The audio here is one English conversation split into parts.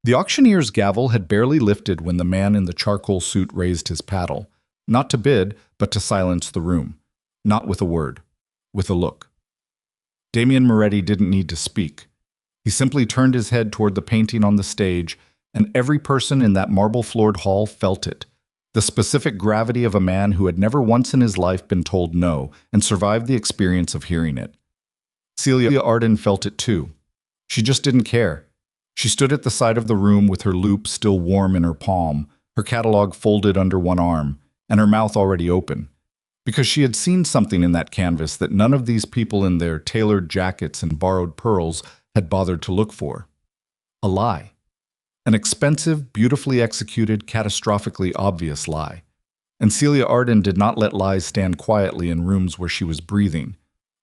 The auctioneer's gavel had barely lifted when the man in the charcoal suit raised his paddle, not to bid, but to silence the room. Not with a word, with a look. Damien Moretti didn't need to speak. He simply turned his head toward the painting on the stage, and every person in that marble-floored hall felt it. The specific gravity of a man who had never once in his life been told no and survived the experience of hearing it. Celia Arden felt it too. She just didn't care. She stood at the side of the room with her loupe still warm in her palm, her catalog folded under one arm, and her mouth already open. Because she had seen something in that canvas that none of these people in their tailored jackets and borrowed pearls had bothered to look for. A lie. An expensive, beautifully executed, catastrophically obvious lie. And Celia Arden did not let lies stand quietly in rooms where she was breathing.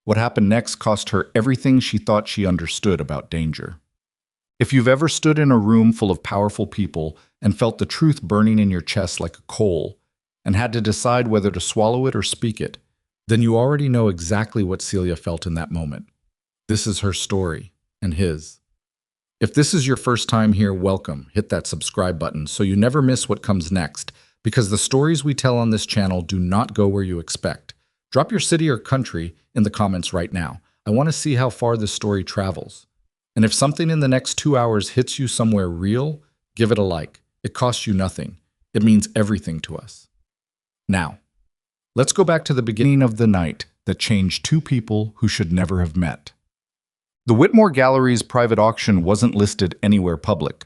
What happened next cost her everything she thought she understood about danger. If you've ever stood in a room full of powerful people and felt the truth burning in your chest like a coal, and had to decide whether to swallow it or speak it, then you already know exactly what Celia felt in that moment. This is her story, and his. If this is your first time here, welcome. Hit that subscribe button so you never miss what comes next, because the stories we tell on this channel do not go where you expect. Drop your city or country in the comments right now. I want to see how far this story travels. And if something in the next 2 hours hits you somewhere real, give it a like. It costs you nothing. It means everything to us. Now, let's go back to the beginning of the night that changed two people who should never have met. The Whitmore Gallery's private auction wasn't listed anywhere public.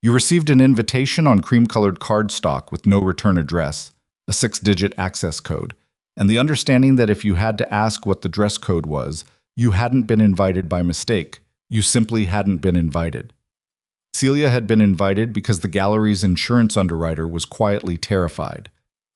You received an invitation on cream-colored cardstock with no return address, a 6-digit access code, and the understanding that if you had to ask what the dress code was, you hadn't been invited by mistake. You simply hadn't been invited. Celia had been invited because the gallery's insurance underwriter was quietly terrified.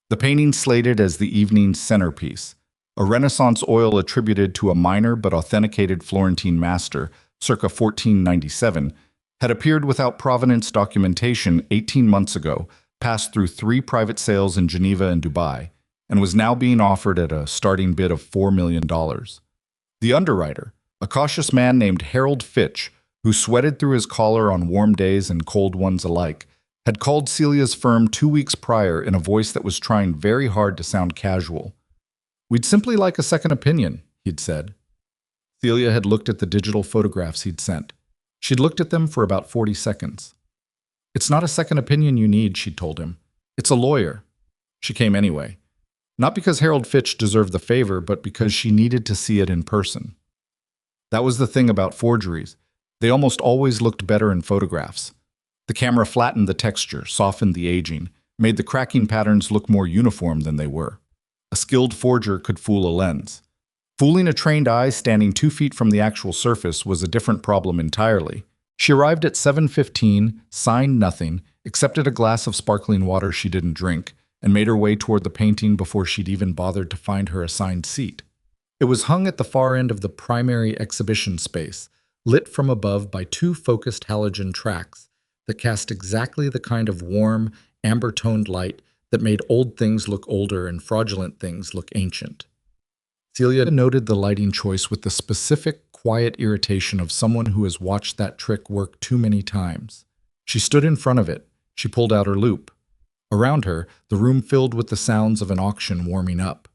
The painting slated as the evening's centerpiece, a Renaissance oil attributed to a minor but authenticated Florentine master, circa 1497, had appeared without provenance documentation 18 months ago, passed through 3 private sales in Geneva and Dubai, and was now being offered at a starting bid of $4 million. The underwriter, a cautious man named Harold Fitch, who sweated through his collar on warm days and cold ones alike, had called Celia's firm 2 weeks prior in a voice that was trying very hard to sound casual. "We'd simply like a second opinion," he'd said. Celia had looked at the digital photographs he'd sent. She'd looked at them for about 40 seconds. "It's not a second opinion you need," she'd told him. "It's a lawyer." She came anyway. Not because Harold Fitch deserved the favor, but because she needed to see it in person. That was the thing about forgeries. They almost always looked better in photographs. The camera flattened the texture, softened the aging, made the cracking patterns look more uniform than they were. A skilled forger could fool a lens. Fooling a trained eye standing 2 feet from the actual surface was a different problem entirely. She arrived at 7:15, signed nothing, accepted a glass of sparkling water she didn't drink, and made her way toward the painting before she'd even bothered to find her assigned seat. It was hung at the far end of the primary exhibition space, lit from above by 2 focused halogen tracks that cast exactly the kind of warm, amber-toned light that made old things look older and fraudulent things look ancient. Celia noted the lighting choice with the specific, quiet irritation of someone who has watched that trick work too many times. She stood in front of it. She pulled out her loupe. Around her, the room filled with the sounds of an auction warming up.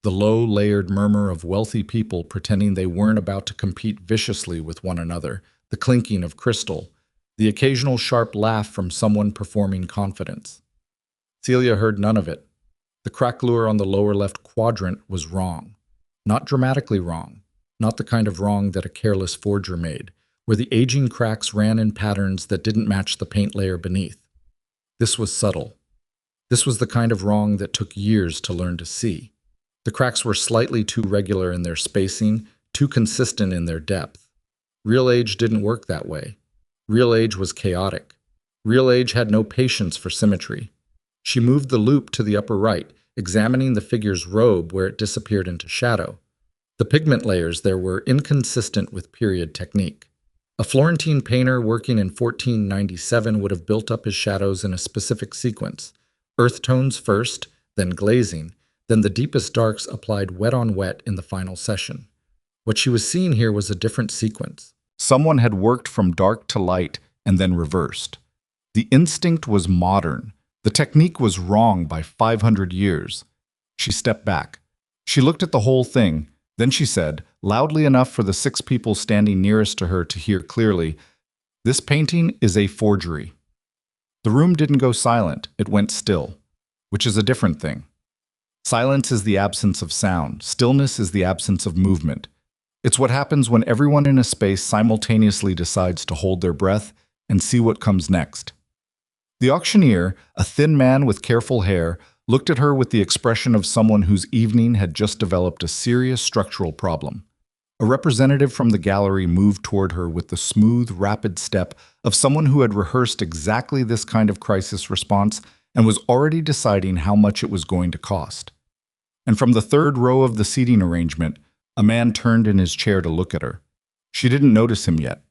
The low, layered murmur of wealthy people pretending they weren't about to compete viciously with one another, the clinking of crystal, the occasional sharp laugh from someone performing confidence. Celia heard none of it. The craquelure on the lower left quadrant was wrong. Not dramatically wrong. Not the kind of wrong that a careless forger made, where the aging cracks ran in patterns that didn't match the paint layer beneath. This was subtle. This was the kind of wrong that took years to learn to see. The cracks were slightly too regular in their spacing, too consistent in their depth. Real age didn't work that way. Real age was chaotic. Real age had no patience for symmetry. She moved the loupe to the upper right, examining the figure's robe where it disappeared into shadow. The pigment layers there were inconsistent with period technique. A Florentine painter working in 1497 would have built up his shadows in a specific sequence. Earth tones first, then glazing, then the deepest darks applied wet on wet in the final session. What she was seeing here was a different sequence. Someone had worked from dark to light and then reversed. The instinct was modern. The technique was wrong by 500 years. She stepped back. She looked at the whole thing. Then she said, loudly enough for the 6 people standing nearest to her to hear clearly, "This painting is a forgery." The room didn't go silent. It went still, which is a different thing. Silence is the absence of sound. Stillness is the absence of movement. It's what happens when everyone in a space simultaneously decides to hold their breath and see what comes next. The auctioneer, a thin man with careful hair, looked at her with the expression of someone whose evening had just developed a serious structural problem. A representative from the gallery moved toward her with the smooth, rapid step of someone who had rehearsed exactly this kind of crisis response and was already deciding how much it was going to cost. And from the third row of the seating arrangement, a man turned in his chair to look at her. She didn't notice him yet.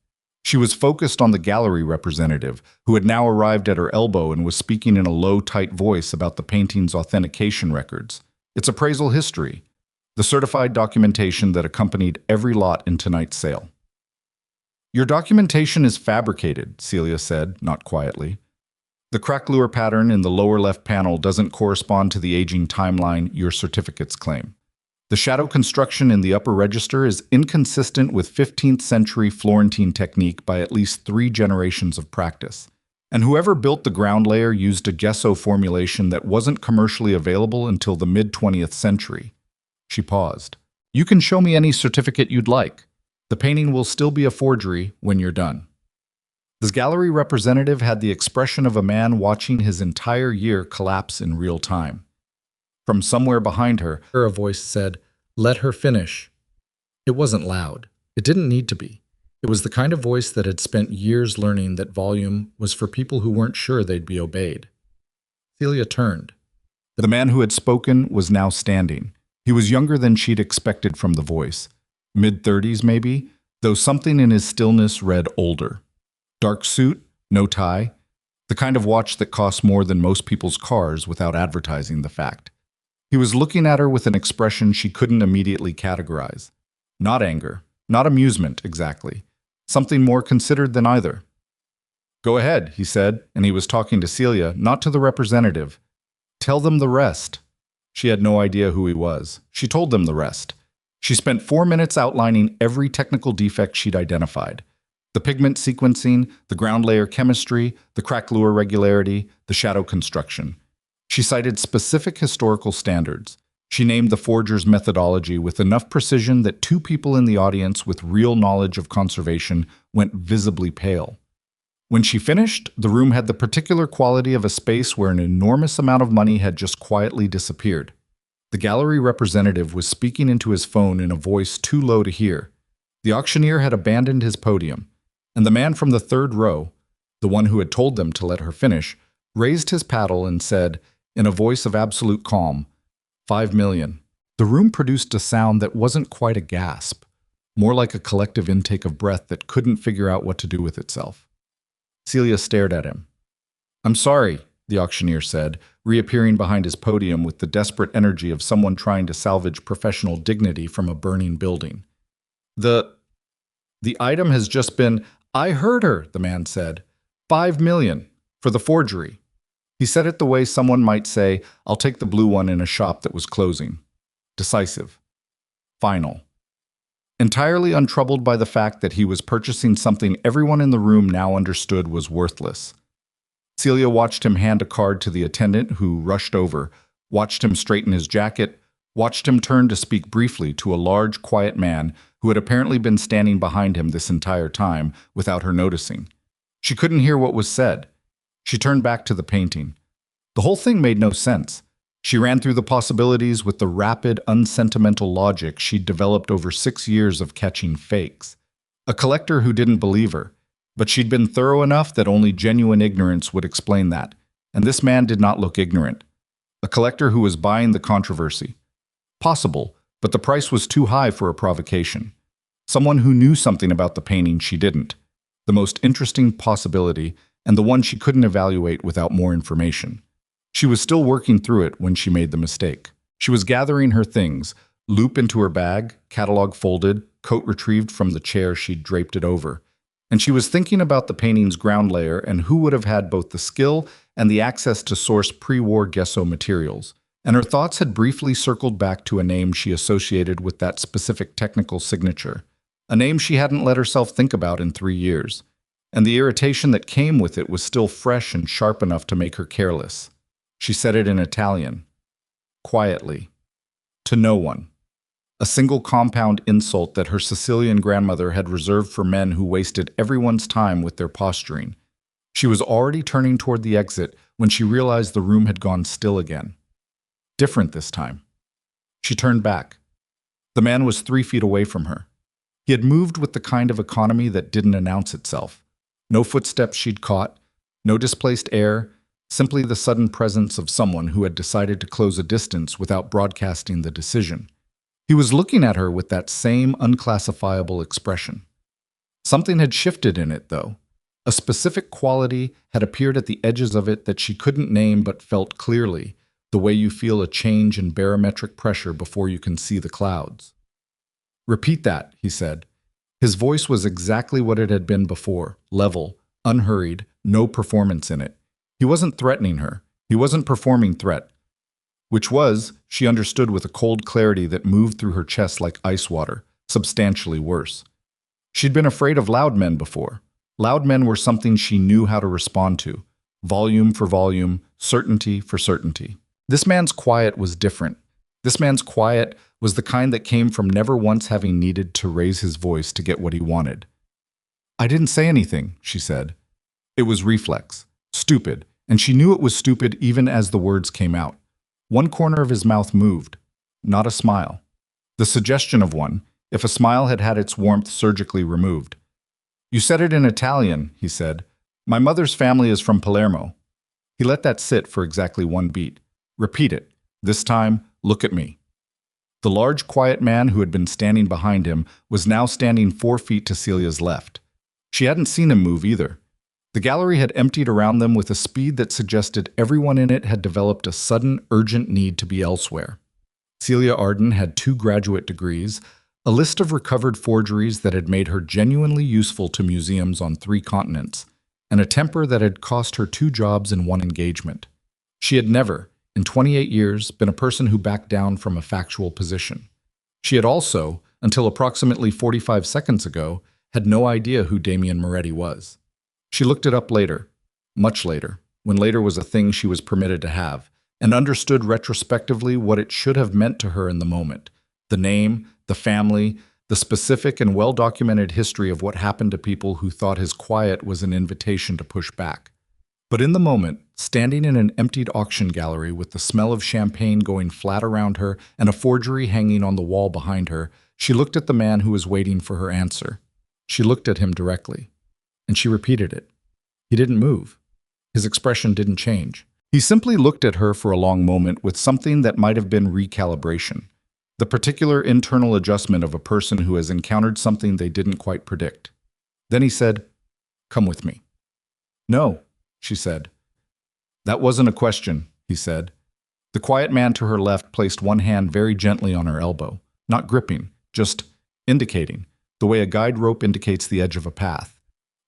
She was focused on the gallery representative, who had now arrived at her elbow and was speaking in a low, tight voice about the painting's authentication records, its appraisal history, the certified documentation that accompanied every lot in tonight's sale. "Your documentation is fabricated," Celia said, not quietly. "The craquelure pattern in the lower left panel doesn't correspond to the aging timeline your certificates claim. The shadow construction in the upper register is inconsistent with 15th century Florentine technique by at least 3 generations of practice. And whoever built the ground layer used a gesso formulation that wasn't commercially available until the mid-20th century." She paused. "You can show me any certificate you'd like. The painting will still be a forgery when you're done." The gallery representative had the expression of a man watching his entire year collapse in real time. From somewhere behind her, a voice said, "Let her finish." It wasn't loud. It didn't need to be. It was the kind of voice that had spent years learning that volume was for people who weren't sure they'd be obeyed. Celia turned. The man who had spoken was now standing. He was younger than she'd expected from the voice. Mid-30s maybe, though something in his stillness read older. Dark suit, no tie, the kind of watch that costs more than most people's cars without advertising the fact. He was looking at her with an expression she couldn't immediately categorize. Not anger, not amusement, exactly. Something more considered than either. "Go ahead," he said, and he was talking to Celia, not to the representative. "Tell them the rest." She had no idea who he was. She told them the rest. She spent 4 minutes outlining every technical defect she'd identified. The pigment sequencing, the ground layer chemistry, the craquelure regularity, the shadow construction. She cited specific historical standards. She named the forger's methodology with enough precision that 2 people in the audience with real knowledge of conservation went visibly pale. When she finished, the room had the particular quality of a space where an enormous amount of money had just quietly disappeared. The gallery representative was speaking into his phone in a voice too low to hear. The auctioneer had abandoned his podium, and the man from the third row, the one who had told them to let her finish, raised his paddle and said, in a voice of absolute calm, "5 million. The room produced a sound that wasn't quite a gasp, more like a collective intake of breath that couldn't figure out what to do with itself. Celia stared at him. "I'm sorry," the auctioneer said, reappearing behind his podium with the desperate energy of someone trying to salvage professional dignity from a burning building. The item has just been—" "I heard her," the man said. 5 million. For the forgery." He said it the way someone might say, "I'll take the blue one," in a shop that was closing. Decisive. Final. Entirely untroubled by the fact that he was purchasing something everyone in the room now understood was worthless. Celia watched him hand a card to the attendant, who rushed over, watched him straighten his jacket, watched him turn to speak briefly to a large, quiet man who had apparently been standing behind him this entire time without her noticing. She couldn't hear what was said. She turned back to the painting. The whole thing made no sense. She ran through the possibilities with the rapid, unsentimental logic she'd developed over 6 years of catching fakes. A collector who didn't believe her, but she'd been thorough enough that only genuine ignorance would explain that, and this man did not look ignorant. A collector who was buying the controversy. Possible, but the price was too high for a provocation. Someone who knew something about the painting she didn't. The most interesting possibility, and the one she couldn't evaluate without more information. She was still working through it when she made the mistake. She was gathering her things, loop into her bag, catalog folded, coat retrieved from the chair she'd draped it over, And she was thinking about the painting's ground layer and who would have had both the skill and the access to source pre-war gesso materials. And her thoughts had briefly circled back to a name she associated with that specific technical signature, a name she hadn't let herself think about in 3 years. And the irritation that came with it was still fresh and sharp enough to make her careless. She said it in Italian, quietly, to no one. A single compound insult that her Sicilian grandmother had reserved for men who wasted everyone's time with their posturing. She was already turning toward the exit when she realized the room had gone still again. Different this time. She turned back. The man was 3 feet away from her. He had moved with the kind of economy that didn't announce itself. No footsteps she'd caught, no displaced air, simply the sudden presence of someone who had decided to close a distance without broadcasting the decision. He was looking at her with that same unclassifiable expression. Something had shifted in it, though. A specific quality had appeared at the edges of it that she couldn't name but felt clearly, the way you feel a change in barometric pressure before you can see the clouds. "Repeat that," he said. His voice was exactly what it had been before, level, unhurried, no performance in it. He wasn't threatening her. He wasn't performing threat. Which was, she understood with a cold clarity that moved through her chest like ice water, substantially worse. She'd been afraid of loud men before. Loud men were something she knew how to respond to. Volume for volume, certainty for certainty. This man's quiet was different. This man's quiet was the kind that came from never once having needed to raise his voice to get what he wanted. "I didn't say anything," she said. It was reflex. Stupid. And she knew it was stupid even as the words came out. One corner of his mouth moved. Not a smile. The suggestion of one, if a smile had had its warmth surgically removed. "You said it in Italian," he said. "My mother's family is from Palermo." He let that sit for exactly 1 beat. "Repeat it. This time, look at me." The large, quiet man who had been standing behind him was now standing 4 feet to Celia's left. She hadn't seen him move either. The gallery had emptied around them with a speed that suggested everyone in it had developed a sudden, urgent need to be elsewhere. Celia Arden had 2 graduate degrees, a list of recovered forgeries that had made her genuinely useful to museums on 3 continents, and a temper that had cost her 2 jobs and 1 engagement. She had never, in 28 years, been a person who backed down from a factual position. She had also, until approximately 45 seconds ago, had no idea who Damien Moretti was. She looked it up later, much later, when later was a thing she was permitted to have, and understood retrospectively what it should have meant to her in the moment. The name, the family, the specific and well-documented history of what happened to people who thought his quiet was an invitation to push back. But in the moment, standing in an emptied auction gallery with the smell of champagne going flat around her and a forgery hanging on the wall behind her, she looked at the man who was waiting for her answer. She looked at him directly. And she repeated it. He didn't move. His expression didn't change. He simply looked at her for a long moment with something that might have been recalibration, the particular internal adjustment of a person who has encountered something they didn't quite predict. Then he said, "Come with me." "No," she said. "That wasn't a question," he said. The quiet man to her left placed one hand very gently on her elbow, not gripping, just indicating, the way a guide rope indicates the edge of a path.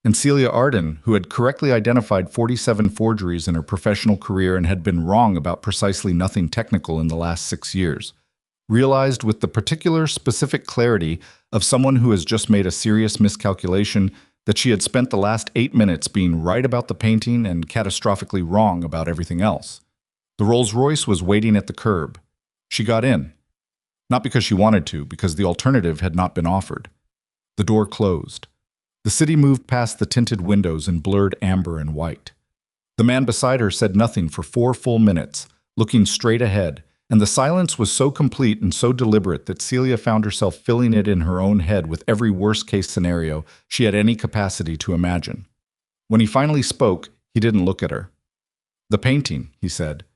And Celia Arden, who had correctly identified 47 forgeries in her professional career and had been wrong about precisely nothing technical in the last 6 years, realized with the particular specific clarity of someone who has just made a serious miscalculation that she had spent the last 8 minutes being right about the painting and catastrophically wrong about everything else. The Rolls-Royce was waiting at the curb. She got in. Not because she wanted to, because the alternative had not been offered. The door closed. The city moved past the tinted windows in blurred amber and white. The man beside her said nothing for 4 full minutes, looking straight ahead, and the silence was so complete and so deliberate that Celia found herself filling it in her own head with every worst-case scenario she had any capacity to imagine. When he finally spoke, he didn't look at her. "The painting," he said.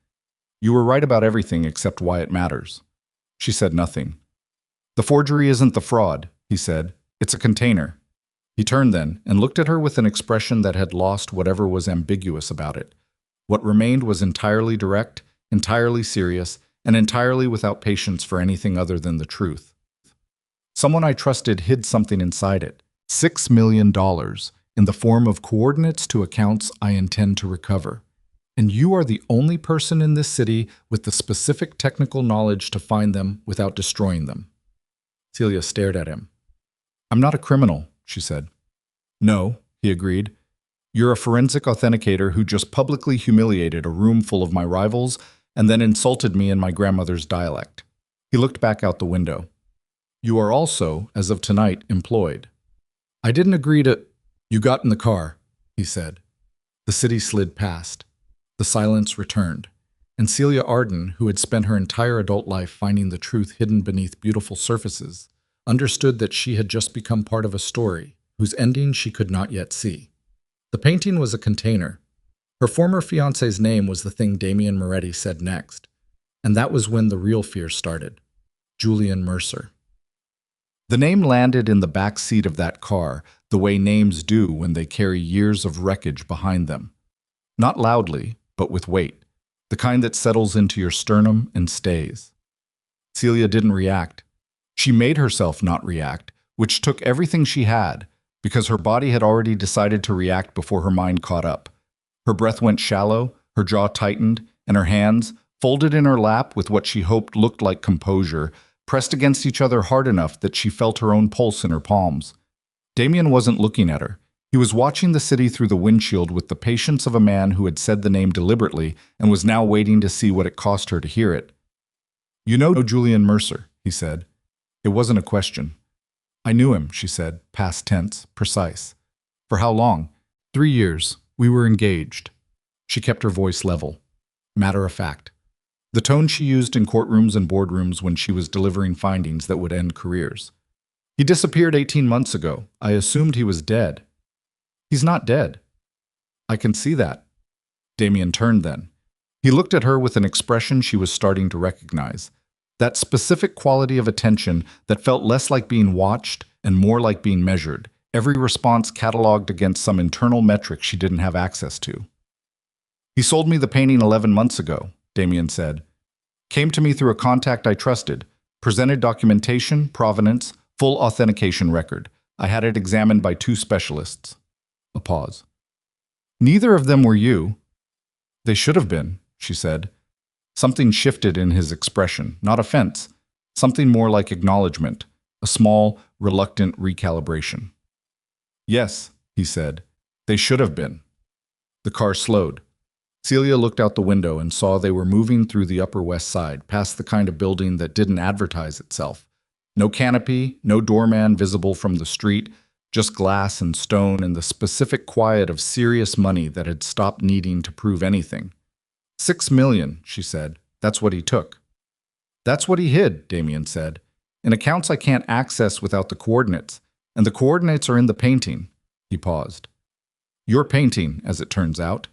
"You were right about everything except why it matters." She said nothing. "The forgery isn't the fraud," he said. "It's a container." He turned then and looked at her with an expression that had lost whatever was ambiguous about it. What remained was entirely direct, entirely serious, and entirely without patience for anything other than the truth. "Someone I trusted hid something inside it. $6 million. in the form of coordinates to accounts I intend to recover. And you are the only person in this city with the specific technical knowledge to find them without destroying them." Celia stared at him. "I'm not a criminal," she said. "No," he agreed. "You're a forensic authenticator who just publicly humiliated a room full of my rivals and then insulted me in my grandmother's dialect." He looked back out the window. "You are also, as of tonight, employed." "I didn't agree to—" "You got in the car," he said. The city slid past. The silence returned, and Celia Arden, who had spent her entire adult life finding the truth hidden beneath beautiful surfaces, understood that she had just become part of a story whose ending she could not yet see. The painting was a container. Her former fiancé's name was the thing Damien Moretti said next, and that was when the real fear started. Julian Mercer. The name landed in the back seat of that car, the way names do when they carry years of wreckage behind them. Not loudly, but with weight, the kind that settles into your sternum and stays. Celia didn't react. She made herself not react, which took everything she had, because her body had already decided to react before her mind caught up. Her breath went shallow, her jaw tightened, and her hands, folded in her lap with what she hoped looked like composure, pressed against each other hard enough that she felt her own pulse in her palms. Damien wasn't looking at her. He was watching the city through the windshield with the patience of a man who had said the name deliberately and was now waiting to see what it cost her to hear it. "You know Julian Mercer," he said. It wasn't a question. "I knew him," she said, past tense, precise. "For how long?" 3 years. We were engaged." She kept her voice level, matter of fact. The tone she used in courtrooms and boardrooms when she was delivering findings that would end careers. "He disappeared 18 months ago. I assumed he was dead." "He's not dead." "I can see that." Damien turned then. He looked at her with an expression she was starting to recognize. That specific quality of attention that felt less like being watched and more like being measured, every response cataloged against some internal metric she didn't have access to. "He sold me the painting 11 months ago," Damien said. "Came to me through a contact I trusted, presented documentation, provenance, full authentication record. I had it examined by 2 specialists." A pause. "Neither of them were you." "They should have been," she said. Something shifted in his expression, not offense, something more like acknowledgement, a small, reluctant recalibration. "Yes," he said, "they should have been." The car slowed. Celia looked out the window and saw they were moving through the Upper West Side, past the kind of building that didn't advertise itself. No canopy, no doorman visible from the street, just glass and stone and the specific quiet of serious money that had stopped needing to prove anything. $6 million, she said. "That's what he took." "That's what he hid," Damien said. "In accounts I can't access without the coordinates, and the coordinates are in the painting." He paused. "Your painting, as it turns out."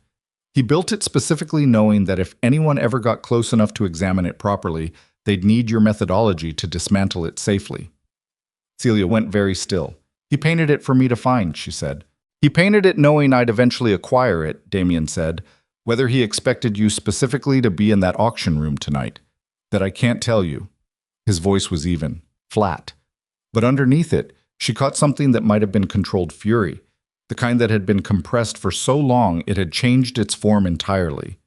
He built it specifically knowing that if anyone ever got close enough to examine it properly, they'd need your methodology to dismantle it safely. Celia went very still. "He painted it for me to find," she said. "He painted it knowing I'd eventually acquire it," Damien said. "Whether he expected you specifically to be in that auction room tonight. That I can't tell you." His voice was even, flat. But underneath it, she caught something that might have been controlled fury, the kind that had been compressed for so long it had changed its form entirely.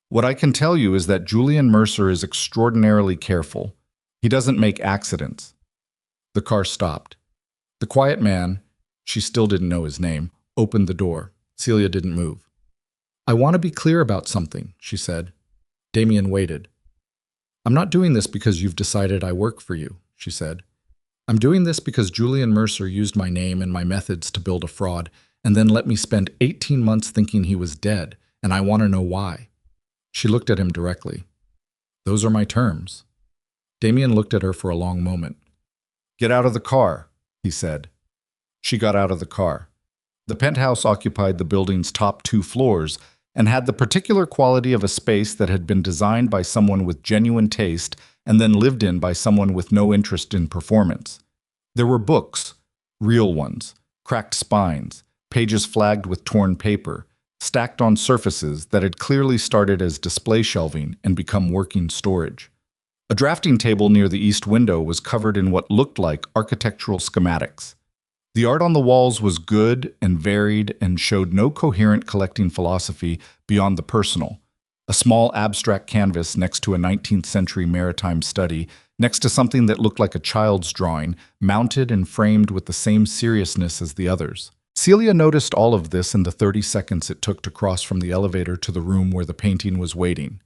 "What I can tell you is that Julian Mercer is extraordinarily careful. He doesn't make accidents." The car stopped. The quiet man, she still didn't know his name, opened the door. Celia didn't move. "I want to be clear about something," she said. Damien waited. "I'm not doing this because you've decided I work for you," she said. "I'm doing this because Julian Mercer used my name and my methods to build a fraud, and then let me spend 18 months thinking he was dead, and I want to know why." She looked at him directly. "Those are my terms." Damien looked at her for a long moment. "Get out of the car," he said. She got out of the car. The penthouse occupied the building's top 2 floors and had the particular quality of a space that had been designed by someone with genuine taste and then lived in by someone with no interest in performance. There were books, real ones, cracked spines, pages flagged with torn paper, stacked on surfaces that had clearly started as display shelving and become working storage. A drafting table near the east window was covered in what looked like architectural schematics. The art on the walls was good and varied and showed no coherent collecting philosophy beyond the personal. A small abstract canvas next to a 19th century maritime study, next to something that looked like a child's drawing, mounted and framed with the same seriousness as the others. Celia noticed all of this in the 30 seconds it took to cross from the elevator to the room where the painting was waiting.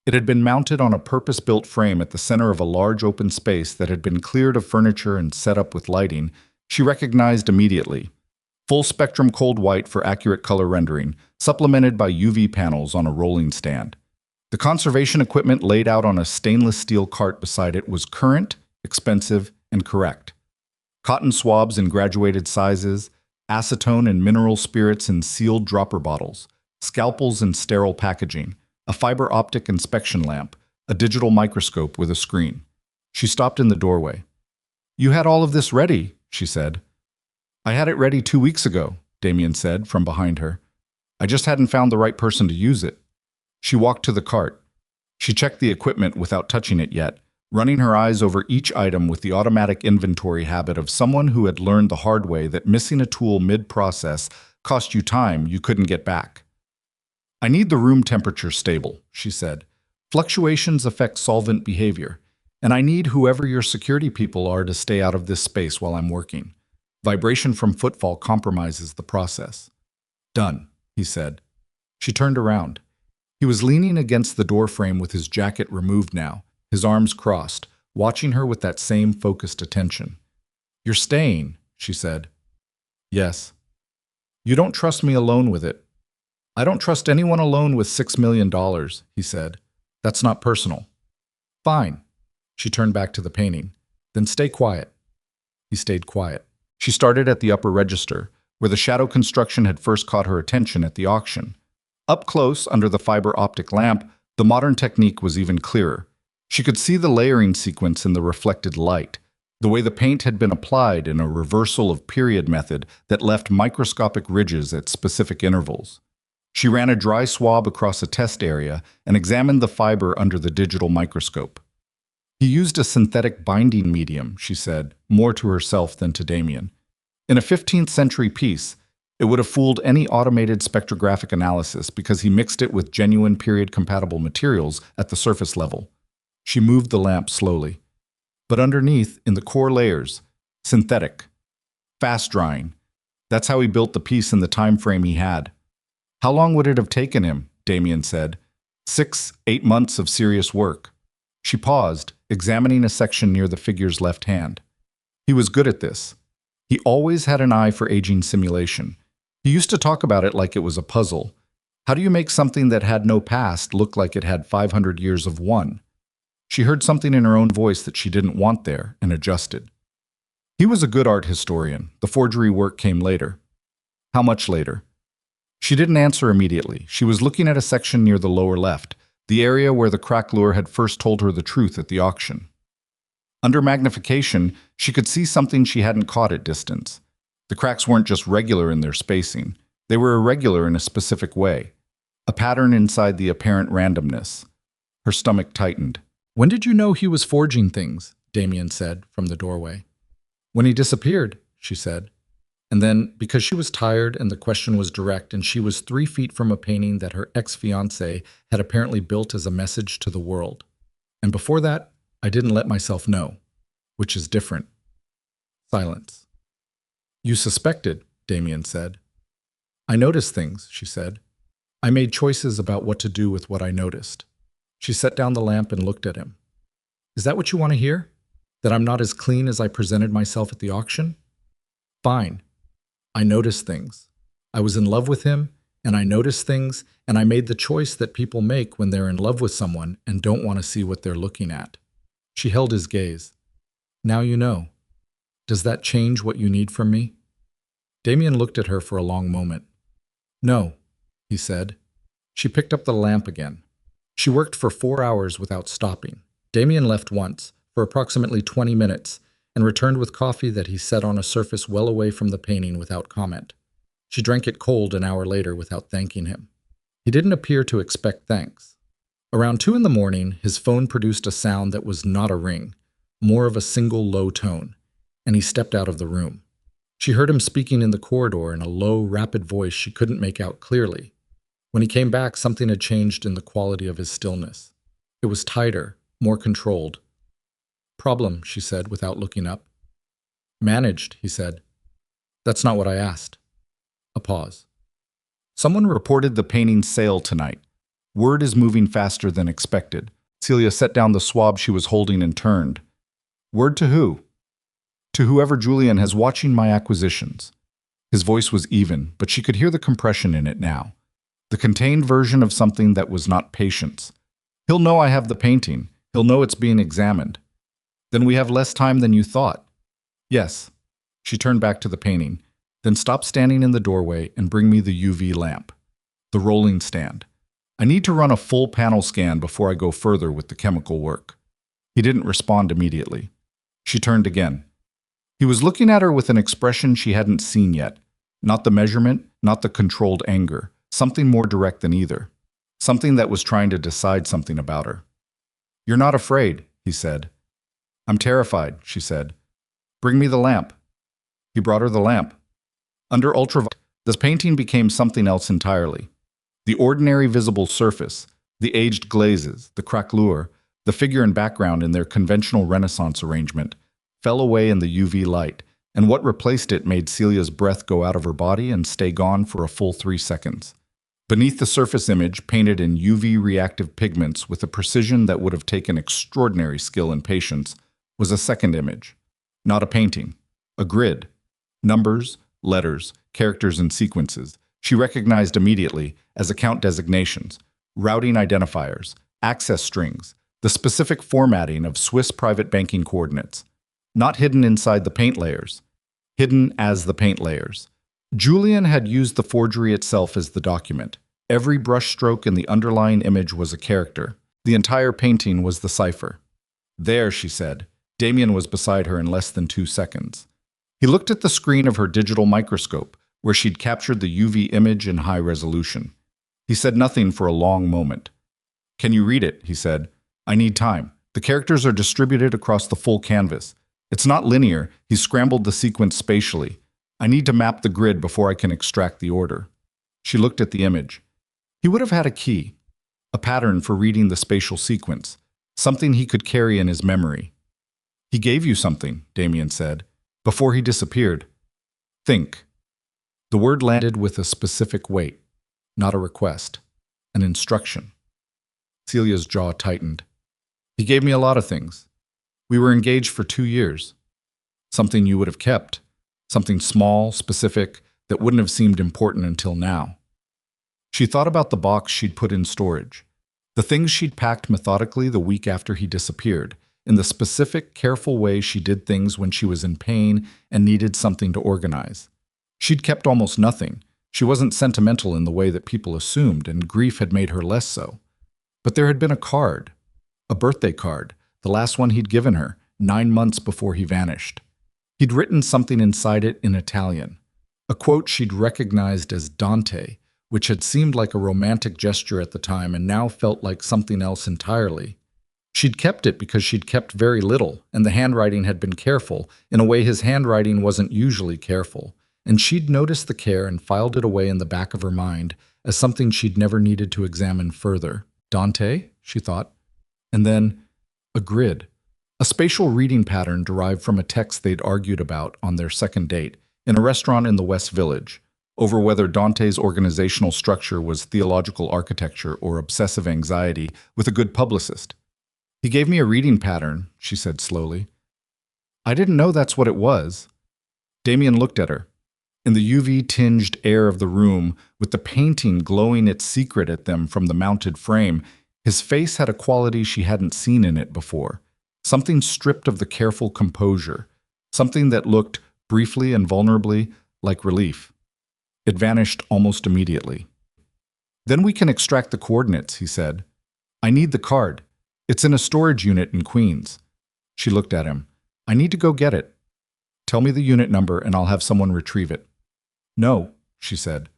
It had been mounted on a purpose-built frame at the center of a large open space that had been cleared of furniture and set up with lighting. She recognized immediately. Full-spectrum cold white for accurate color rendering, supplemented by UV panels on a rolling stand. The conservation equipment laid out on a stainless steel cart beside it was current, expensive, and correct. Cotton swabs in graduated sizes, acetone and mineral spirits in sealed dropper bottles, scalpels in sterile packaging, a fiber optic inspection lamp, a digital microscope with a screen. She stopped in the doorway. "You had all of this ready," she said. "I had it ready 2 weeks ago," Damien said from behind her. "I just hadn't found the right person to use it." She walked to the cart. She checked the equipment without touching it yet, running her eyes over each item with the automatic inventory habit of someone who had learned the hard way that missing a tool mid-process cost you time you couldn't get back. "I need the room temperature stable," she said. "Fluctuations affect solvent behavior, and I need whoever your security people are to stay out of this space while I'm working. Vibration from footfall compromises the process." "Done," he said. She turned around. He was leaning against the doorframe with his jacket removed now, his arms crossed, watching her with that same focused attention. "You're staying," she said. "Yes." "You don't trust me alone with it." "I don't trust anyone alone with $6 million, he said. "That's not personal." "Fine." She turned back to the painting. "Then stay quiet." He stayed quiet. She started at the upper register, where the shadow construction had first caught her attention at the auction. Up close, under the fiber optic lamp, the modern technique was even clearer. She could see the layering sequence in the reflected light, the way the paint had been applied in a reversal of period method that left microscopic ridges at specific intervals. She ran a dry swab across a test area and examined the fiber under the digital microscope. "He used a synthetic binding medium," she said, more to herself than to Damien. "In a 15th century piece, it would have fooled any automated spectrographic analysis because he mixed it with genuine period-compatible materials at the surface level." She moved the lamp slowly. "But underneath, in the core layers, synthetic, fast-drying. That's how he built the piece in the time frame he had." "How long would it have taken him?" Damien said. 6, 8 months of serious work." She paused, examining a section near the figure's left hand. "He was good at this. He always had an eye for aging simulation. He used to talk about it like it was a puzzle. How do you make something that had no past look like it had 500 years of one?" She heard something in her own voice that she didn't want there and adjusted. "He was a good art historian. The forgery work came later." "How much later?" She didn't answer immediately. She was looking at a section near the lower left, the area where the crack lure had first told her the truth at the auction. Under magnification, she could see something she hadn't caught at distance. The cracks weren't just regular in their spacing. They were irregular in a specific way. A pattern inside the apparent randomness. Her stomach tightened. "When did you know he was forging things?" Damien said from the doorway. "When he disappeared," she said. And then, because she was tired and the question was direct and she was 3 feet from a painting that her ex-fiancé had apparently built as a message to the world. "And before that, I didn't let myself know, which is different." Silence. "You suspected," Damien said. "I noticed things," she said. "I made choices about what to do with what I noticed." She set down the lamp and looked at him. "Is that what you want to hear? That I'm not as clean as I presented myself at the auction? Fine. I noticed things. I was in love with him, and I noticed things, and I made the choice that people make when they're in love with someone and don't want to see what they're looking at." She held his gaze. "Now you know. Does that change what you need from me?" Damien looked at her for a long moment. "No," he said. She picked up the lamp again. She worked for 4 hours without stopping. Damien left once, for approximately 20 minutes, and returned with coffee that he set on a surface well away from the painting without comment. She drank it cold an hour later without thanking him. He didn't appear to expect thanks. Around 2 in the morning, his phone produced a sound that was not a ring, more of a single low tone, and he stepped out of the room. She heard him speaking in the corridor in a low, rapid voice she couldn't make out clearly. When he came back, something had changed in the quality of his stillness. It was tighter, more controlled. "Problem," she said without looking up. "Managed," he said. "That's not what I asked." A pause. "Someone reported the painting's sale tonight. Word is moving faster than expected." Celia set down the swab she was holding and turned. "Word to who?" "To whoever Julian has watching my acquisitions." His voice was even, but she could hear the compression in it now. The contained version of something that was not patience. "He'll know I have the painting. He'll know it's being examined." "Then we have less time than you thought." "Yes." She turned back to the painting. "Then stop standing in the doorway and bring me the UV lamp. The rolling stand. I need to run a full panel scan before I go further with the chemical work." He didn't respond immediately. She turned again. He was looking at her with an expression she hadn't seen yet. Not the measurement, not the controlled anger. Something more direct than either. Something that was trying to decide something about her. "You're not afraid," he said. "I'm terrified," she said. "Bring me the lamp." He brought her the lamp. Under ultraviolet, the painting became something else entirely. The ordinary visible surface, the aged glazes, the craquelure, the figure and background in their conventional Renaissance arrangement, fell away in the UV light, and what replaced it made Celia's breath go out of her body and stay gone for a full 3 seconds. Beneath the surface image, painted in UV-reactive pigments with a precision that would have taken extraordinary skill and patience, was a second image. Not a painting. A grid. Numbers, letters, characters, and sequences. She recognized immediately as account designations, routing identifiers, access strings, the specific formatting of Swiss private banking coordinates. Not hidden inside the paint layers. Hidden as the paint layers. Julian had used the forgery itself as the document. Every brushstroke in the underlying image was a character. The entire painting was the cipher. "There," she said. Damien was beside her in less than 2 seconds. He looked at the screen of her digital microscope, where she'd captured the UV image in high resolution. He said nothing for a long moment. "Can you read it?" he said. "I need time. The characters are distributed across the full canvas. It's not linear. He scrambled the sequence spatially. I need to map the grid before I can extract the order." She looked at the image. He would have had a key, a pattern for reading the spatial sequence, something he could carry in his memory. "He gave you something," Damien said, before he disappeared. "Think." The word landed with a specific weight, not a request, an instruction. Celia's jaw tightened. "He gave me a lot of things. We were engaged for 2 years. Something you would have kept. Something small, specific, that wouldn't have seemed important until now." She thought about the box she'd put in storage, the things she'd packed methodically the week after he disappeared, in the specific, careful way she did things when she was in pain and needed something to organize. She'd kept almost nothing. She wasn't sentimental in the way that people assumed, and grief had made her less so. But there had been a card, a birthday card, the last one he'd given her, 9 months before he vanished. He'd written something inside it in Italian, a quote she'd recognized as Dante, which had seemed like a romantic gesture at the time and now felt like something else entirely. She'd kept it because she'd kept very little, and the handwriting had been careful, in a way his handwriting wasn't usually careful, and she'd noticed the care and filed it away in the back of her mind as something she'd never needed to examine further. Dante, she thought. And then, a grid. A spatial reading pattern derived from a text they'd argued about on their second date, in a restaurant in the West Village, over whether Dante's organizational structure was theological architecture or obsessive anxiety with a good publicist. "He gave me a reading pattern," she said slowly. "I didn't know that's what it was." Damien looked at her. In the UV-tinged air of the room, with the painting glowing its secret at them from the mounted frame, his face had a quality she hadn't seen in it before. Something stripped of the careful composure. Something that looked, briefly and vulnerably, like relief. It vanished almost immediately. "Then we can extract the coordinates," he said. "I need the card. It's in a storage unit in Queens." She looked at him. "I need to go get it. Tell me the unit number and I'll have someone retrieve it." "No," she said.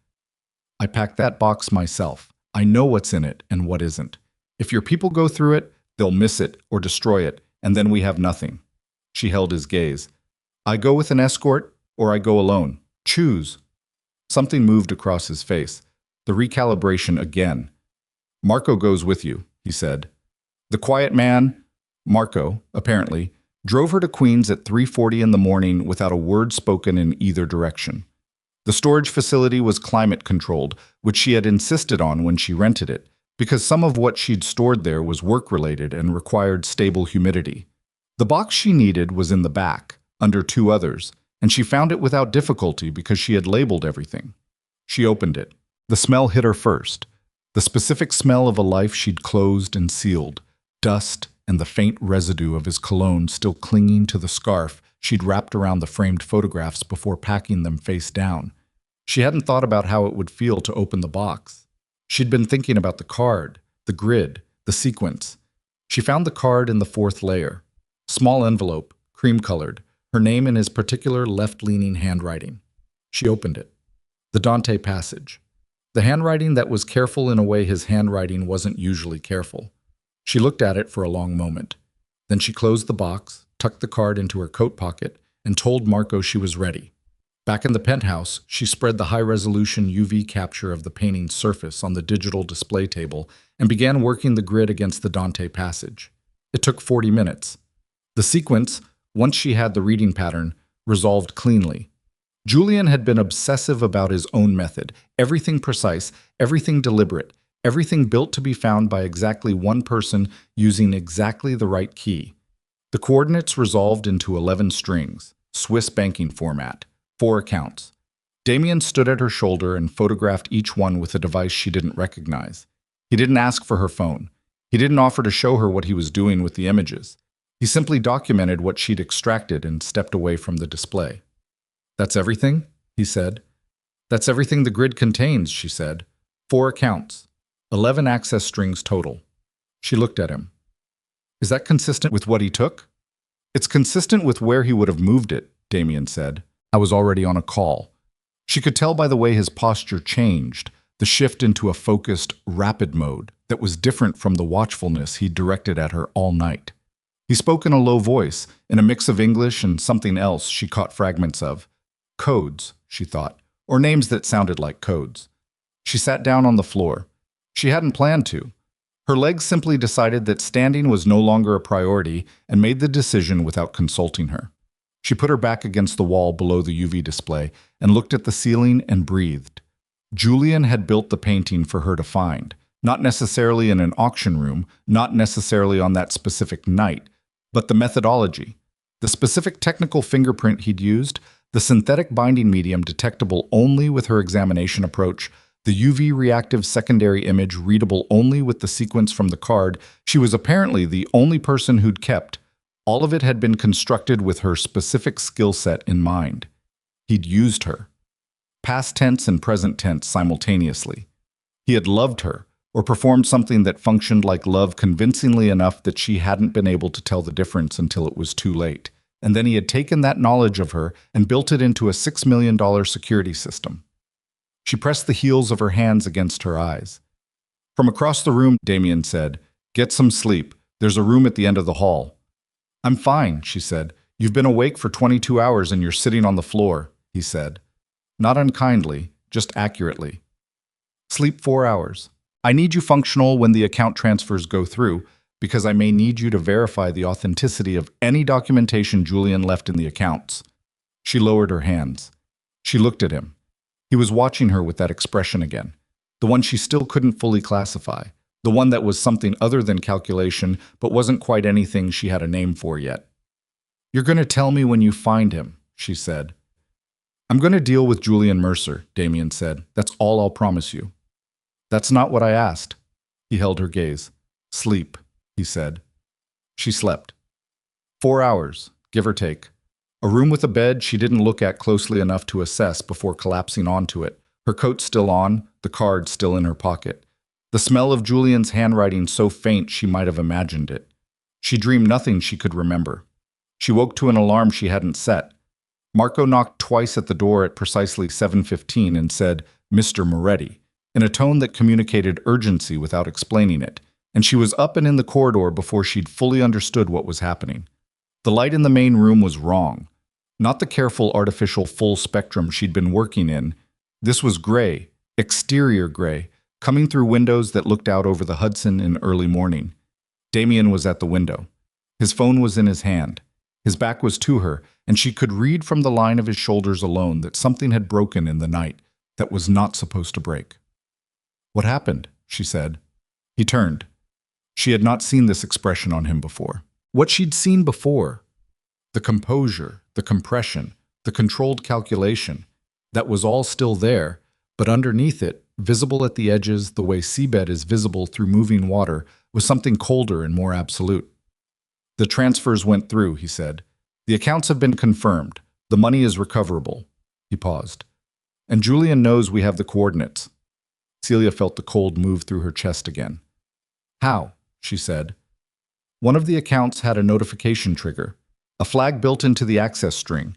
"I packed that box myself. I know what's in it and what isn't. If your people go through it, they'll miss it or destroy it, and then we have nothing." She held his gaze. "I go with an escort, or I go alone. Choose." Something moved across his face. The recalibration again. "Marco goes with you," he said. The quiet man, Marco, apparently, drove her to Queens at 3:40 in the morning without a word spoken in either direction. The storage facility was climate-controlled, which she had insisted on when she rented it, because some of what she'd stored there was work-related and required stable humidity. The box she needed was in the back, under two others, and she found it without difficulty because she had labeled everything. She opened it. The smell hit her first, the specific smell of a life she'd closed and sealed, dust and the faint residue of his cologne still clinging to the scarf she'd wrapped around the framed photographs before packing them face down. She hadn't thought about how it would feel to open the box. She'd been thinking about the card, the grid, the sequence. She found the card in the fourth layer. Small envelope, cream-colored, her name in his particular left-leaning handwriting. She opened it. The Dante passage. The handwriting that was careful in a way his handwriting wasn't usually careful. She looked at it for a long moment. Then she closed the box, tucked the card into her coat pocket, and told Marco she was ready. Back in the penthouse, she spread the high-resolution UV capture of the painting's surface on the digital display table and began working the grid against the Dante passage. It took 40 minutes. The sequence, once she had the reading pattern, resolved cleanly. Julian had been obsessive about his own method, everything precise, everything deliberate, everything built to be found by exactly one person using exactly the right key. The coordinates resolved into 11 strings, Swiss banking format, 4 accounts. Damien stood at her shoulder and photographed each one with a device she didn't recognize. He didn't ask for her phone. He didn't offer to show her what he was doing with the images. He simply documented what she'd extracted and stepped away from the display. "That's everything?" he said. "That's everything the grid contains," she said. 4 accounts. 11 access strings total. She looked at him. "Is that consistent with what he took?" "It's consistent with where he would have moved it," Damien said. "I was already on a call." She could tell by the way his posture changed, the shift into a focused, rapid mode that was different from the watchfulness he'd directed at her all night. He spoke in a low voice, in a mix of English and something else she caught fragments of. Codes, she thought, or names that sounded like codes. She sat down on the floor. She hadn't planned to. Her legs simply decided that standing was no longer a priority and made the decision without consulting her. She put her back against the wall below the UV display and looked at the ceiling and breathed. Julian had built the painting for her to find, not necessarily in an auction room, not necessarily on that specific night, but the methodology, the specific technical fingerprint he'd used, the synthetic binding medium detectable only with her examination approach, the UV reactive secondary image readable only with the sequence from the card. She was apparently the only person who'd kept. All of it had been constructed with her specific skill set in mind. He'd used her. Past tense and present tense simultaneously. He had loved her, or performed something that functioned like love convincingly enough that she hadn't been able to tell the difference until it was too late. And then he had taken that knowledge of her and built it into a $6 million security system. She pressed the heels of her hands against her eyes. From across the room, Damien said, "Get some sleep. There's a room at the end of the hall." "I'm fine," she said. "You've been awake for 22 hours and you're sitting on the floor," he said. Not unkindly, just accurately. "Sleep 4 hours. I need you functional when the account transfers go through, because I may need you to verify the authenticity of any documentation Julian left in the accounts." She lowered her hands. She looked at him. He was watching her with that expression again, the one she still couldn't fully classify, the one that was something other than calculation but wasn't quite anything she had a name for yet. "You're going to tell me when you find him," she said. "I'm going to deal with Julian Mercer," Damien said. "That's all I'll promise you." "That's not what I asked." He held her gaze. "Sleep," he said. She slept. 4 hours, give or take. A room with a bed she didn't look at closely enough to assess before collapsing onto it, her coat still on, the card still in her pocket. The smell of Julian's handwriting so faint she might have imagined it. She dreamed nothing she could remember. She woke to an alarm she hadn't set. Marco knocked twice at the door at precisely 7:15 and said, "Mr. Moretti," in a tone that communicated urgency without explaining it, and she was up and in the corridor before she'd fully understood what was happening. The light in the main room was wrong. Not the careful artificial full spectrum she'd been working in. This was gray, exterior gray, coming through windows that looked out over the Hudson in early morning. Damien was at the window. His phone was in his hand. His back was to her, and she could read from the line of his shoulders alone that something had broken in the night that was not supposed to break. "What happened?" she said. He turned. She had not seen this expression on him before. What she'd seen before, the composure, the compression, the controlled calculation, that was all still there, but underneath it, visible at the edges the way seabed is visible through moving water, was something colder and more absolute. "The transfers went through," he said. "The accounts have been confirmed. The money is recoverable." He paused. "And Julian knows we have the coordinates." Celia felt the cold move through her chest again. "How?" she said. "One of the accounts had a notification trigger, a flag built into the access string.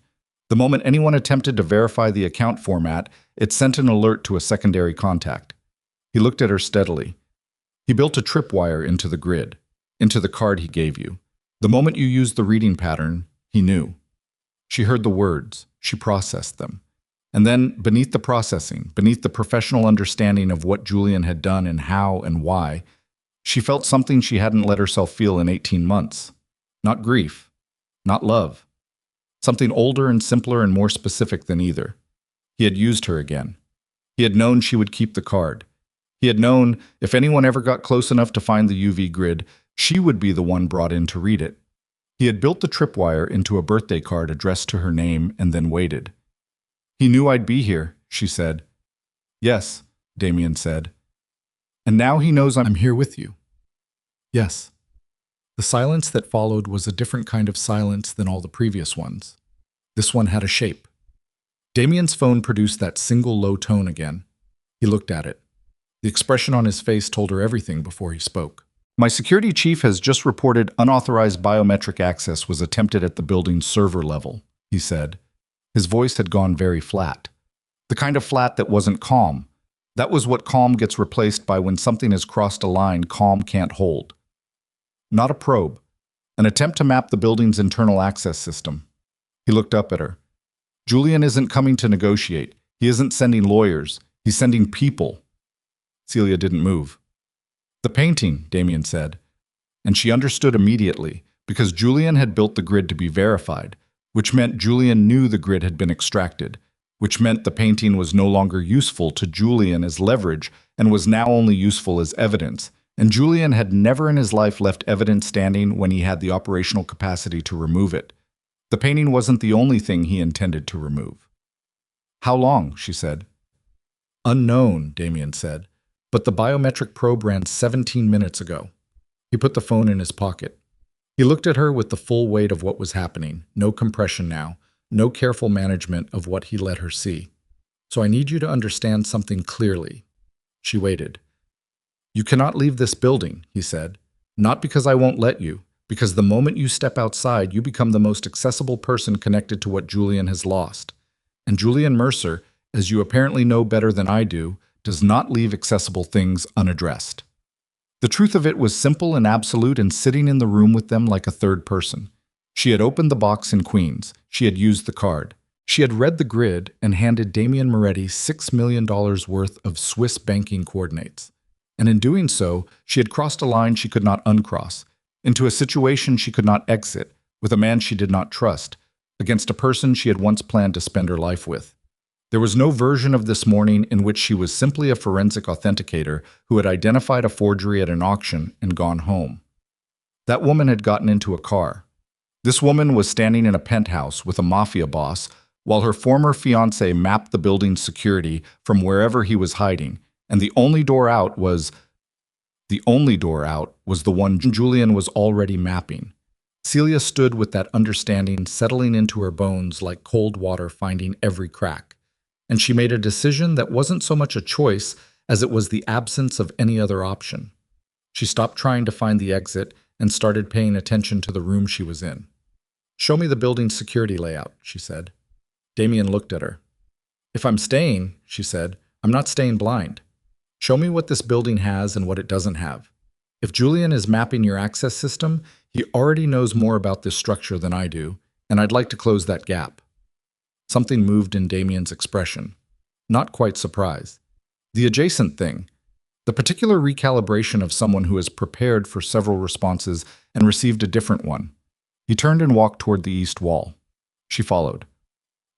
The moment anyone attempted to verify the account format, it sent an alert to a secondary contact." He looked at her steadily. "He built a tripwire into the grid, into the card he gave you. The moment you used the reading pattern, he knew." She heard the words. She processed them. And then, beneath the processing, beneath the professional understanding of what Julian had done and how and why, she felt something she hadn't let herself feel in 18 months. Not grief. Not love. Something older and simpler and more specific than either. He had used her again. He had known she would keep the card. He had known if anyone ever got close enough to find the UV grid, she would be the one brought in to read it. He had built the tripwire into a birthday card addressed to her name and then waited. "He knew I'd be here," she said. "Yes," Damien said. "And now he knows I'm here with you." "Yes." The silence that followed was a different kind of silence than all the previous ones. This one had a shape. Damien's phone produced that single low tone again. He looked at it. The expression on his face told her everything before he spoke. "My security chief has just reported unauthorized biometric access was attempted at the building's server level," he said. His voice had gone very flat. The kind of flat that wasn't calm. That was what calm gets replaced by when something has crossed a line calm can't hold. "Not a probe. An attempt to map the building's internal access system." He looked up at her. "Julian isn't coming to negotiate. He isn't sending lawyers. He's sending people." Celia didn't move. "The painting," Damien said. And she understood immediately, because Julian had built the grid to be verified, which meant Julian knew the grid had been extracted, which meant the painting was no longer useful to Julian as leverage and was now only useful as evidence, and Julian had never in his life left evidence standing when he had the operational capacity to remove it. The painting wasn't the only thing he intended to remove. "How long?" she said. "Unknown," Damien said, "but the biometric probe ran 17 minutes ago." He put the phone in his pocket. He looked at her with the full weight of what was happening, no compression now, no careful management of what he let her see. "So I need you to understand something clearly." She waited. "You cannot leave this building," he said. "Not because I won't let you, because the moment you step outside, you become the most accessible person connected to what Julian has lost. And Julian Mercer, as you apparently know better than I do, does not leave accessible things unaddressed." The truth of it was simple and absolute and sitting in the room with them like a third person. She had opened the box in Queens. She had used the card. She had read the grid and handed Damien Moretti $6 million worth of Swiss banking coordinates. And in doing so, she had crossed a line she could not uncross, into a situation she could not exit, with a man she did not trust, against a person she had once planned to spend her life with. There was no version of this morning in which she was simply a forensic authenticator who had identified a forgery at an auction and gone home. That woman had gotten into a car. This woman was standing in a penthouse with a mafia boss while her former fiancé mapped the building's security from wherever he was hiding, and the only door out was the one Julian was already mapping. Celia stood with that understanding settling into her bones like cold water finding every crack. And she made a decision that wasn't so much a choice as it was the absence of any other option. She stopped trying to find the exit and started paying attention to the room she was in. "Show me the building's security layout," she said. Damien looked at her. "If I'm staying," she said, "I'm not staying blind. Show me what this building has and what it doesn't have. If Julian is mapping your access system, he already knows more about this structure than I do, and I'd like to close that gap." Something moved in Damien's expression. Not quite surprise. The adjacent thing. The particular recalibration of someone who has prepared for several responses and received a different one. He turned and walked toward the east wall. She followed.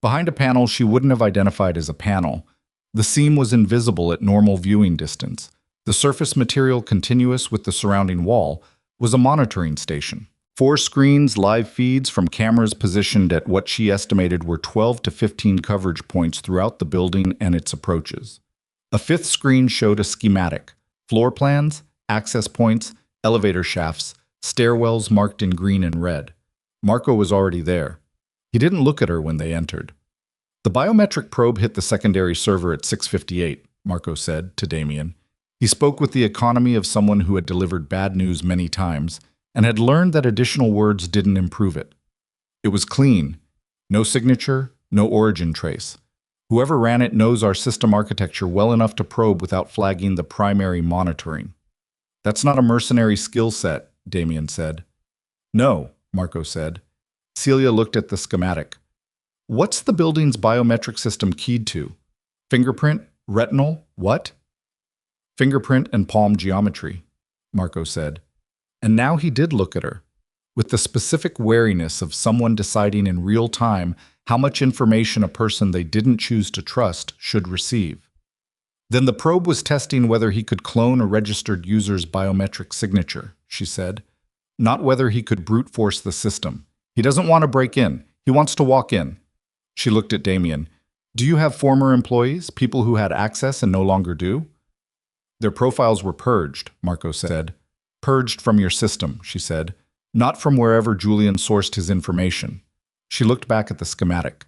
Behind a panel she wouldn't have identified as a panel. The seam was invisible at normal viewing distance. The surface material continuous with the surrounding wall was a monitoring station. 4 screens, live feeds from cameras positioned at what she estimated were 12 to 15 coverage points throughout the building and its approaches. A 5th screen showed a schematic, floor plans, access points, elevator shafts, stairwells marked in green and red. Marco was already there. He didn't look at her when they entered. The biometric probe hit the secondary server at 6:58, Marco said to Damien. He spoke with the economy of someone who had delivered bad news many times and had learned that additional words didn't improve it. It was clean. No signature, no origin trace. Whoever ran it knows our system architecture well enough to probe without flagging the primary monitoring. That's not a mercenary skill set, Damien said. No, Marco said. Celia looked at the schematic. What's the building's biometric system keyed to? Fingerprint? Retinal? What? Fingerprint and palm geometry, Marco said. And now he did look at her, with the specific wariness of someone deciding in real time how much information a person they didn't choose to trust should receive. Then the probe was testing whether he could clone a registered user's biometric signature, she said, not whether he could brute force the system. He doesn't want to break in. He wants to walk in. She looked at Damien. Do you have former employees, people who had access and no longer do? Their profiles were purged, Marco said. Purged from your system, she said, not from wherever Julian sourced his information. She looked back at the schematic.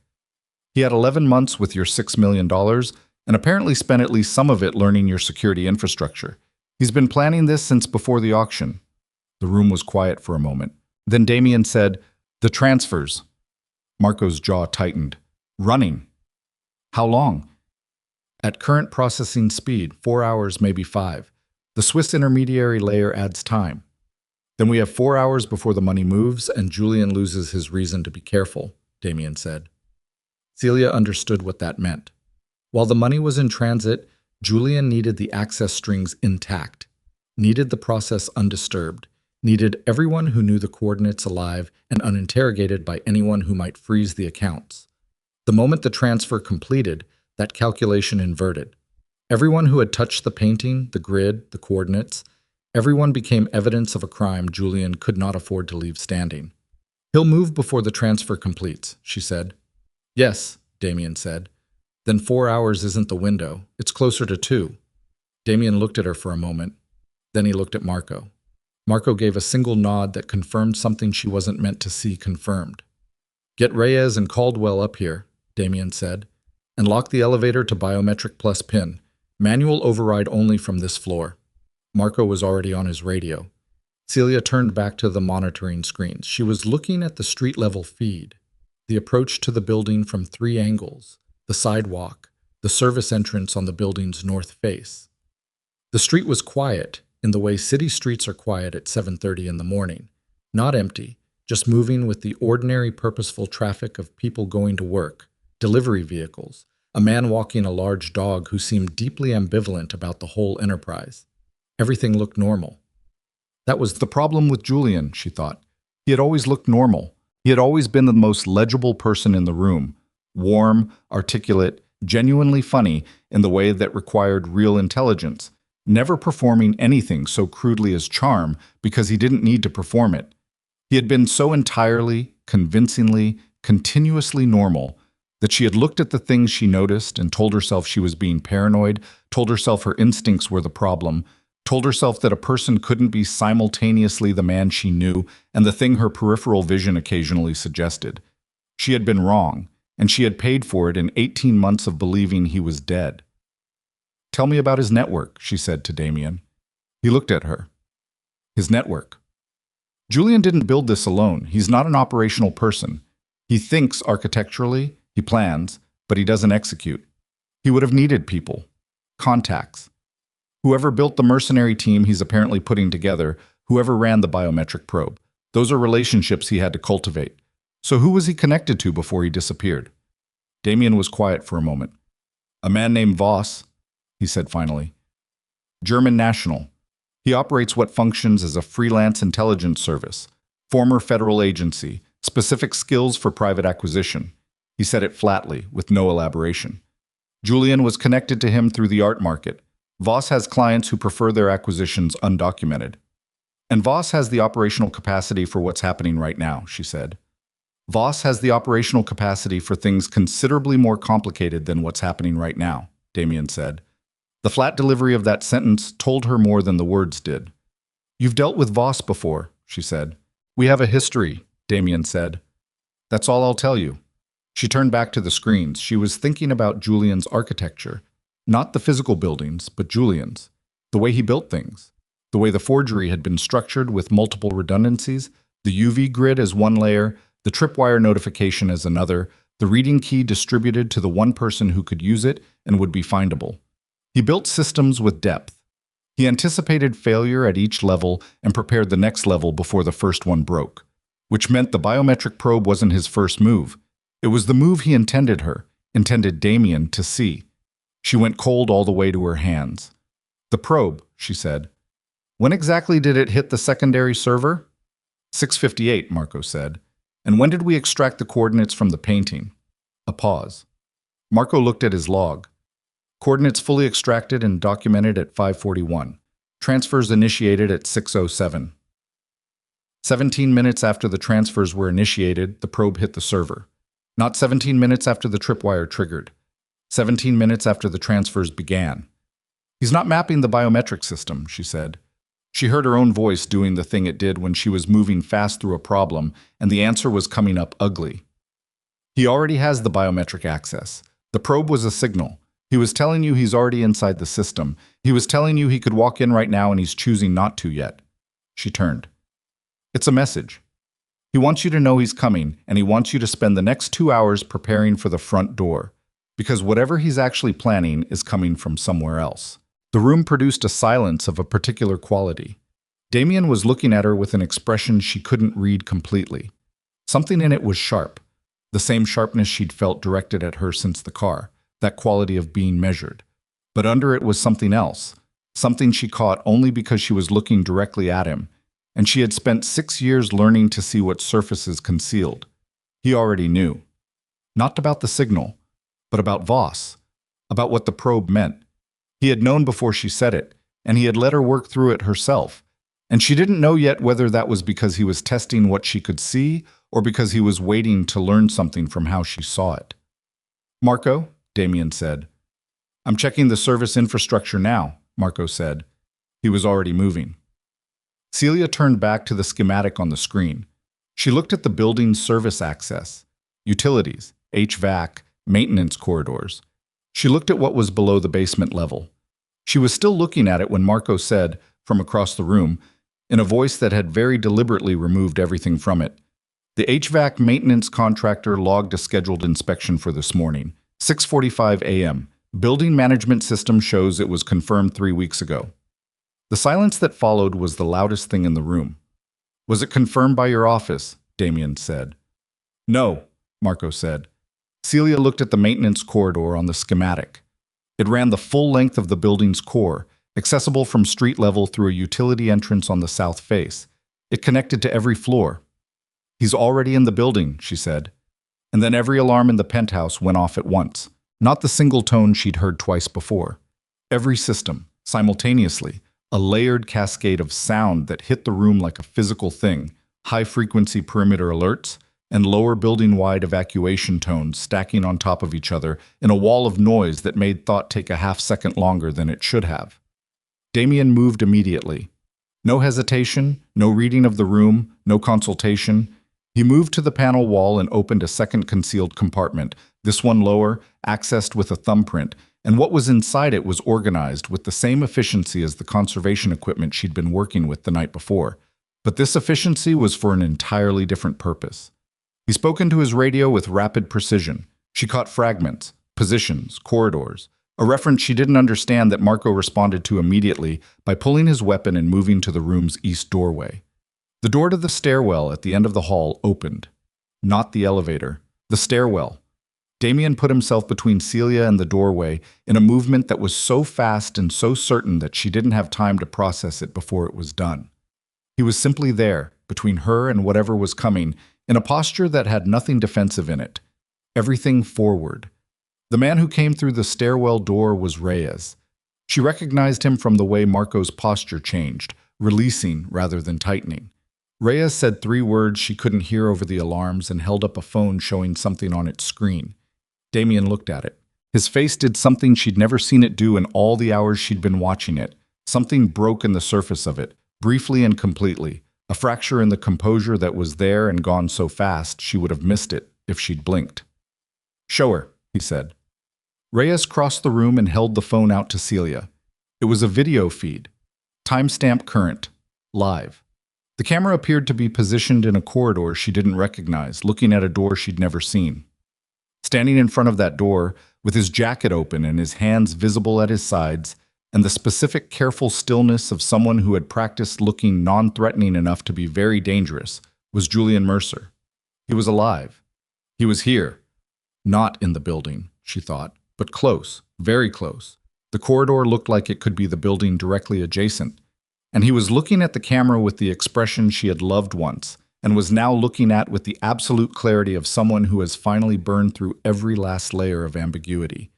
He had 11 months with your $6 million and apparently spent at least some of it learning your security infrastructure. He's been planning this since before the auction. The room was quiet for a moment. Then Damien said, the transfers. Marco's jaw tightened. Running. How long? At current processing speed, 4 hours, maybe 5. The Swiss intermediary layer adds time. Then we have 4 hours before the money moves and Julian loses his reason to be careful, Damien said. Celia understood what that meant. While the money was in transit, Julian needed the access strings intact, needed the process undisturbed, needed everyone who knew the coordinates alive and uninterrogated by anyone who might freeze the accounts. The moment the transfer completed, that calculation inverted. Everyone who had touched the painting, the grid, the coordinates, everyone became evidence of a crime Julian could not afford to leave standing. He'll move before the transfer completes, she said. Yes, Damien said. Then 4 hours isn't the window. It's closer to 2. Damien looked at her for a moment. Then he looked at Marco. Marco gave a single nod that confirmed something she wasn't meant to see confirmed. Get Reyes and Caldwell up here, Damien said, and lock the elevator to biometric plus pin. Manual override only from this floor. Marco was already on his radio. Celia turned back to the monitoring screens. She was looking at the street-level feed, the approach to the building from 3 angles, the sidewalk, the service entrance on the building's north face. The street was quiet, in the way city streets are quiet at 7:30 in the morning. Not empty, just moving with the ordinary purposeful traffic of people going to work, delivery vehicles, a man walking a large dog who seemed deeply ambivalent about the whole enterprise. Everything looked normal. That was the problem with Julian, she thought. He had always looked normal. He had always been the most legible person in the room. Warm, articulate, genuinely funny in the way that required real intelligence, never performing anything so crudely as charm because he didn't need to perform it. He had been so entirely, convincingly, continuously normal that she had looked at the things she noticed and told herself she was being paranoid, told herself her instincts were the problem, told herself that a person couldn't be simultaneously the man she knew and the thing her peripheral vision occasionally suggested. She had been wrong, and she had paid for it in 18 months of believing he was dead. Tell me about his network, she said to Damien. He looked at her. His network. Julian didn't build this alone. He's not an operational person. He thinks architecturally, he plans, but he doesn't execute. He would have needed people, contacts. Whoever built the mercenary team he's apparently putting together, whoever ran the biometric probe, those are relationships he had to cultivate. So who was he connected to before he disappeared? Damien was quiet for a moment. A man named Voss, he said finally. German national. He operates what functions as a freelance intelligence service. Former federal agency. Specific skills for private acquisition. He said it flatly, with no elaboration. Julian was connected to him through the art market. Voss has clients who prefer their acquisitions undocumented. And Voss has the operational capacity for what's happening right now, she said. Voss has the operational capacity for things considerably more complicated than what's happening right now, Damien said. The flat delivery of that sentence told her more than the words did. You've dealt with Voss before, she said. We have a history, Damien said. That's all I'll tell you. She turned back to the screens. She was thinking about Julian's architecture. Not the physical buildings, but Julian's. The way he built things. The way the forgery had been structured with multiple redundancies, the UV grid as one layer, the tripwire notification as another, the reading key distributed to the one person who could use it and would be findable. He built systems with depth. He anticipated failure at each level and prepared the next level before the first one broke, which meant the biometric probe wasn't his first move. It was the move he intended Damien to see. She went cold all the way to her hands. The probe, she said. When exactly did it hit the secondary server? 6:58, Marco said. And when did we extract the coordinates from the painting? A pause. Marco looked at his log. Coordinates fully extracted and documented at 5:41. Transfers initiated at 6:07. 17 minutes after the transfers were initiated, the probe hit the server. Not 17 minutes after the tripwire triggered. 17 minutes after the transfers began. He's not mapping the biometric system, she said. She heard her own voice doing the thing it did when she was moving fast through a problem, and the answer was coming up ugly. He already has the biometric access. The probe was a signal. He was telling you he's already inside the system. He was telling you he could walk in right now and he's choosing not to yet. She turned. It's a message. He wants you to know he's coming, and he wants you to spend the next 2 hours preparing for the front door, because whatever he's actually planning is coming from somewhere else. The room produced a silence of a particular quality. Damien was looking at her with an expression she couldn't read completely. Something in it was sharp, the same sharpness she'd felt directed at her since the car, that quality of being measured. But under it was something else, something she caught only because she was looking directly at him, and she had spent 6 years learning to see what surfaces concealed. He already knew. Not about the signal, but about Voss, about what the probe meant. He had known before she said it, and he had let her work through it herself, and she didn't know yet whether that was because he was testing what she could see or because he was waiting to learn something from how she saw it. Marco, Damien said. I'm checking the service infrastructure now, Marco said. He was already moving. Celia turned back to the schematic on the screen. She looked at the building's service access, utilities, HVAC, maintenance corridors. She looked at what was below the basement level. She was still looking at it when Marco said, from across the room, in a voice that had very deliberately removed everything from it, the HVAC maintenance contractor logged a scheduled inspection for this morning, 6:45 a.m. Building management system shows it was confirmed 3 weeks ago. The silence that followed was the loudest thing in the room. Was it confirmed by your office? Damien said. No, Marco said. Celia looked at the maintenance corridor on the schematic. It ran the full length of the building's core, accessible from street level through a utility entrance on the south face. It connected to every floor. He's already in the building, she said. And then every alarm in the penthouse went off at once, not the single tone she'd heard twice before. Every system, simultaneously, a layered cascade of sound that hit the room like a physical thing, high-frequency perimeter alerts, and lower building-wide evacuation tones stacking on top of each other in a wall of noise that made thought take a half-second longer than it should have. Damien moved immediately. No hesitation, no reading of the room, no consultation. He moved to the panel wall and opened a second concealed compartment, this one lower, accessed with a thumbprint, and what was inside it was organized with the same efficiency as the conservation equipment she'd been working with the night before. But this efficiency was for an entirely different purpose. He spoke into his radio with rapid precision. She caught fragments, positions, corridors, a reference she didn't understand that Marco responded to immediately by pulling his weapon and moving to the room's east doorway. The door to the stairwell at the end of the hall opened. Not the elevator, the stairwell. Damien put himself between Celia and the doorway in a movement that was so fast and so certain that she didn't have time to process it before it was done. He was simply there, between her and whatever was coming, in a posture that had nothing defensive in it. Everything forward. The man who came through the stairwell door was Reyes. She recognized him from the way Marco's posture changed, releasing rather than tightening. Reyes said 3 words she couldn't hear over the alarms and held up a phone showing something on its screen. Damien looked at it. His face did something she'd never seen it do in all the hours she'd been watching it. Something broke in the surface of it, briefly and completely, a fracture in the composure that was there and gone so fast she would have missed it if she'd blinked. "Show her," he said. Reyes crossed the room and held the phone out to Celia. It was a video feed. Timestamp current. Live. The camera appeared to be positioned in a corridor she didn't recognize, looking at a door she'd never seen. Standing in front of that door, with his jacket open and his hands visible at his sides, and the specific careful stillness of someone who had practiced looking non-threatening enough to be very dangerous, was Julian Mercer. He was alive. He was here. Not in the building, she thought, but close, very close. The corridor looked like it could be the building directly adjacent. And he was looking at the camera with the expression she had loved once, and was now looking at with the absolute clarity of someone who has finally burned through every last layer of ambiguity.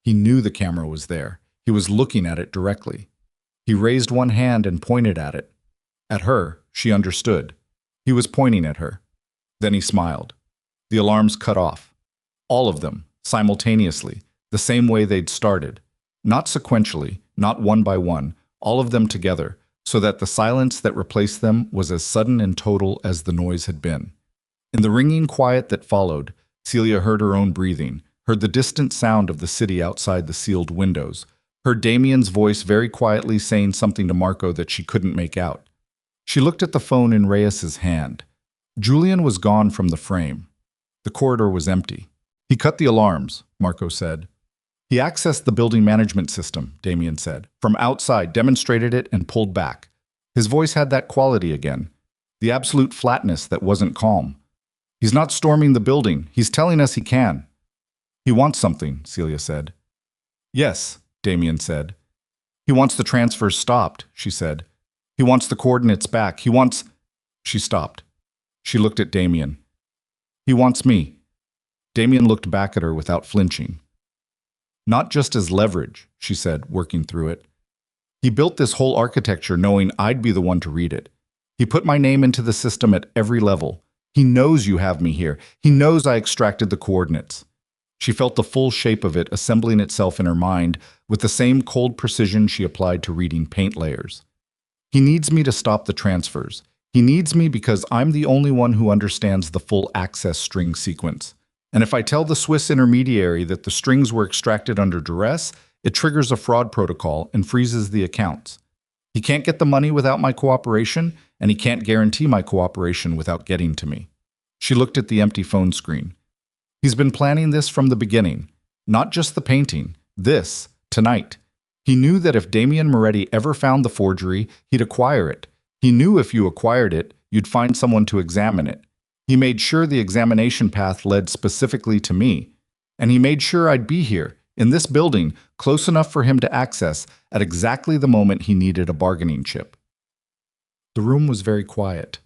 He knew the camera was there. He was looking at it directly. He raised one hand and pointed at it. At her, she understood. He was pointing at her. Then he smiled. The alarms cut off. All of them, simultaneously, the same way they'd started. Not sequentially, not one by one, all of them together, so that the silence that replaced them was as sudden and total as the noise had been. In the ringing quiet that followed, Celia heard her own breathing, heard the distant sound of the city outside the sealed windows, heard Damien's voice very quietly saying something to Marco that she couldn't make out. She looked at the phone in Reyes's hand. Julian was gone from the frame. The corridor was empty. "He cut the alarms," Marco said. "He accessed the building management system," Damien said. "From outside, demonstrated it, and pulled back." His voice had that quality again, the absolute flatness that wasn't calm. "He's not storming the building. He's telling us he can." "He wants something," Celia said. "Yes," Damien said. "He wants the transfers stopped," she said. "He wants the coordinates back. He wants—" She stopped. She looked at Damien. "He wants me." Damien looked back at her without flinching. "Not just as leverage," she said, working through it. "He built this whole architecture knowing I'd be the one to read it. He put my name into the system at every level. He knows you have me here. He knows I extracted the coordinates." She felt the full shape of it assembling itself in her mind with the same cold precision she applied to reading paint layers. "He needs me to stop the transfers. He needs me because I'm the only one who understands the full access string sequence. And if I tell the Swiss intermediary that the strings were extracted under duress, it triggers a fraud protocol and freezes the accounts. He can't get the money without my cooperation, and he can't guarantee my cooperation without getting to me." She looked at the empty phone screen. "He's been planning this from the beginning. Not just the painting. This, tonight. He knew that if Damien Moretti ever found the forgery, he'd acquire it. He knew if you acquired it, you'd find someone to examine it. He made sure the examination path led specifically to me. And he made sure I'd be here, in this building, close enough for him to access at exactly the moment he needed a bargaining chip." The room was very quiet.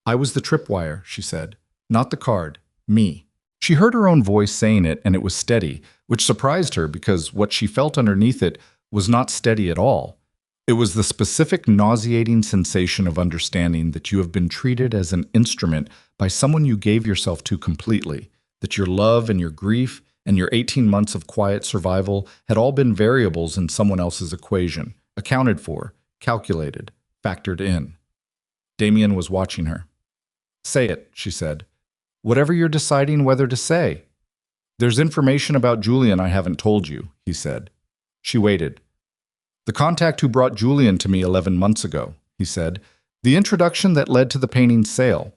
"I was the tripwire," she said. "Not the card. Me." She heard her own voice saying it, and it was steady, which surprised her because what she felt underneath it was not steady at all. It was the specific nauseating sensation of understanding that you have been treated as an instrument by someone you gave yourself to completely, that your love and your grief and your 18 months of quiet survival had all been variables in someone else's equation, accounted for, calculated, factored in. Damien was watching her. "Say it," she said. "Whatever you're deciding whether to say." "There's information about Julian I haven't told you," he said. She waited. "The contact who brought Julian to me 11 months ago," he said. "The introduction that led to the painting's sale."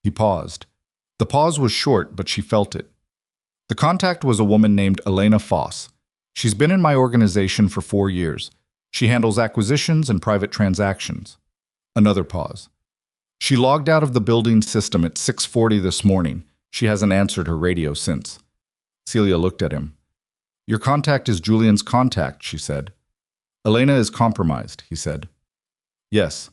He paused. The pause was short, but she felt it. "The contact was a woman named Elena Foss. She's been in my organization for 4 years. She handles acquisitions and private transactions." Another pause. "She logged out of the building system at 6:40 this morning. She hasn't answered her radio since." Celia looked at him. Your contact is Julian's contact, she said. Elena is compromised, he said. Yes.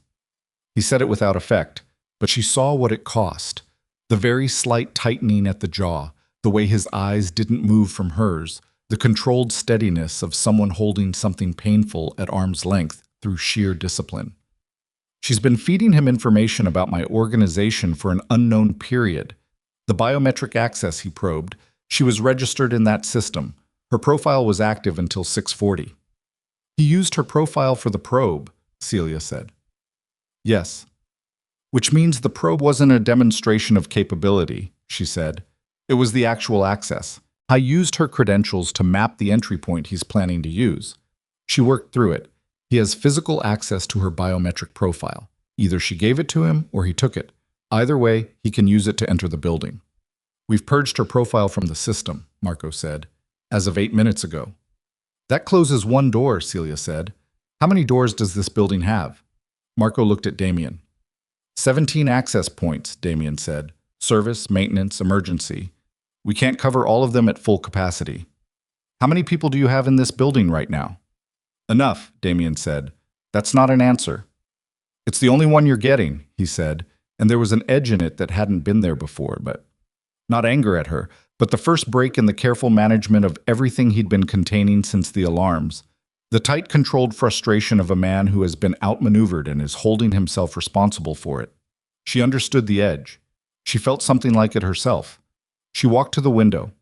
He said it without effect, but she saw what it cost. The very slight tightening at the jaw, the way his eyes didn't move from hers, the controlled steadiness of someone holding something painful at arm's length through sheer discipline. She's been feeding him information about my organization for an unknown period. The biometric access he probed, she was registered in that system. Her profile was active until 6:40. He used her profile for the probe, Celia said. Yes. Which means the probe wasn't a demonstration of capability, she said. It was the actual access. I used her credentials to map the entry point he's planning to use. She worked through it. He has physical access to her biometric profile. Either she gave it to him or he took it. Either way, he can use it to enter the building. We've purged her profile from the system, Marco said, as of 8 minutes ago. That closes one door, Celia said. How many doors does this building have? Marco looked at Damien. 17 access points, Damien said. Service, maintenance, emergency. We can't cover all of them at full capacity. How many people do you have in this building right now? Enough, Damien said. That's not an answer. It's the only one you're getting, he said, and there was an edge in it that hadn't been there before, but not anger at her, but the first break in the careful management of everything he'd been containing since the alarms. The tight, controlled frustration of a man who has been outmaneuvered and is holding himself responsible for it. She understood the edge. She felt something like it herself. She walked to the window.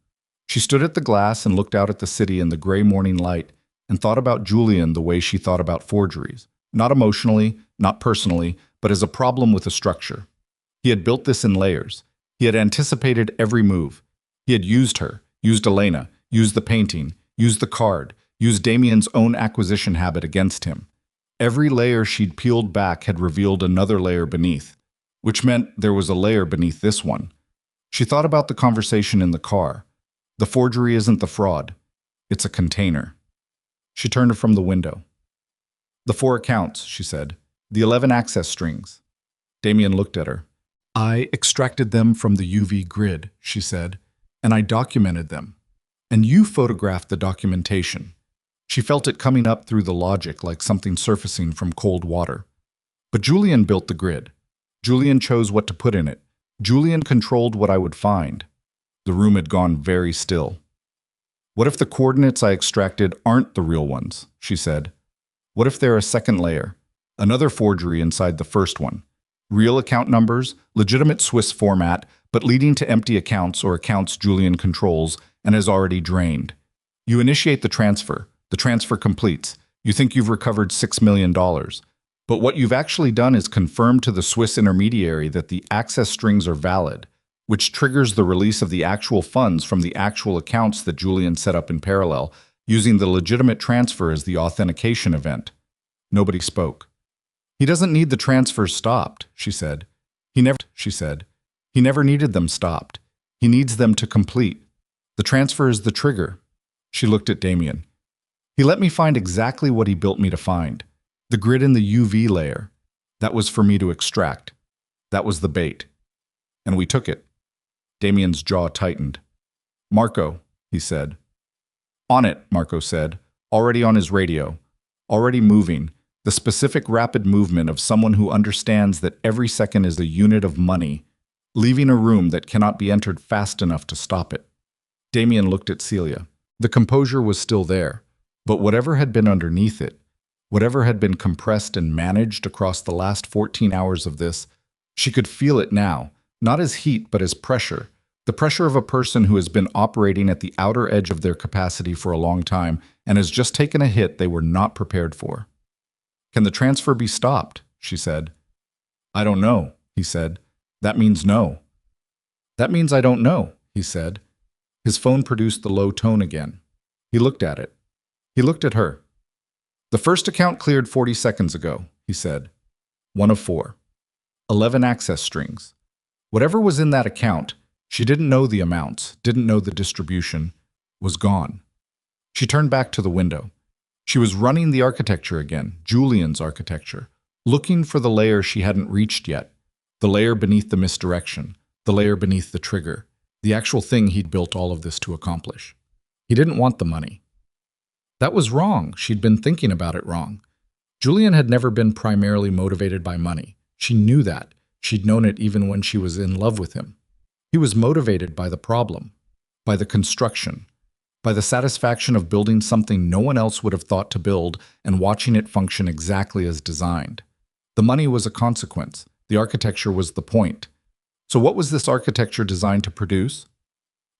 She stood at the glass and looked out at the city in the gray morning light and thought about Julian the way she thought about forgeries. Not emotionally, not personally, but as a problem with a structure. He had built this in layers. He had anticipated every move. He had used her, used Elena, used the painting, used the card, used Damien's own acquisition habit against him. Every layer she'd peeled back had revealed another layer beneath, which meant there was a layer beneath this one. She thought about the conversation in the car. The forgery isn't the fraud. It's a container. She turned from the window. The 4 accounts, she said. The 11 access strings. Damien looked at her. I extracted them from the UV grid, she said, and I documented them. And you photographed the documentation. She felt it coming up through the logic like something surfacing from cold water. But Julian built the grid. Julian chose what to put in it. Julian controlled what I would find. The room had gone very still. What if the coordinates I extracted aren't the real ones, she said. What if they're a second layer? Another forgery inside the first one. Real account numbers, legitimate Swiss format, but leading to empty accounts or accounts Julian controls and has already drained. You initiate the transfer. The transfer completes. You think you've recovered $6 million. But what you've actually done is confirm to the Swiss intermediary that the access strings are valid, which triggers the release of the actual funds from the actual accounts that Julian set up in parallel, using the legitimate transfer as the authentication event. Nobody spoke. He doesn't need the transfers stopped, she said. He never needed them stopped. He needs them to complete. The transfer is the trigger. She looked at Damien. He let me find exactly what he built me to find. The grid in the UV layer. That was for me to extract. That was the bait. And we took it. Damien's jaw tightened. Marco, he said. On it, Marco said, already on his radio, already moving, the specific rapid movement of someone who understands that every second is a unit of money, leaving a room that cannot be entered fast enough to stop it. Damien looked at Celia. The composure was still there, but whatever had been underneath it, whatever had been compressed and managed across the last 14 hours of this, she could feel it now, not as heat but as pressure. The pressure of a person who has been operating at the outer edge of their capacity for a long time and has just taken a hit they were not prepared for. Can the transfer be stopped? She said. I don't know, he said. That means no. That means I don't know, he said. His phone produced the low tone again. He looked at it. He looked at her. The first account cleared 40 seconds ago, he said. 1 of 4. 11 access strings. Whatever was in that account, she didn't know the amounts, didn't know the distribution, was gone. She turned back to the window. She was running the architecture again, Julian's architecture, looking for the layer she hadn't reached yet, the layer beneath the misdirection, the layer beneath the trigger. The actual thing he'd built all of this to accomplish. He didn't want the money. That was wrong. She'd been thinking about it wrong. Julian had never been primarily motivated by money. She knew that. She'd known it even when she was in love with him. He was motivated by the problem, by the construction, by the satisfaction of building something no one else would have thought to build and watching it function exactly as designed. The money was a consequence. The architecture was the point. So what was this architecture designed to produce?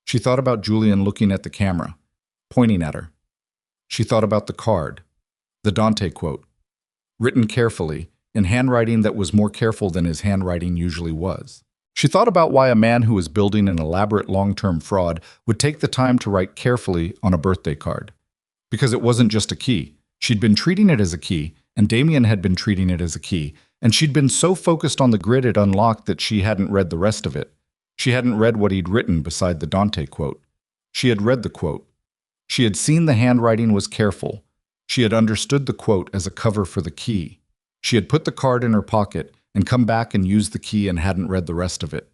She thought about Julian looking at the camera, pointing at her. She thought about the card, the Dante quote, written carefully, in handwriting that was more careful than his handwriting usually was. She thought about why a man who was building an elaborate long-term fraud would take the time to write carefully on a birthday card. Because it wasn't just a key. She'd been treating it as a key, and Damien had been treating it as a key, and she'd been so focused on the grid it unlocked that she hadn't read the rest of it. She hadn't read what he'd written beside the Dante quote. She had read the quote. She had seen the handwriting was careful. She had understood the quote as a cover for the key. She had put the card in her pocket and come back and used the key and hadn't read the rest of it.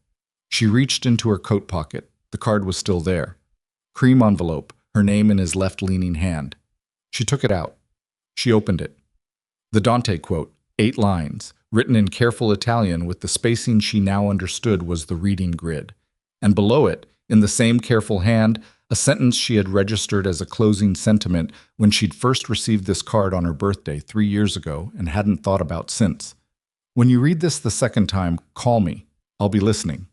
She reached into her coat pocket. The card was still there. Cream envelope, her name in his left-leaning hand. She took it out. She opened it. The Dante quote, 8 lines, written in careful Italian with the spacing she now understood was the reading grid. And below it, in the same careful hand, a sentence she had registered as a closing sentiment when she'd first received this card on her birthday 3 years ago and hadn't thought about since. When you read this the second time, call me. I'll be listening.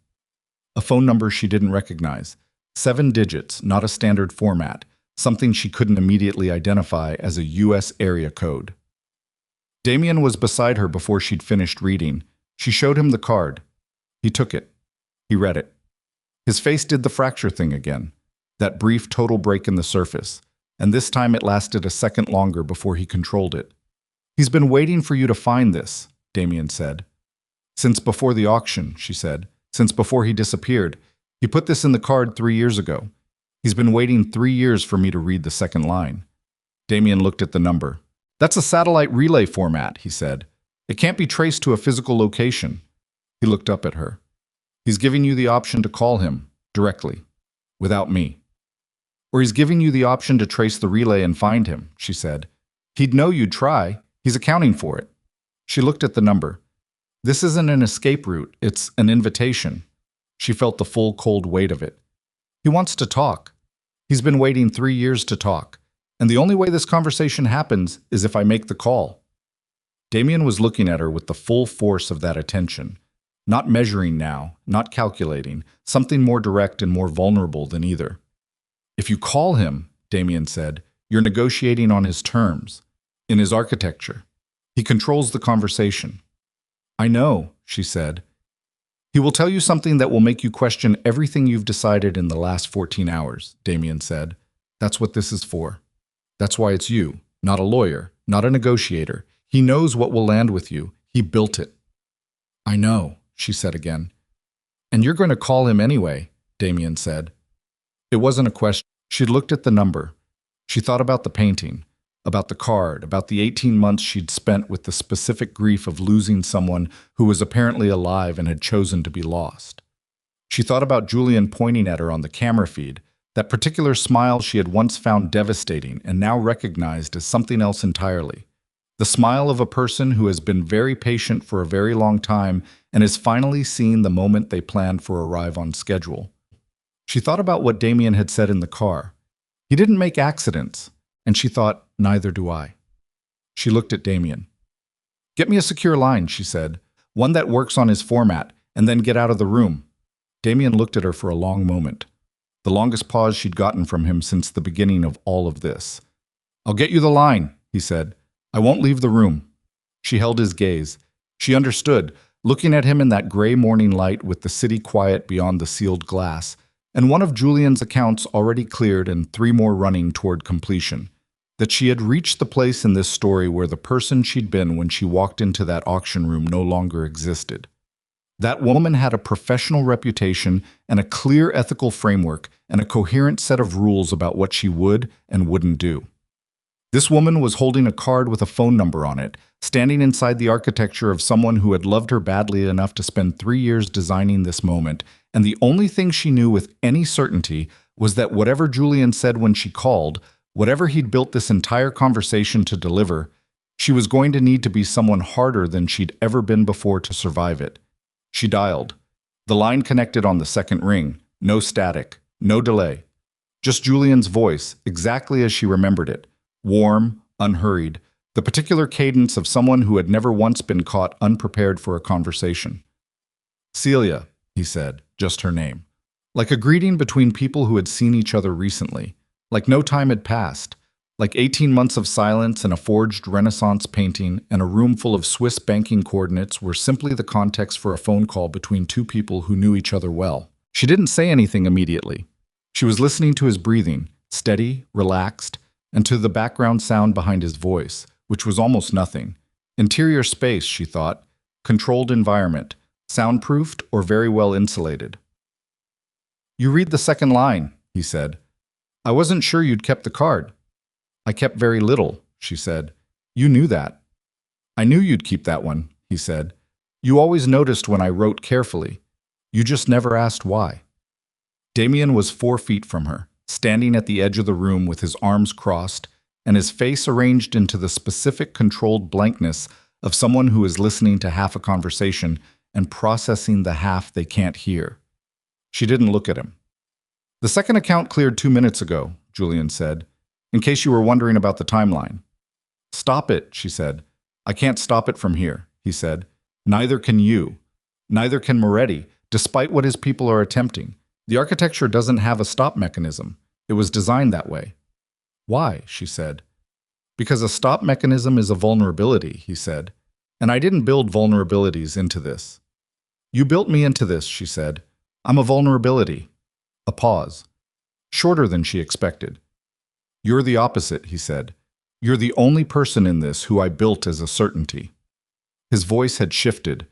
A phone number she didn't recognize. 7 digits, not a standard format, something she couldn't immediately identify as a U.S. area code. Damien was beside her before she'd finished reading. She showed him the card. He took it. He read it. His face did the fracture thing again. That brief total break in the surface, and this time it lasted a second longer before he controlled it. He's been waiting for you to find this, Damien said. Since before the auction, she said. Since before he disappeared. He put this in the card 3 years ago. He's been waiting 3 years for me to read the second line. Damien looked at the number. That's a satellite relay format, he said. It can't be traced to a physical location. He looked up at her. He's giving you the option to call him, directly, without me. Or he's giving you the option to trace the relay and find him, she said. He'd know you'd try. He's accounting for it. She looked at the number. This isn't an escape route, it's an invitation. She felt the full cold weight of it. He wants to talk. He's been waiting 3 years to talk. And the only way this conversation happens is if I make the call. Damien was looking at her with the full force of that attention. Not measuring now, not calculating, something more direct and more vulnerable than either. If you call him, Damien said, you're negotiating on his terms, in his architecture. He controls the conversation. I know, she said. He will tell you something that will make you question everything you've decided in the last 14 hours, Damien said. That's what this is for. That's why it's you, not a lawyer, not a negotiator. He knows what will land with you. He built it. I know, she said again. And you're going to call him anyway, Damien said. It wasn't a question. She'd looked at the number. She thought about the painting, about the card, about the 18 months she'd spent with the specific grief of losing someone who was apparently alive and had chosen to be lost. She thought about Julian pointing at her on the camera feed, that particular smile she had once found devastating and now recognized as something else entirely. The smile of a person who has been very patient for a very long time and is finally seeing the moment they planned for arrive on schedule. She thought about what Damien had said in the car. He didn't make accidents, and she thought, neither do I. She looked at Damien. Get me a secure line, she said, one that works on his format, and then get out of the room. Damien looked at her for a long moment, the longest pause she'd gotten from him since the beginning of all of this. I'll get you the line, he said. I won't leave the room. She held his gaze. She understood, looking at him in that gray morning light with the city quiet beyond the sealed glass, and one of Julian's accounts already cleared and 3 more running toward completion, that she had reached the place in this story where the person she'd been when she walked into that auction room no longer existed. That woman had a professional reputation and a clear ethical framework and a coherent set of rules about what she would and wouldn't do. This woman was holding a card with a phone number on it standing inside the architecture of someone who had loved her badly enough to spend 3 years designing this moment, and the only thing she knew with any certainty was that whatever Julian said when she called, whatever he'd built this entire conversation to deliver, she was going to need to be someone harder than she'd ever been before to survive it. She dialed. The line connected on the second ring. No static, no delay. Just Julian's voice, exactly as she remembered it. Warm, unhurried, the particular cadence of someone who had never once been caught unprepared for a conversation. Celia, he said, just her name. Like a greeting between people who had seen each other recently. Like no time had passed. Like 18 months of silence and a forged Renaissance painting and a room full of Swiss banking coordinates were simply the context for a phone call between two people who knew each other well. She didn't say anything immediately. She was listening to his breathing, steady, relaxed, and to the background sound behind his voice, which was almost nothing. Interior space, she thought, controlled environment, soundproofed or very well insulated. "You read the second line," he said. "I wasn't sure you'd kept the card." "I kept very little," she said. "You knew that." "I knew you'd keep that one," he said. "You always noticed when I wrote carefully. You just never asked why." Damien was 4 feet from her, standing at the edge of the room with his arms crossed and his face arranged into the specific controlled blankness of someone who is listening to half a conversation and processing the half they can't hear. She didn't look at him. "The second account cleared 2 minutes ago," Julian said, "in case you were wondering about the timeline." "Stop it," she said. "I can't stop it from here," he said. "Neither can you. Neither can Moretti, despite what his people are attempting. The architecture doesn't have a stop mechanism. It was designed that way." "Why?" she said. "Because a stop mechanism is a vulnerability," he said. "And I didn't build vulnerabilities into this." "You built me into this," she said. "I'm a vulnerability." A pause. Shorter than she expected. "You're the opposite," he said. "You're the only person in this who I built as a certainty." His voice had shifted,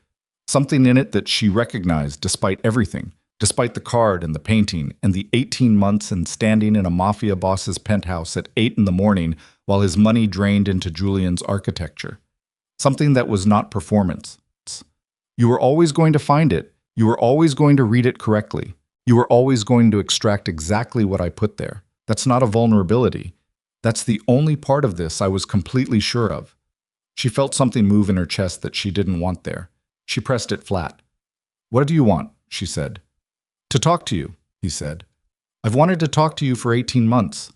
something in it that she recognized despite everything, despite the card and the painting and the 18 months and standing in a mafia boss's penthouse at 8 in the morning while his money drained into Julian's architecture. Something that was not performance. You were always going to find it. You were always going to read it correctly. You were always going to extract exactly what I put there. That's not a vulnerability. That's the only part of this I was completely sure of. She felt something move in her chest that she didn't want there. She pressed it flat. "What do you want?" she said. "To talk to you," he said. "I've wanted to talk to you for 18 months.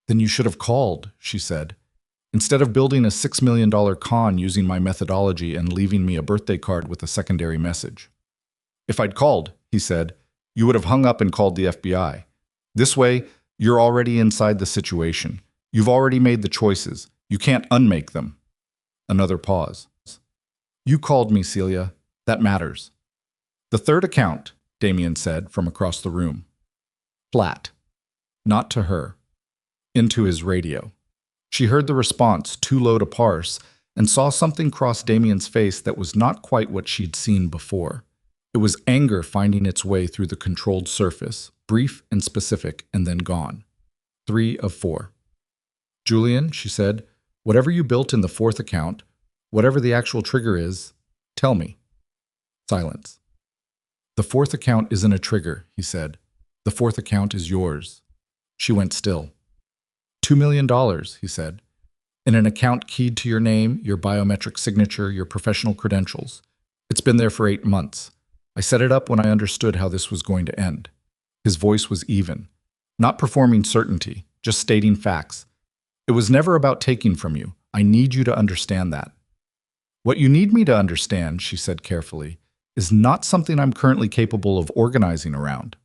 "Then you should have called," she said. "Instead of building a $6 million con using my methodology and leaving me a birthday card with a secondary message." "If I'd called," he said, "you would have hung up and called the FBI. This way, you're already inside the situation. You've already made the choices. You can't unmake them." Another pause. "You called me, Celia. That matters." "The third account," Damien said from across the room. Flat. Not to her. Into his radio. She heard the response, too low to parse, and saw something cross Damien's face that was not quite what she'd seen before. It was anger finding its way through the controlled surface, brief and specific, and then gone. 3 of 4. "Julian," she said, "whatever you built in the fourth account, whatever the actual trigger is, tell me." Silence. "The fourth account isn't a trigger," he said. "The fourth account is yours." She went still. $2 million, he said. "In an account keyed to your name, your biometric signature, your professional credentials. It's been there for 8 months. I set it up when I understood how this was going to end." His voice was even. Not performing certainty, just stating facts. "It was never about taking from you. I need you to understand that." "What you need me to understand," she said carefully, "is not something I'm currently capable of organizing around."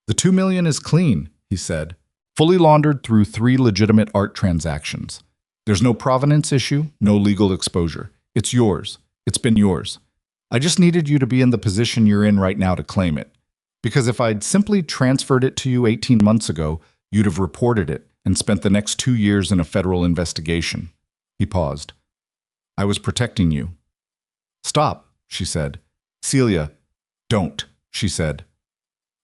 "The $2 million is clean," he said, "fully laundered through 3 legitimate art transactions. There's no provenance issue, no legal exposure. It's yours. It's been yours. I just needed you to be in the position you're in right now to claim it. Because if I'd simply transferred it to you 18 months ago, you'd have reported it and spent the next 2 years in a federal investigation." He paused. "I was protecting you." "Stop," she said. "Celia, don't," she said.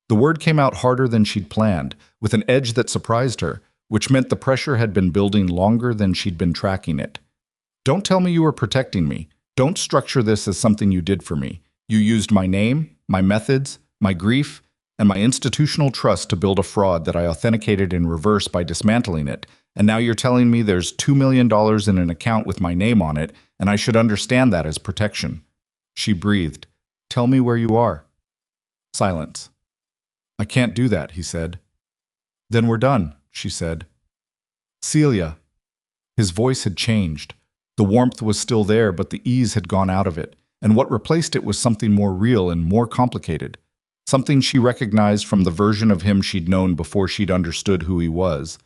The word came out harder than she'd planned, with an edge that surprised her, which meant the pressure had been building longer than she'd been tracking it. Don't tell me you were protecting me. Don't structure this as something you did for me. You used my name, my methods, my grief, and my institutional trust to build a fraud that I authenticated in reverse by dismantling it. And now you're telling me there's $2 million in an account with my name on it, and I should understand that as protection. She breathed. Tell me where you are. Silence. I can't do that, he said. Then we're done, she said. Celia. His voice had changed. The warmth was still there, but the ease had gone out of it, and what replaced it was something more real and more complicated. Something she recognized from the version of him she'd known before she'd understood who he was.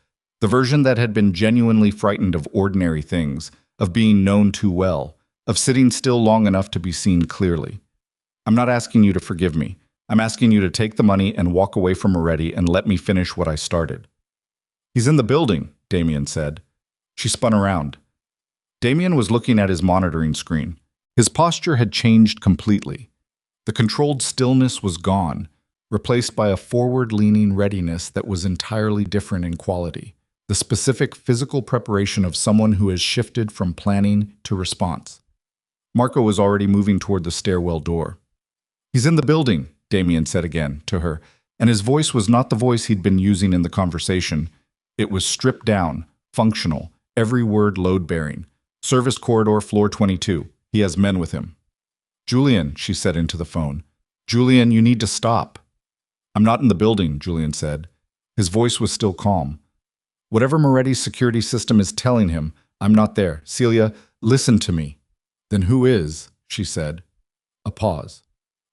The version that had been genuinely frightened of ordinary things, of being known too well, of sitting still long enough to be seen clearly. I'm not asking you to forgive me. I'm asking you to take the money and walk away from Moretti and let me finish what I started. He's in the building, Damien said. She spun around. Damien was looking at his monitoring screen. His posture had changed completely. The controlled stillness was gone, replaced by a forward-leaning readiness that was entirely different in quality, the specific physical preparation of someone who has shifted from planning to response. Marco was already moving toward the stairwell door. He's in the building, Damien said again to her, and his voice was not the voice he'd been using in the conversation. It was stripped down, functional, every word load-bearing. Service corridor, floor 22. He has men with him. Julian, she said into the phone. Julian, you need to stop. I'm not in the building, Julian said. His voice was still calm. Whatever Moretti's security system is telling him, I'm not there. Celia, listen to me. Then who is? She said. A pause.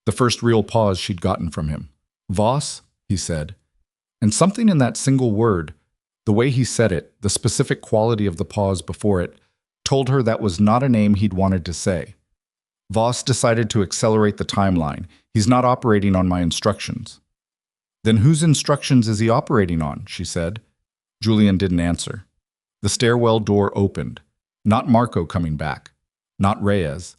The first real pause she'd gotten from him. Voss, he said. And something in that single word, the way he said it, the specific quality of the pause before it, told her that was not a name he'd wanted to say. Voss decided to accelerate the timeline. He's not operating on my instructions. Then whose instructions is he operating on? She said. Julian didn't answer. The stairwell door opened. Not Marco coming back. Not Reyes.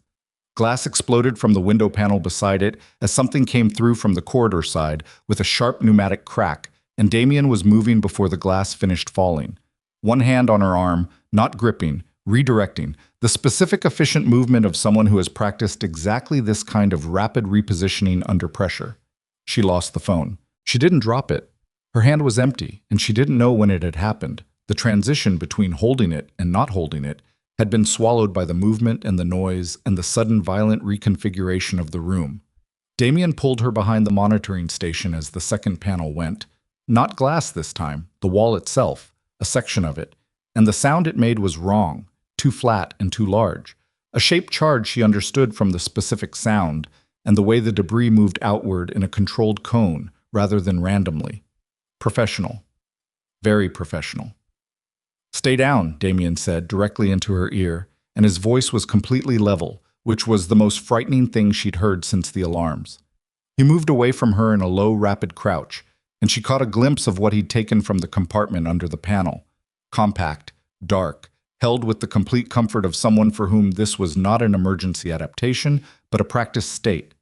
Glass exploded from the window panel beside it as something came through from the corridor side with a sharp pneumatic crack, and Damien was moving before the glass finished falling. One hand on her arm, not gripping, redirecting, the specific efficient movement of someone who has practiced exactly this kind of rapid repositioning under pressure. She lost the phone. She didn't drop it. Her hand was empty, and she didn't know when it had happened. The transition between holding it and not holding it had been swallowed by the movement and the noise and the sudden violent reconfiguration of the room. Damien pulled her behind the monitoring station as the second panel went. Not glass this time, the wall itself, a section of it, and the sound it made was wrong, too flat and too large. A shape charge she understood from the specific sound and the way the debris moved outward in a controlled cone rather than randomly. Professional. Very professional. Stay down, Damien said directly into her ear, and his voice was completely level, which was the most frightening thing she'd heard since the alarms. He moved away from her in a low, rapid crouch, and she caught a glimpse of what he'd taken from the compartment under the panel. Compact, dark, held with the complete comfort of someone for whom this was not an emergency adaptation, but a practiced state.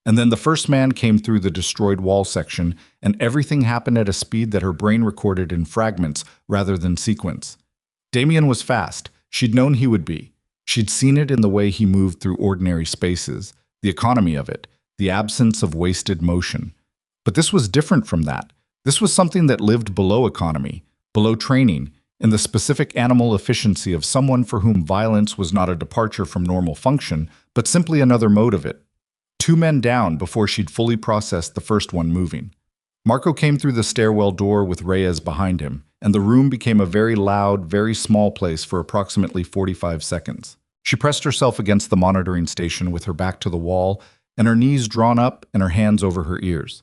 And then the first man came through the destroyed wall section, and everything happened at a speed that her brain recorded in fragments rather than sequence. Damien was fast. She'd known he would be. She'd seen it in the way he moved through ordinary spaces, the economy of it, the absence of wasted motion. But this was different from that. This was something that lived below economy, below training, in the specific animal efficiency of someone for whom violence was not a departure from normal function, but simply another mode of it. 2 men down before she'd fully processed the first one moving. Marco came through the stairwell door with Reyes behind him, and the room became a very loud, very small place for approximately 45 seconds. She pressed herself against the monitoring station with her back to the wall, and her knees drawn up and her hands over her ears.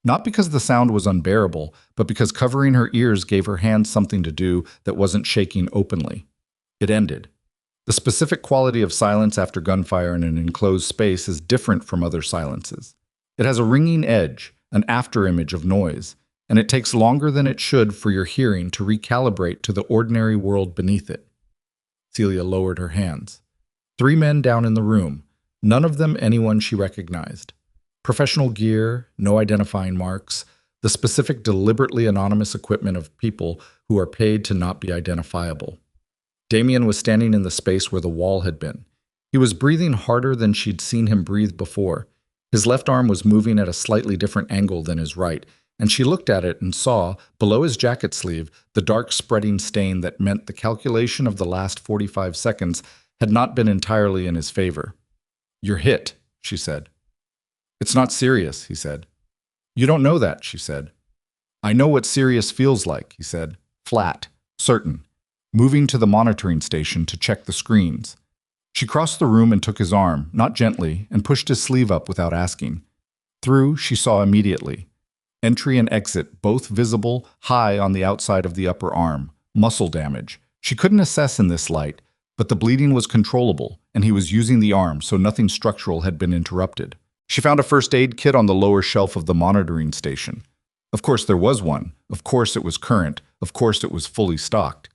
Not because the sound was unbearable, but because covering her ears gave her hands something to do that wasn't shaking openly. It ended. The specific quality of silence after gunfire in an enclosed space is different from other silences. It has a ringing edge, an afterimage of noise, and it takes longer than it should for your hearing to recalibrate to the ordinary world beneath it. Celia lowered her hands. 3 men down in the room, none of them anyone she recognized. Professional gear, no identifying marks, the specific deliberately anonymous equipment of people who are paid to not be identifiable. Damien was standing in the space where the wall had been. He was breathing harder than she'd seen him breathe before. His left arm was moving at a slightly different angle than his right, and she looked at it and saw, below his jacket sleeve, the dark spreading stain that meant the calculation of the last 45 seconds had not been entirely in his favor. "You're hit," she said. "It's not serious," he said. "You don't know that," she said. "I know what serious feels like," he said. Flat, certain, moving to the monitoring station to check the screens. She crossed the room and took his arm, not gently, and pushed his sleeve up without asking. Through, she saw immediately. Entry and exit, both visible, high on the outside of the upper arm. Muscle damage. She couldn't assess in this light, but the bleeding was controllable, and he was using the arm, so nothing structural had been interrupted. She found a first aid kit on the lower shelf of the monitoring station. Of course there was one. Of course it was current. Of course it was fully stocked.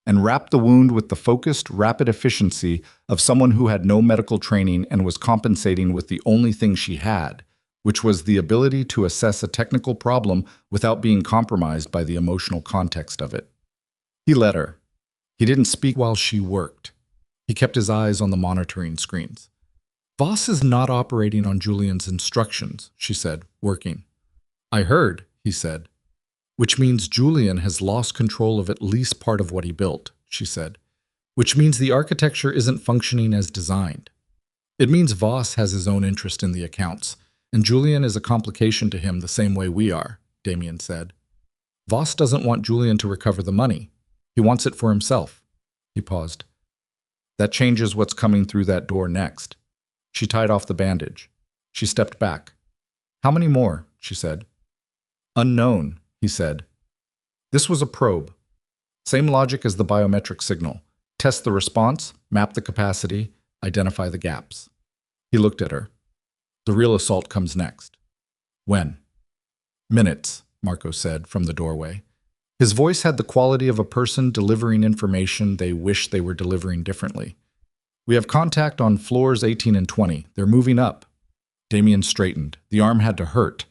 And wrapped the wound with the focused, rapid efficiency of someone who had no medical training and was compensating with the only thing she had, which was the ability to assess a technical problem without being compromised by the emotional context of it. He let her. He didn't speak while she worked. He kept his eyes on the monitoring screens. "Voss is not operating on Julian's instructions," she said, working. "I heard," he said. "Which means Julian has lost control of at least part of what he built," she said. "Which means the architecture isn't functioning as designed. It means Voss has his own interest in the accounts, and Julian is a complication to him the same way we are," Damien said. "Voss doesn't want Julian to recover the money. He wants it for himself." He paused. "That changes what's coming through that door next." She tied off the bandage. She stepped back. "How many more?" she said. "Unknown," he said. This was a probe. Same logic as the biometric signal. Test the response, map the capacity, identify the gaps. He looked at her. "The real assault comes next." "When?" "Minutes," Marco said from the doorway. His voice had the quality of a person delivering information they wish they were delivering differently. "We have contact on floors 18 and 20. They're moving up." Damien straightened. The arm had to hurt.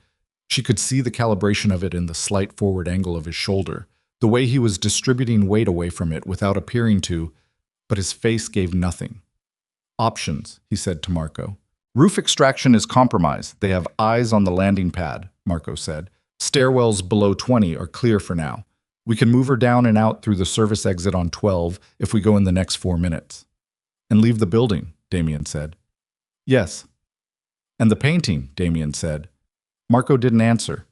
She could see the calibration of it in the slight forward angle of his shoulder, the way he was distributing weight away from it without appearing to, but his face gave nothing. "Options," he said to Marco. "Roof extraction is compromised. They have eyes on the landing pad," Marco said. "Stairwells below 20 are clear for now. We can move her down and out through the service exit on 12 if we go in the next 4 minutes. "And leave the building," Damien said. "Yes." "And the painting," Damien said. Marco didn't answer.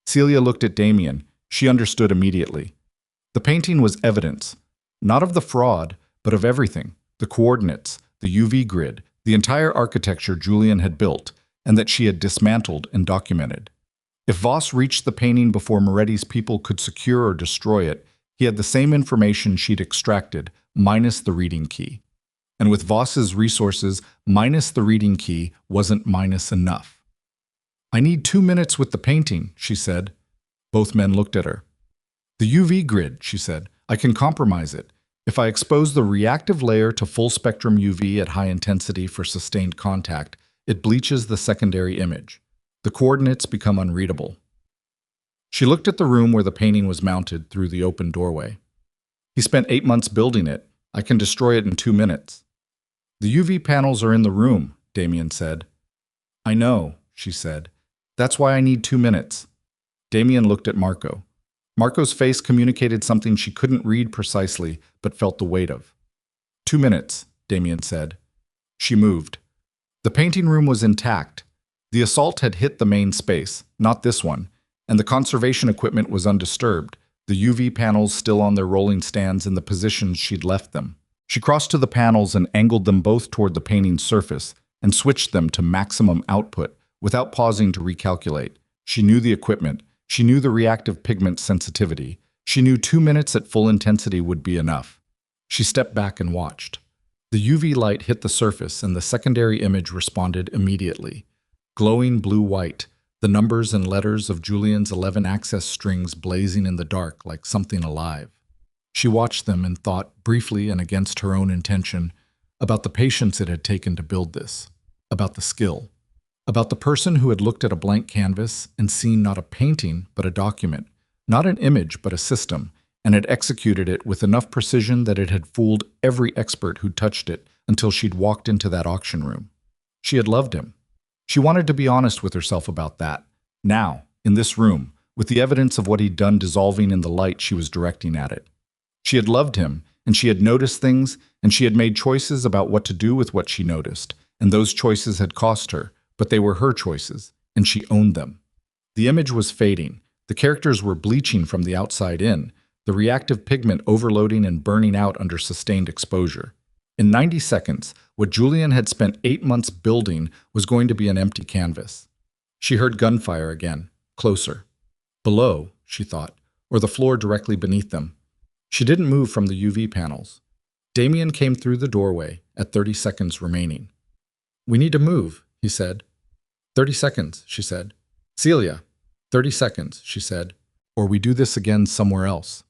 Celia looked at Damien. She understood immediately. The painting was evidence, not of the fraud, but of everything. The coordinates, the UV grid, the entire architecture Julian had built, and that she had dismantled and documented. If Voss reached the painting before Moretti's people could secure or destroy it, he had the same information she'd extracted, minus the reading key. And with Voss's resources, minus the reading key wasn't minus enough. "I need 2 minutes with the painting," she said. Both men looked at her. "The UV grid," she said. "I can compromise it. If I expose the reactive layer to full-spectrum UV at high intensity for sustained contact, it bleaches the secondary image. The coordinates become unreadable." She looked at the room where the painting was mounted through the open doorway. "He spent 8 months building it. I can destroy it in 2 minutes." "The UV panels are in the room," Damien said. "I know," she said. "That's why I need 2 minutes." Damien looked at Marco. Marco's face communicated something she couldn't read precisely, but felt the weight of. 2 minutes, Damien said. She moved. The painting room was intact. The assault had hit the main space, not this one, and the conservation equipment was undisturbed, the UV panels still on their rolling stands in the positions she'd left them. She crossed to the panels and angled them both toward the painting's surface and switched them to maximum output without pausing to recalculate. She knew the equipment. She knew the reactive pigment sensitivity. She knew 2 minutes at full intensity would be enough. She stepped back and watched. The UV light hit the surface and the secondary image responded immediately. Glowing blue-white, the numbers and letters of Julian's 11 access strings blazing in the dark like something alive. She watched them and thought, briefly and against her own intention, about the patience it had taken to build this, about the skill, about the person who had looked at a blank canvas and seen not a painting but a document, not an image but a system, and had executed it with enough precision that it had fooled every expert who touched it until she'd walked into that auction room. She had loved him. She wanted to be honest with herself about that. Now, in this room, with the evidence of what he'd done dissolving in the light she was directing at it. She had loved him, and she had noticed things, and she had made choices about what to do with what she noticed, and those choices had cost her, but they were her choices, and she owned them. The image was fading. The characters were bleaching from the outside in, the reactive pigment overloading and burning out under sustained exposure. In 90 seconds, what Julian had spent 8 months building was going to be an empty canvas. She heard gunfire again, closer. Below, she thought, or the floor directly beneath them. She didn't move from the UV panels. Damien came through the doorway at 30 seconds remaining. "We need to move," he said. 30 seconds, she said. "Celia, 30 seconds, she said. "Or we do this again somewhere else."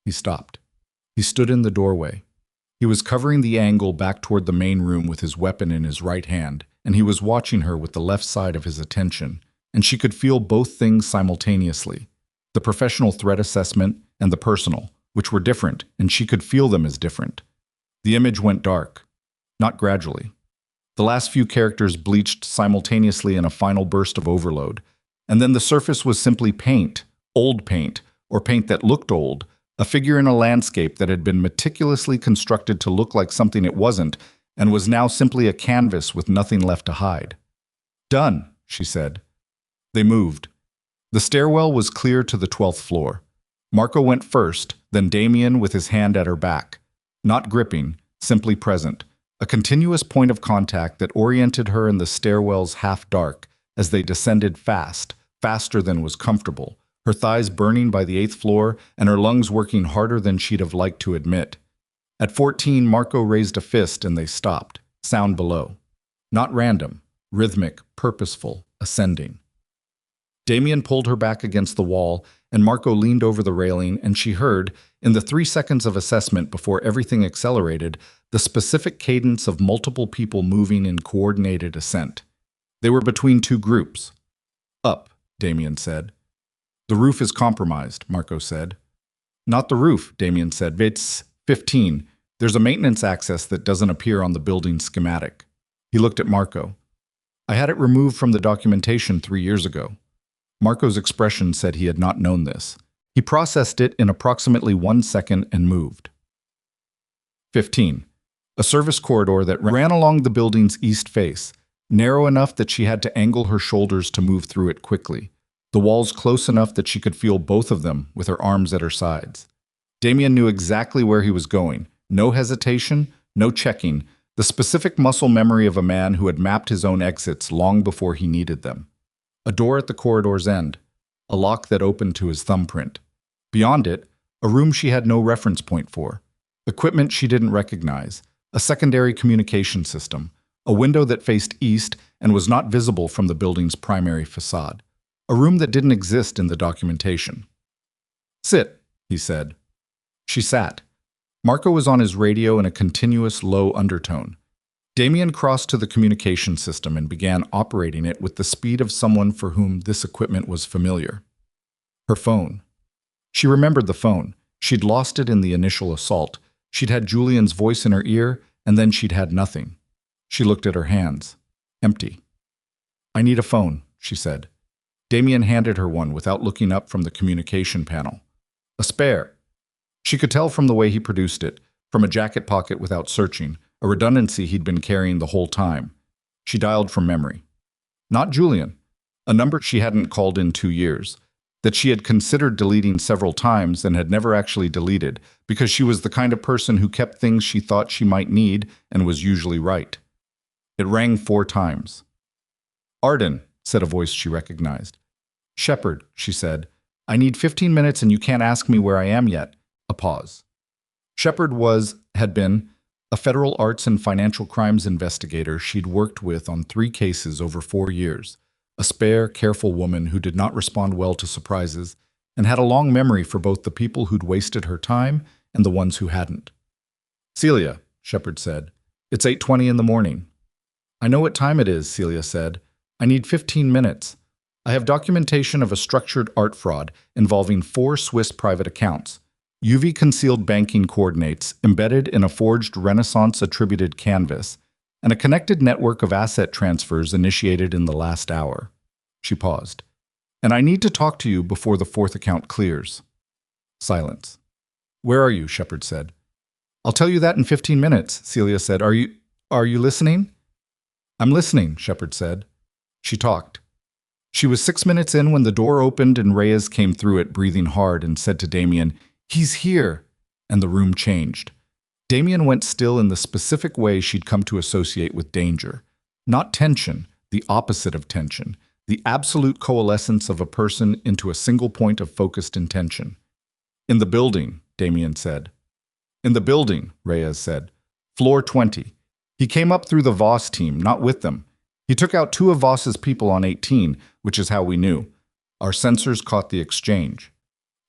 He stopped. He stood in the doorway. He was covering the angle back toward the main room with his weapon in his right hand, and he was watching her with the left side of his attention, and she could feel both things simultaneously, the professional threat assessment and the personal, which were different, and she could feel them as different. The image went dark, not gradually. The last few characters bleached simultaneously in a final burst of overload, and then the surface was simply paint, old paint, or paint that looked old, a figure in a landscape that had been meticulously constructed to look like something it wasn't, and was now simply a canvas with nothing left to hide. "Done," she said. They moved. The stairwell was clear to the 12th floor. Marco went first, then Damien with his hand at her back. Not gripping, simply present. A continuous point of contact that oriented her in the stairwell's half-dark as they descended fast, faster than was comfortable, her thighs burning by the 8th floor and her lungs working harder than she'd have liked to admit. At 14, Marco raised a fist and they stopped, sound below. Not random, rhythmic, purposeful, ascending. Damien pulled her back against the wall, and Marco leaned over the railing, and she heard, in the 3 seconds of assessment before everything accelerated, the specific cadence of multiple people moving in coordinated ascent. They were between 2 groups. "Up," Damien said. "The roof is compromised," Marco said. "Not the roof," Damien said. "It's 15. There's a maintenance access that doesn't appear on the building schematic." He looked at Marco. "I had it removed from the documentation 3 years ago." Marco's expression said he had not known this. He processed it in approximately 1 second and moved. 15. A service corridor that ran along the building's east face, narrow enough that she had to angle her shoulders to move through it quickly. The walls close enough that she could feel both of them with her arms at her sides. Damien knew exactly where he was going. No hesitation, no checking, the specific muscle memory of a man who had mapped his own exits long before he needed them. A door at the corridor's end, a lock that opened to his thumbprint. Beyond it, a room she had no reference point for. Equipment she didn't recognize, a secondary communication system, a window that faced east and was not visible from the building's primary facade. A room that didn't exist in the documentation. "Sit," he said. She sat. Marco was on his radio in a continuous low undertone. Damien crossed to the communication system and began operating it with the speed of someone for whom this equipment was familiar. Her phone. She remembered the phone. She'd lost it in the initial assault. She'd had Julian's voice in her ear, and then she'd had nothing. She looked at her hands. Empty. "I need a phone," she said. Damien handed her one without looking up from the communication panel. "A spare." She could tell from the way he produced it, from a jacket pocket without searching, a redundancy he'd been carrying the whole time. She dialed from memory. Not Julian, a number she hadn't called in 2 years, that she had considered deleting several times and had never actually deleted, because she was the kind of person who kept things she thought she might need and was usually right. It rang 4 times. "Arden," said a voice she recognized. "Shepard," she said. "I need 15 minutes and you can't ask me where I am yet." A pause. Shepard had been, a federal arts and financial crimes investigator she'd worked with on 3 cases over 4 years, a spare, careful woman who did not respond well to surprises and had a long memory for both the people who'd wasted her time and the ones who hadn't. "Celia," Shepard said, "it's 8:20 in the morning." "I know what time it is," Celia said. "I need 15 minutes. I have documentation of a structured art fraud involving 4 Swiss private accounts. UV-concealed banking coordinates embedded in a forged Renaissance-attributed canvas, and a connected network of asset transfers initiated in the last hour. She paused. And I need to talk to you before the fourth account clears. Silence. Where are you? Shepard said. I'll tell you that in 15 minutes, Celia said. Are you listening? I'm listening, Shepard said. She talked. She was 6 minutes in when the door opened and Reyes came through it, breathing hard, and said to Damien, "He's here!" And the room changed. Damien went still in the specific way she'd come to associate with danger. Not tension, the opposite of tension. The absolute coalescence of a person into a single point of focused intention. In the building, Damien said. In the building, Reyes said. Floor 20. He came up through the Voss team, not with them. He took out 2 of Voss's people on 18, which is how we knew. Our sensors caught the exchange.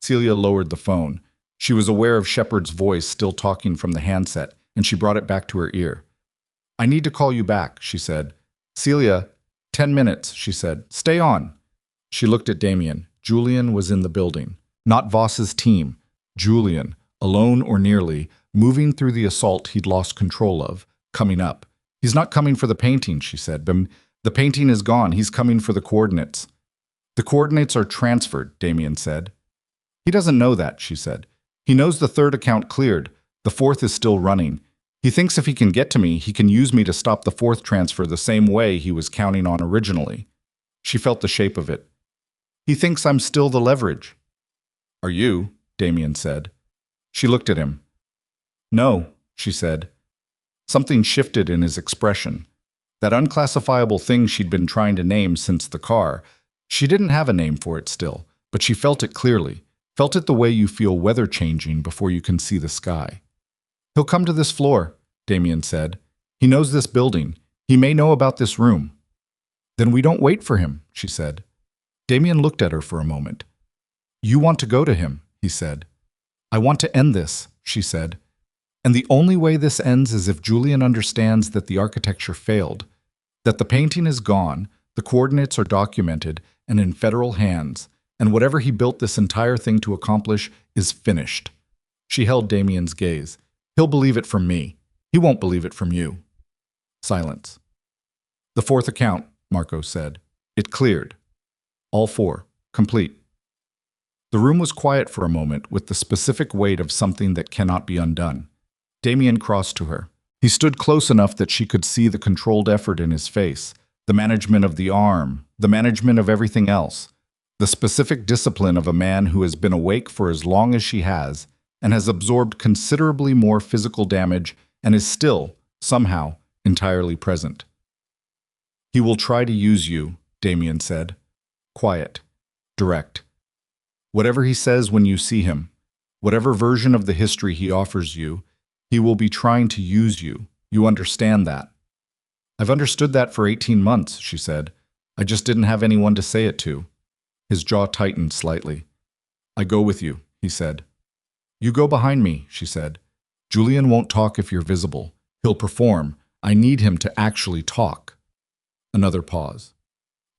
Celia lowered the phone. She was aware of Shepard's voice still talking from the handset, and she brought it back to her ear. I need to call you back, she said. Celia, 10 minutes, she said. Stay on. She looked at Damien. Julian was in the building. Not Voss's team. Julian, alone or nearly, moving through the assault he'd lost control of, coming up. He's not coming for the painting, she said. The painting is gone. He's coming for the coordinates. The coordinates are transferred, Damien said. He doesn't know that, she said. He knows the third account cleared. The fourth is still running. He thinks if he can get to me, he can use me to stop the fourth transfer the same way he was counting on originally. She felt the shape of it. He thinks I'm still the leverage. Are you? Damien said. She looked at him. No, she said. Something shifted in his expression. That unclassifiable thing she'd been trying to name since the car. She didn't have a name for it still, but she felt it clearly. Felt it the way you feel weather changing before you can see the sky. He'll come to this floor, Damien said. He knows this building. He may know about this room. Then we don't wait for him, she said. Damien looked at her for a moment. You want to go to him, he said. I want to end this, she said. And the only way this ends is if Julian understands that the architecture failed, that the painting is gone, the coordinates are documented and in federal hands, and whatever he built this entire thing to accomplish is finished. She held Damien's gaze. He'll believe it from me. He won't believe it from you. Silence. The fourth account, Marco said. It cleared. All 4. Complete. The room was quiet for a moment with the specific weight of something that cannot be undone. Damien crossed to her. He stood close enough that she could see the controlled effort in his face, the management of the arm, the management of everything else, the specific discipline of a man who has been awake for as long as she has and has absorbed considerably more physical damage and is still, somehow, entirely present. He will try to use you, Damien said. Quiet. Direct. Whatever he says when you see him, whatever version of the history he offers you, he will be trying to use you. You understand that. I've understood that for 18 months, she said. I just didn't have anyone to say it to. His jaw tightened slightly. I go with you, he said. You go behind me, she said. Julian won't talk if you're visible. He'll perform. I need him to actually talk. Another pause.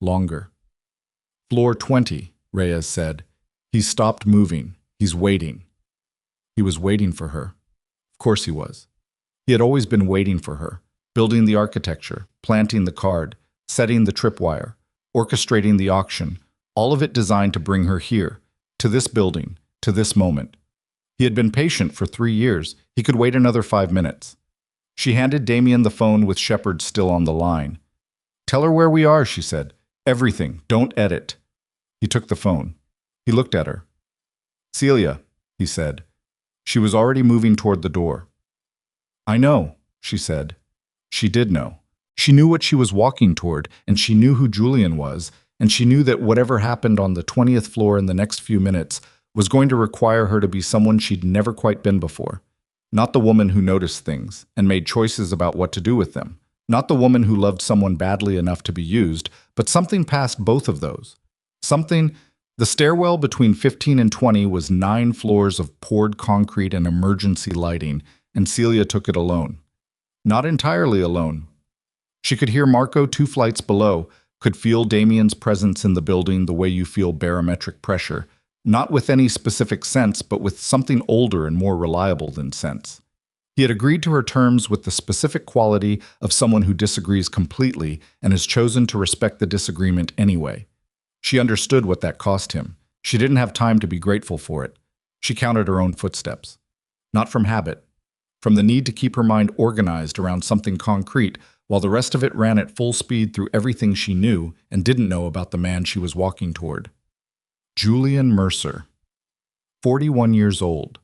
Longer. Floor 20, Reyes said. He's stopped moving. He's waiting. He was waiting for her. Of course he was. He had always been waiting for her, building the architecture, planting the card, setting the tripwire, orchestrating the auction, all of it designed to bring her here, to this building, to this moment. He had been patient for 3 years. He could wait another 5 minutes. She handed Damien the phone with Shepard still on the line. Tell her where we are, she said. Everything. Don't edit. He took the phone. He looked at her. Celia, he said. She was already moving toward the door. I know, she said. She did know. She knew what she was walking toward, and she knew who Julian was, and she knew that whatever happened on the 20th floor in the next few minutes was going to require her to be someone she'd never quite been before. Not the woman who noticed things and made choices about what to do with them. Not the woman who loved someone badly enough to be used, but something past both of those. Something. The stairwell between 15 and 20 was 9 floors of poured concrete and emergency lighting, and Celia took it alone. Not entirely alone. She could hear Marco 2 flights below, could feel Damien's presence in the building the way you feel barometric pressure, Not with any specific sense, but with something older and more reliable than sense. He had agreed to her terms with the specific quality of someone who disagrees completely and has chosen to respect the disagreement anyway. She understood what that cost him. She didn't have time to be grateful for it. She counted her own footsteps. Not from habit, from the need to keep her mind organized around something concrete, while the rest of it ran at full speed through everything she knew and didn't know about the man she was walking toward. Julian Mercer, 41 years old,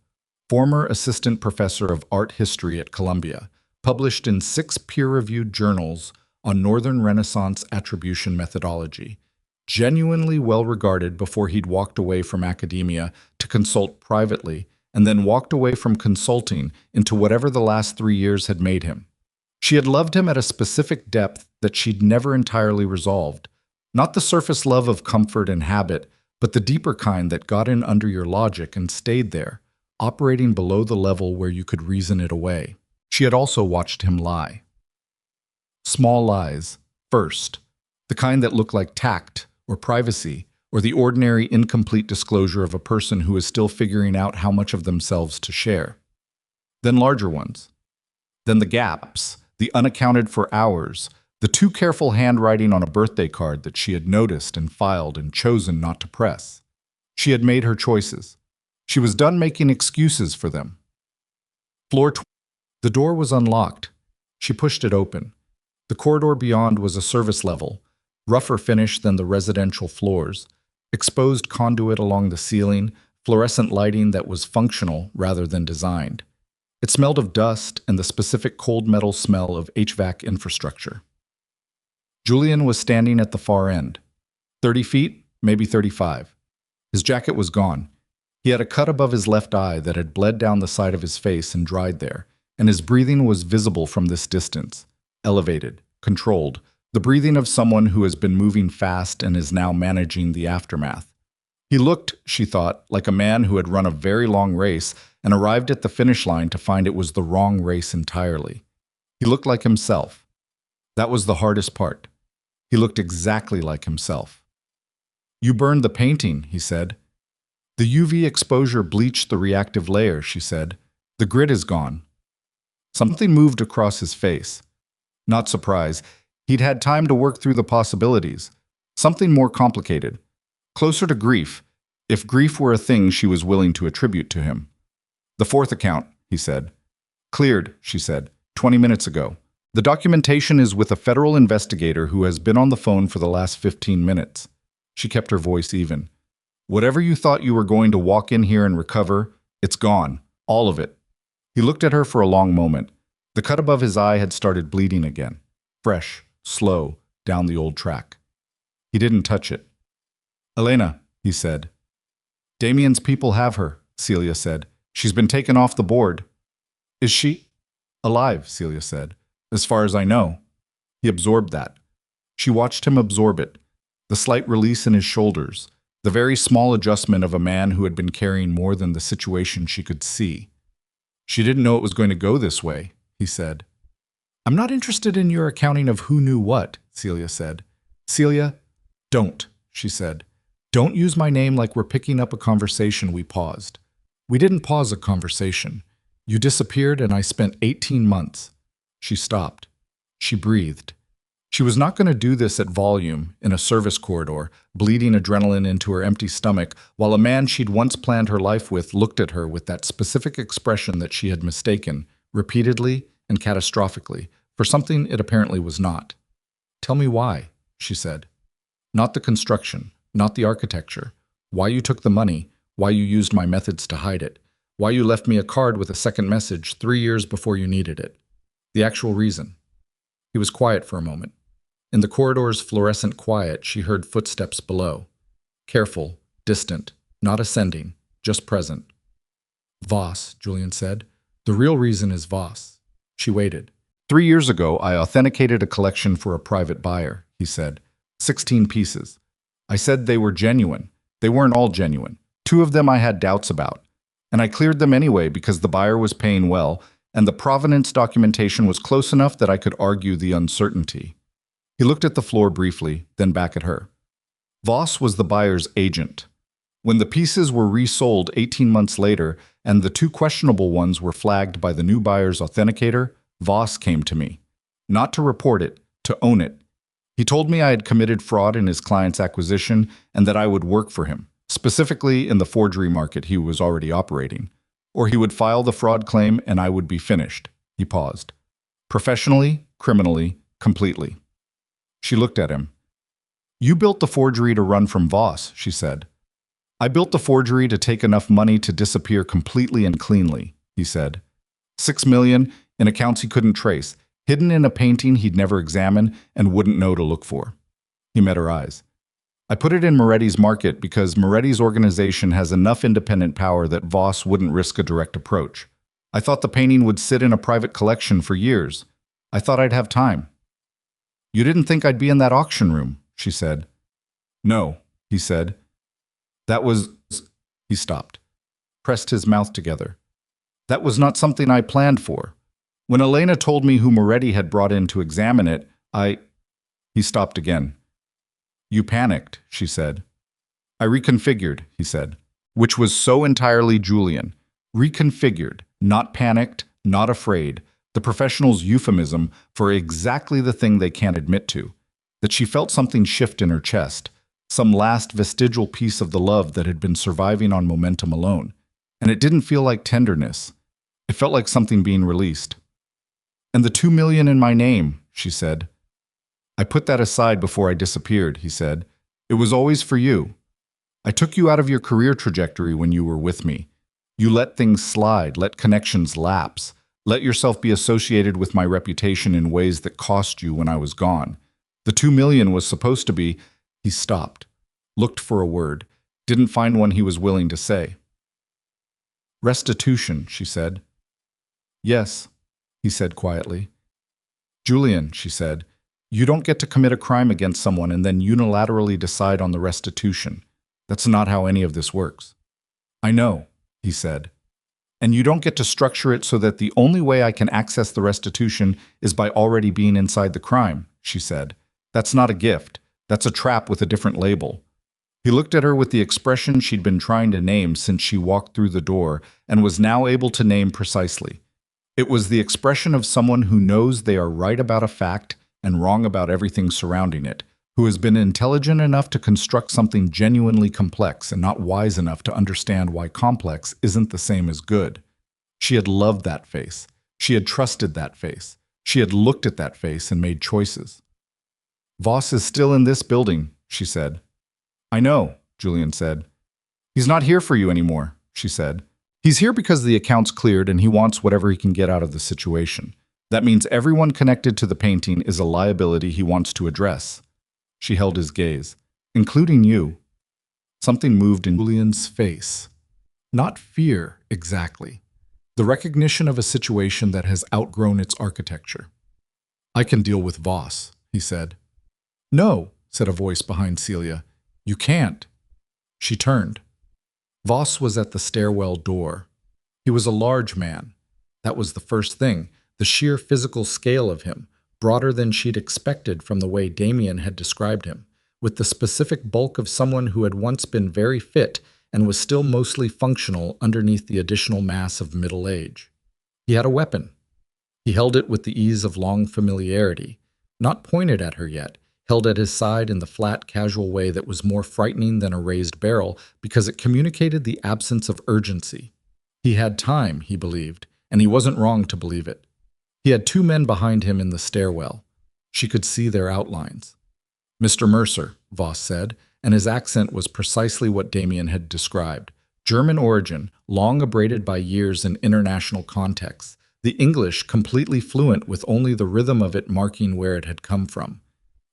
former assistant professor of art history at Columbia, published in 6 peer-reviewed journals on Northern Renaissance attribution methodology, genuinely well-regarded before he'd walked away from academia to consult privately, and then walked away from consulting into whatever the last 3 years had made him. She had loved him at a specific depth that she'd never entirely resolved, not the surface love of comfort and habit, but the deeper kind that got in under your logic and stayed there, operating below the level where you could reason it away. She had also watched him lie. Small lies, first, the kind that look like tact or privacy, or the ordinary incomplete disclosure of a person who is still figuring out how much of themselves to share. Then larger ones. Then the gaps, the unaccounted for hours, the too careful handwriting on a birthday card that she had noticed and filed and chosen not to press. She had made her choices. She was done making excuses for them. The door was unlocked. She pushed it open. The corridor beyond was a service level, rougher finish than the residential floors, exposed conduit along the ceiling, fluorescent lighting that was functional rather than designed. It smelled of dust and the specific cold metal smell of HVAC infrastructure. Julian was standing at the far end. 30 feet, maybe 35. His jacket was gone. He had a cut above his left eye that had bled down the side of his face and dried there, and his breathing was visible from this distance, elevated, controlled, the breathing of someone who has been moving fast and is now managing the aftermath. He looked, she thought, like a man who had run a very long race and arrived at the finish line to find it was the wrong race entirely. He looked like himself. That was the hardest part. He looked exactly like himself. "You burned the painting," he said. "The UV exposure bleached the reactive layer," she said. "The grit is gone." Something moved across his face. Not surprise. He'd had time to work through the possibilities. Something more complicated. Closer to grief, if grief were a thing she was willing to attribute to him. "The 4th account," he said. "Cleared," she said, 20 minutes ago. "The documentation is with a federal investigator who has been on the phone for the last 15 minutes. She kept her voice even. "Whatever you thought you were going to walk in here and recover, it's gone. All of it." He looked at her for a long moment. The cut above his eye had started bleeding again. Fresh, slow, down the old track. He didn't touch it. "Elena," he said. "Damien's people have her," Celia said. "She's been taken off the board." "Is she?" "Alive," Celia said. "As far as I know." He absorbed that. She watched him absorb it. The slight release in his shoulders. The very small adjustment of a man who had been carrying more than the situation she could see. "She didn't know it was going to go this way," he said. "I'm not interested in your accounting of who knew what," Celia said. "Celia, don't," she said. "Don't use my name like we're picking up a conversation we paused. We didn't pause a conversation. You disappeared and I spent 18 months. She stopped. She breathed. She was not going to do this at volume, in a service corridor, bleeding adrenaline into her empty stomach, while a man she'd once planned her life with looked at her with that specific expression that she had mistaken, repeatedly and catastrophically, for something it apparently was not. "Tell me why," she said. "Not the construction, not the architecture. Why you took the money, why you used my methods to hide it, why you left me a card with a second message 3 years before you needed it. The actual reason." He was quiet for a moment. In the corridor's fluorescent quiet, she heard footsteps below. Careful, distant, not ascending, just present. "Voss," Julian said. "The real reason is Voss." She waited. 3 years ago, I authenticated a collection for a private buyer," he said. 16 pieces. I said they were genuine. They weren't all genuine. 2 of them I had doubts about. And I cleared them anyway because the buyer was paying well, and the provenance documentation was close enough that I could argue the uncertainty. He looked at the floor briefly, then back at her. Voss was the buyer's agent. When the pieces were resold 18 months later and the two questionable ones were flagged by the new buyer's authenticator, Voss came to me. Not to report it, to own it. He told me I had committed fraud in his client's acquisition and that I would work for him, specifically in the forgery market he was already operating. Or he would file the fraud claim and I would be finished. He paused. Professionally, criminally, completely. She looked at him. You built the forgery to run from Voss, she said. I built the forgery to take enough money to disappear completely and cleanly, he said. 6 million in accounts he couldn't trace, hidden in a painting he'd never examine and wouldn't know to look for. He met her eyes. I put it in Moretti's market because Moretti's organization has enough independent power that Voss wouldn't risk a direct approach. I thought the painting would sit in a private collection for years. I thought I'd have time. You didn't think I'd be in that auction room, she said. No, he said. That was... He stopped, pressed his mouth together. That was not something I planned for. When Elena told me who Moretti had brought in to examine it, He stopped again. You panicked, she said. I reconfigured, he said, which was so entirely Julian. Reconfigured, not panicked, not afraid, the professional's euphemism for exactly the thing they can't admit to, that she felt something shift in her chest, some last vestigial piece of the love that had been surviving on momentum alone. And it didn't feel like tenderness. It felt like something being released. And the 2 million in my name, she said. I put that aside before I disappeared, he said. It was always for you. I took you out of your career trajectory when you were with me. You let things slide, let connections lapse, let yourself be associated with my reputation in ways that cost you when I was gone. The 2 million was supposed to be... He stopped, looked for a word, didn't find one he was willing to say. Restitution, she said. Yes, he said quietly. Julian, she said, you don't get to commit a crime against someone and then unilaterally decide on the restitution. That's not how any of this works. I know, he said. And you don't get to structure it so that the only way I can access the restitution is by already being inside the crime, she said. That's not a gift. That's a trap with a different label. He looked at her with the expression she'd been trying to name since she walked through the door and was now able to name precisely. It was the expression of someone who knows they are right about a fact and wrong about everything surrounding it, who has been intelligent enough to construct something genuinely complex and not wise enough to understand why complex isn't the same as good. She had loved that face. She had trusted that face. She had looked at that face and made choices. Voss is still in this building, she said. I know, Julian said. He's not here for you anymore, she said. He's here because the account's cleared and he wants whatever he can get out of the situation. That means everyone connected to the painting is a liability he wants to address. She held his gaze. Including you. Something moved in Julian's face. Not fear, exactly. The recognition of a situation that has outgrown its architecture. I can deal with Voss, he said. No, said a voice behind Celia. You can't. She turned. Voss was at the stairwell door. He was a large man. That was the first thing, the sheer physical scale of him, broader than she'd expected from the way Damien had described him, with the specific bulk of someone who had once been very fit and was still mostly functional underneath the additional mass of middle age. He had a weapon. He held it with the ease of long familiarity, not pointed at her yet, held at his side in the flat, casual way that was more frightening than a raised barrel because it communicated the absence of urgency. He had time, he believed, and he wasn't wrong to believe it. He had 2 men behind him in the stairwell. She could see their outlines. Mr. Mercer, Voss said, and his accent was precisely what Damien had described. German origin, long abraded by years in international contexts, the English completely fluent with only the rhythm of it marking where it had come from.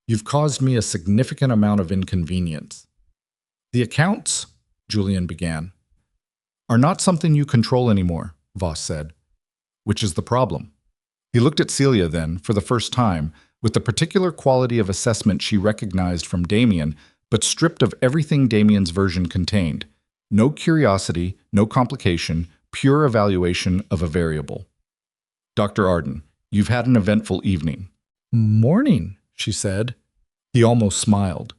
You've caused me a significant amount of inconvenience. The accounts, Julian began, are not something you control anymore, Voss said. Which is the problem? He looked at Celia then, for the first time, with the particular quality of assessment she recognized from Damien, but stripped of everything Damien's version contained. No curiosity, no complication, pure evaluation of a variable. Dr. Arden, you've had an eventful evening. Morning, she said. He almost smiled.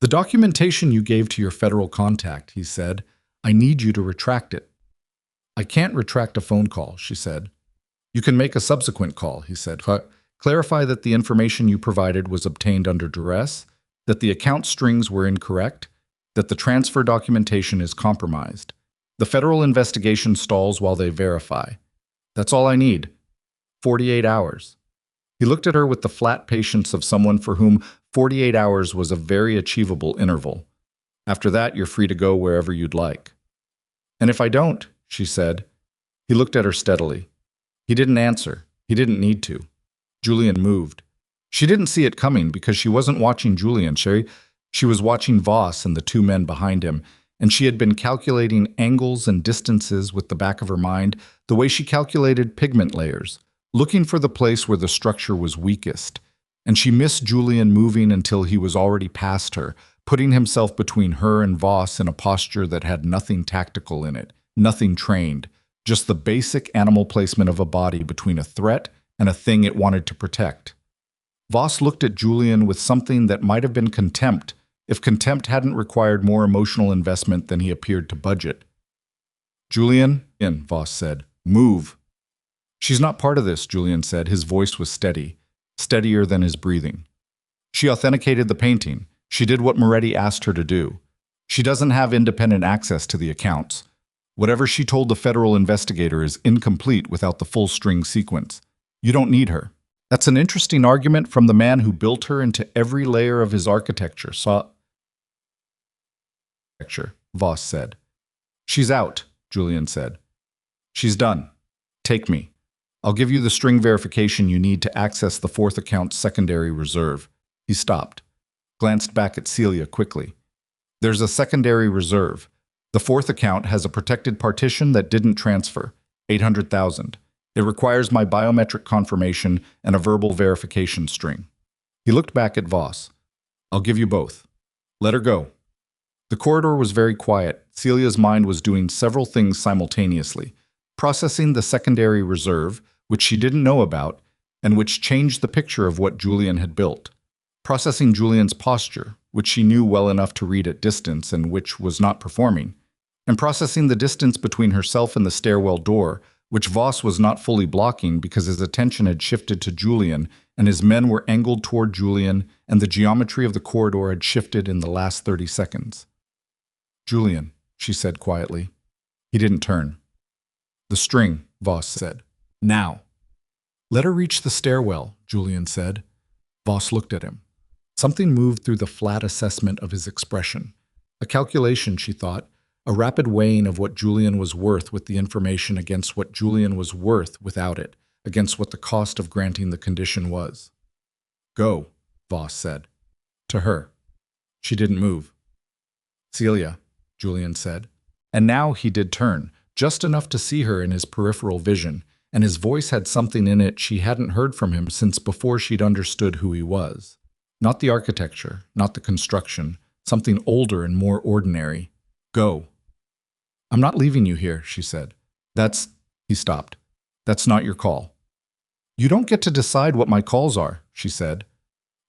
The documentation you gave to your federal contact, he said. I need you to retract it. I can't retract a phone call, she said. You can make a subsequent call, he said. Clarify that the information you provided was obtained under duress, that the account strings were incorrect, that the transfer documentation is compromised. The federal investigation stalls while they verify. That's all I need. 48 hours. He looked at her with the flat patience of someone for whom 48 hours was a very achievable interval. After that, you're free to go wherever you'd like. And if I don't, she said. He looked at her steadily. He didn't answer. He didn't need to. Julian moved. She didn't see it coming because she wasn't watching Julian. She was watching Voss and the two men behind him, and she had been calculating angles and distances with the back of her mind the way she calculated pigment layers, looking for the place where the structure was weakest. And she missed Julian moving until he was already past her, putting himself between her and Voss in a posture that had nothing tactical in it, nothing trained, just the basic animal placement of a body between a threat and a thing it wanted to protect. Voss looked at Julian with something that might have been contempt, if contempt hadn't required more emotional investment than he appeared to budget. Julian, Voss said, move. She's not part of this, Julian said. His voice was steady, steadier than his breathing. She authenticated the painting. She did what Moretti asked her to do. She doesn't have independent access to the accounts. Whatever she told the federal investigator is incomplete without the full string sequence. You don't need her. That's an interesting argument from the man who built her into every layer of his architecture, Voss said. She's out, Julian said. She's done. Take me. I'll give you the string verification you need to access the fourth account's secondary reserve. He stopped, glanced back at Celia quickly. There's a secondary reserve. The fourth account has a protected partition that didn't transfer, 800,000. It requires my biometric confirmation and a verbal verification string. He looked back at Voss. I'll give you both. Let her go. The corridor was very quiet. Celia's mind was doing several things simultaneously, processing the secondary reserve, which she didn't know about, and which changed the picture of what Julian had built. Processing Julian's posture, which she knew well enough to read at distance and which was not performing, and processing the distance between herself and the stairwell door, which Voss was not fully blocking because his attention had shifted to Julian and his men were angled toward Julian and the geometry of the corridor had shifted in the last 30 seconds. Julian, she said quietly. He didn't turn. The string, Voss said. Now. Let her reach the stairwell, Julian said. Voss looked at him. Something moved through the flat assessment of his expression. A calculation, she thought, a rapid weighing of what Julian was worth with the information against what Julian was worth without it, against what the cost of granting the condition was. Go, Voss said. To her. She didn't move. Celia, Julian said. And now he did turn, just enough to see her in his peripheral vision, and his voice had something in it she hadn't heard from him since before she'd understood who he was. Not the architecture, not the construction, something older and more ordinary. Go. I'm not leaving you here, she said. He stopped. That's not your call. You don't get to decide what my calls are, she said.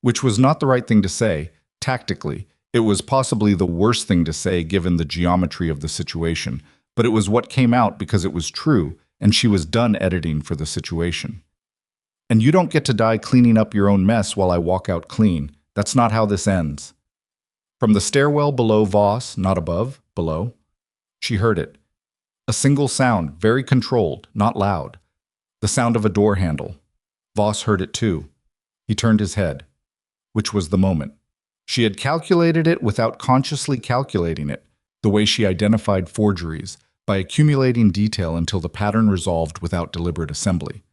Which was not the right thing to say, tactically. It was possibly the worst thing to say given the geometry of the situation, but it was what came out because it was true, and she was done editing for the situation. And you don't get to die cleaning up your own mess while I walk out clean. That's not how this ends. From the stairwell below Voss, not above, below, she heard it. A single sound, very controlled, not loud. The sound of a door handle. Voss heard it too. He turned his head. Which was the moment. She had calculated it without consciously calculating it, the way she identified forgeries, by accumulating detail until the pattern resolved without deliberate assembly.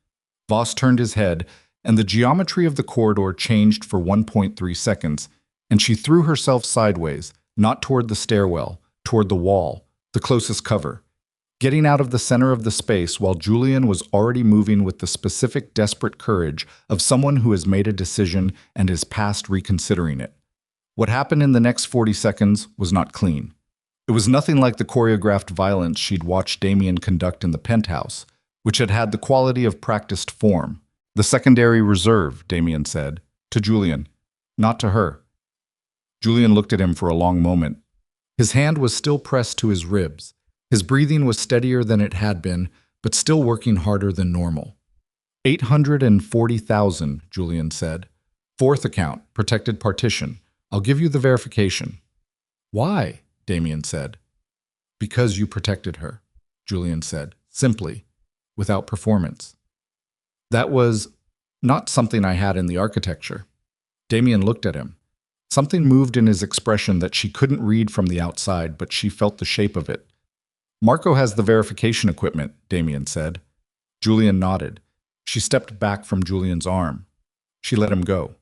Voss turned his head, and the geometry of the corridor changed for 1.3 seconds, and she threw herself sideways, not toward the stairwell, toward the wall, the closest cover, getting out of the center of the space while Julian was already moving with the specific desperate courage of someone who has made a decision and is past reconsidering it. What happened in the next 40 seconds was not clean. It was nothing like the choreographed violence she'd watched Damien conduct in the penthouse, which had had the quality of practiced form. The secondary reserve, Damien said, to Julian, not to her. Julian looked at him for a long moment. His hand was still pressed to his ribs. His breathing was steadier than it had been, but still working harder than normal. 840,000, Julian said. Fourth account, protected partition. I'll give you the verification. Why? Damien said. Because you protected her, Julian said, simply, without performance. That was not something I had in the architecture. Damien looked at him. Something moved in his expression that she couldn't read from the outside, but she felt the shape of it. Marco has the verification equipment, Damien said. Julian nodded. She stepped back from Julian's arm. She let him go.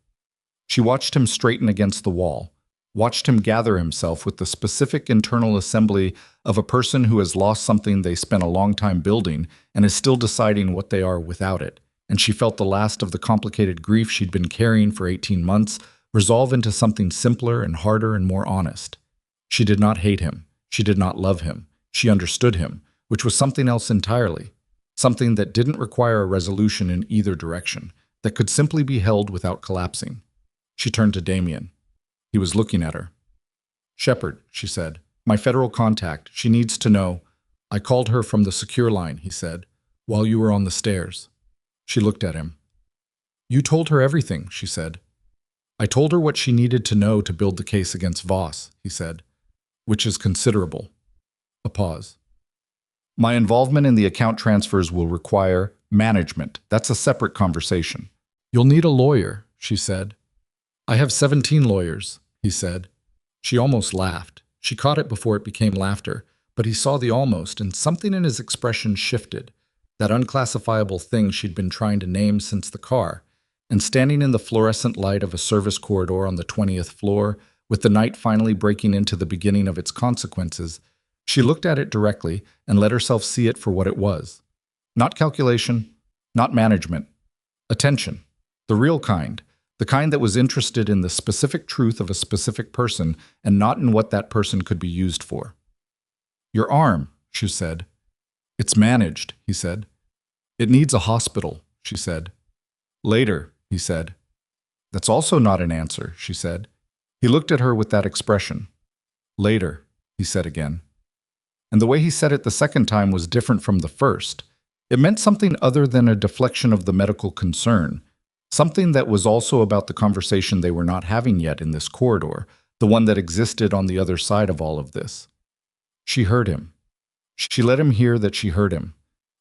She watched him straighten against the wall, watched him gather himself with the specific internal assembly of a person who has lost something they spent a long time building and is still deciding what they are without it. And she felt the last of the complicated grief she'd been carrying for 18 months resolve into something simpler and harder and more honest. She did not hate him. She did not love him. She understood him, which was something else entirely. Something that didn't require a resolution in either direction, that could simply be held without collapsing. She turned to Damien. He was looking at her. Shepard, she said, my federal contact, she needs to know. I called her from the secure line, he said, while you were on the stairs. She looked at him. You told her everything, she said. I told her what she needed to know to build the case against Voss, he said, which is considerable. A pause. My involvement in the account transfers will require management. That's a separate conversation. You'll need a lawyer, she said. I have 17 lawyers, he said. She almost laughed. She caught it before it became laughter, but he saw the almost, and something in his expression shifted. That unclassifiable thing she'd been trying to name since the car. And standing in the fluorescent light of a service corridor on the 20th floor, with the night finally breaking into the beginning of its consequences, she looked at it directly and let herself see it for what it was. Not calculation, not management. Attention. The real kind. The kind that was interested in the specific truth of a specific person and not in what that person could be used for. Your arm, she said. It's managed, he said. It needs a hospital, she said. Later, he said. That's also not an answer, she said. He looked at her with that expression. Later, he said again. And the way he said it the second time was different from the first. It meant something other than a deflection of the medical concern. Something that was also about the conversation they were not having yet in this corridor, the one that existed on the other side of all of this. She heard him. She let him hear that she heard him.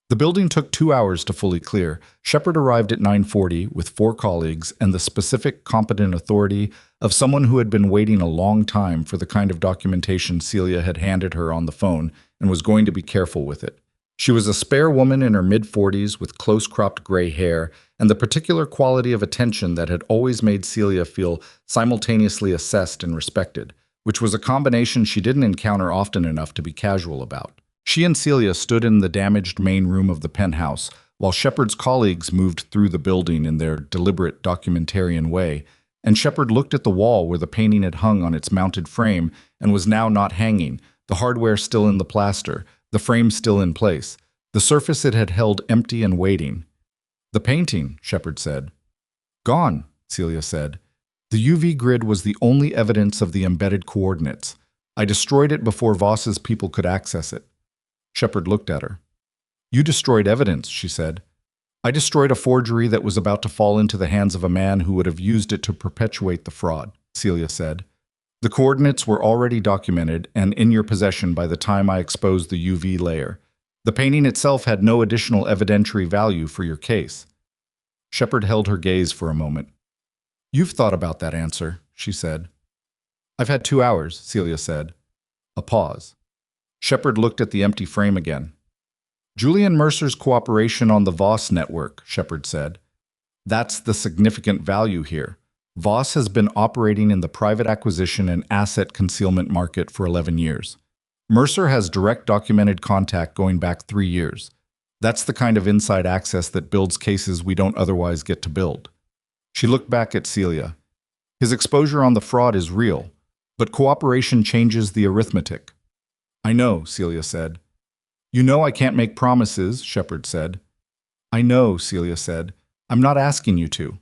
The building took 2 hours to fully clear. Shepard arrived at 9:40 with 4 colleagues and the specific competent authority of someone who had been waiting a long time for the kind of documentation Celia had handed her on the phone and was going to be careful with it. She was a spare woman in her mid-40s with close-cropped gray hair and the particular quality of attention that had always made Celia feel simultaneously assessed and respected, which was a combination she didn't encounter often enough to be casual about. She and Celia stood in the damaged main room of the penthouse, while Shepard's colleagues moved through the building in their deliberate documentarian way, and Shepard looked at the wall where the painting had hung on its mounted frame and was now not hanging, the hardware still in the plaster, the frame still in place, the surface it had held empty and waiting. The painting, Shepard said. Gone, Celia said. The UV grid was the only evidence of the embedded coordinates. I destroyed it before Voss's people could access it. Shepard looked at her. You destroyed evidence, she said. I destroyed a forgery that was about to fall into the hands of a man who would have used it to perpetuate the fraud, Celia said. The coordinates were already documented and in your possession by the time I exposed the UV layer. The painting itself had no additional evidentiary value for your case. Shepard held her gaze for a moment. You've thought about that answer, she said. I've had 2 hours, Celia said. A pause. Shepard looked at the empty frame again. Julian Mercer's cooperation on the Voss network, Shepard said. That's the significant value here. Voss has been operating in the private acquisition and asset concealment market for 11 years. Mercer has direct documented contact going back 3 years. That's the kind of inside access that builds cases we don't otherwise get to build. She looked back at Celia. His exposure on the fraud is real, but cooperation changes the arithmetic. I know, Celia said. You know I can't make promises, Shepard said. I know, Celia said. I'm not asking you to.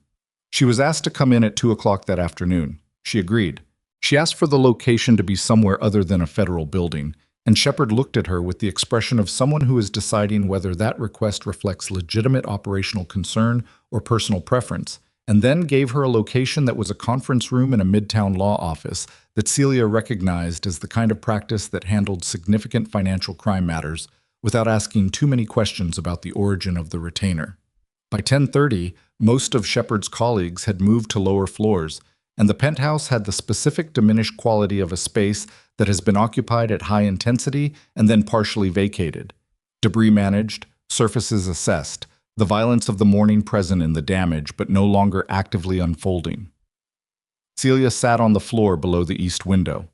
She was asked to come in at 2 o'clock that afternoon. She agreed. She asked for the location to be somewhere other than a federal building, and Shepard looked at her with the expression of someone who is deciding whether that request reflects legitimate operational concern or personal preference, and then gave her a location that was a conference room in a midtown law office that Celia recognized as the kind of practice that handled significant financial crime matters without asking too many questions about the origin of the retainer. By 10:30, most of Shepard's colleagues had moved to lower floors, and the penthouse had the specific diminished quality of a space that has been occupied at high intensity and then partially vacated. Debris managed, surfaces assessed, the violence of the morning present in the damage but no longer actively unfolding. Celia sat on the floor below the east window.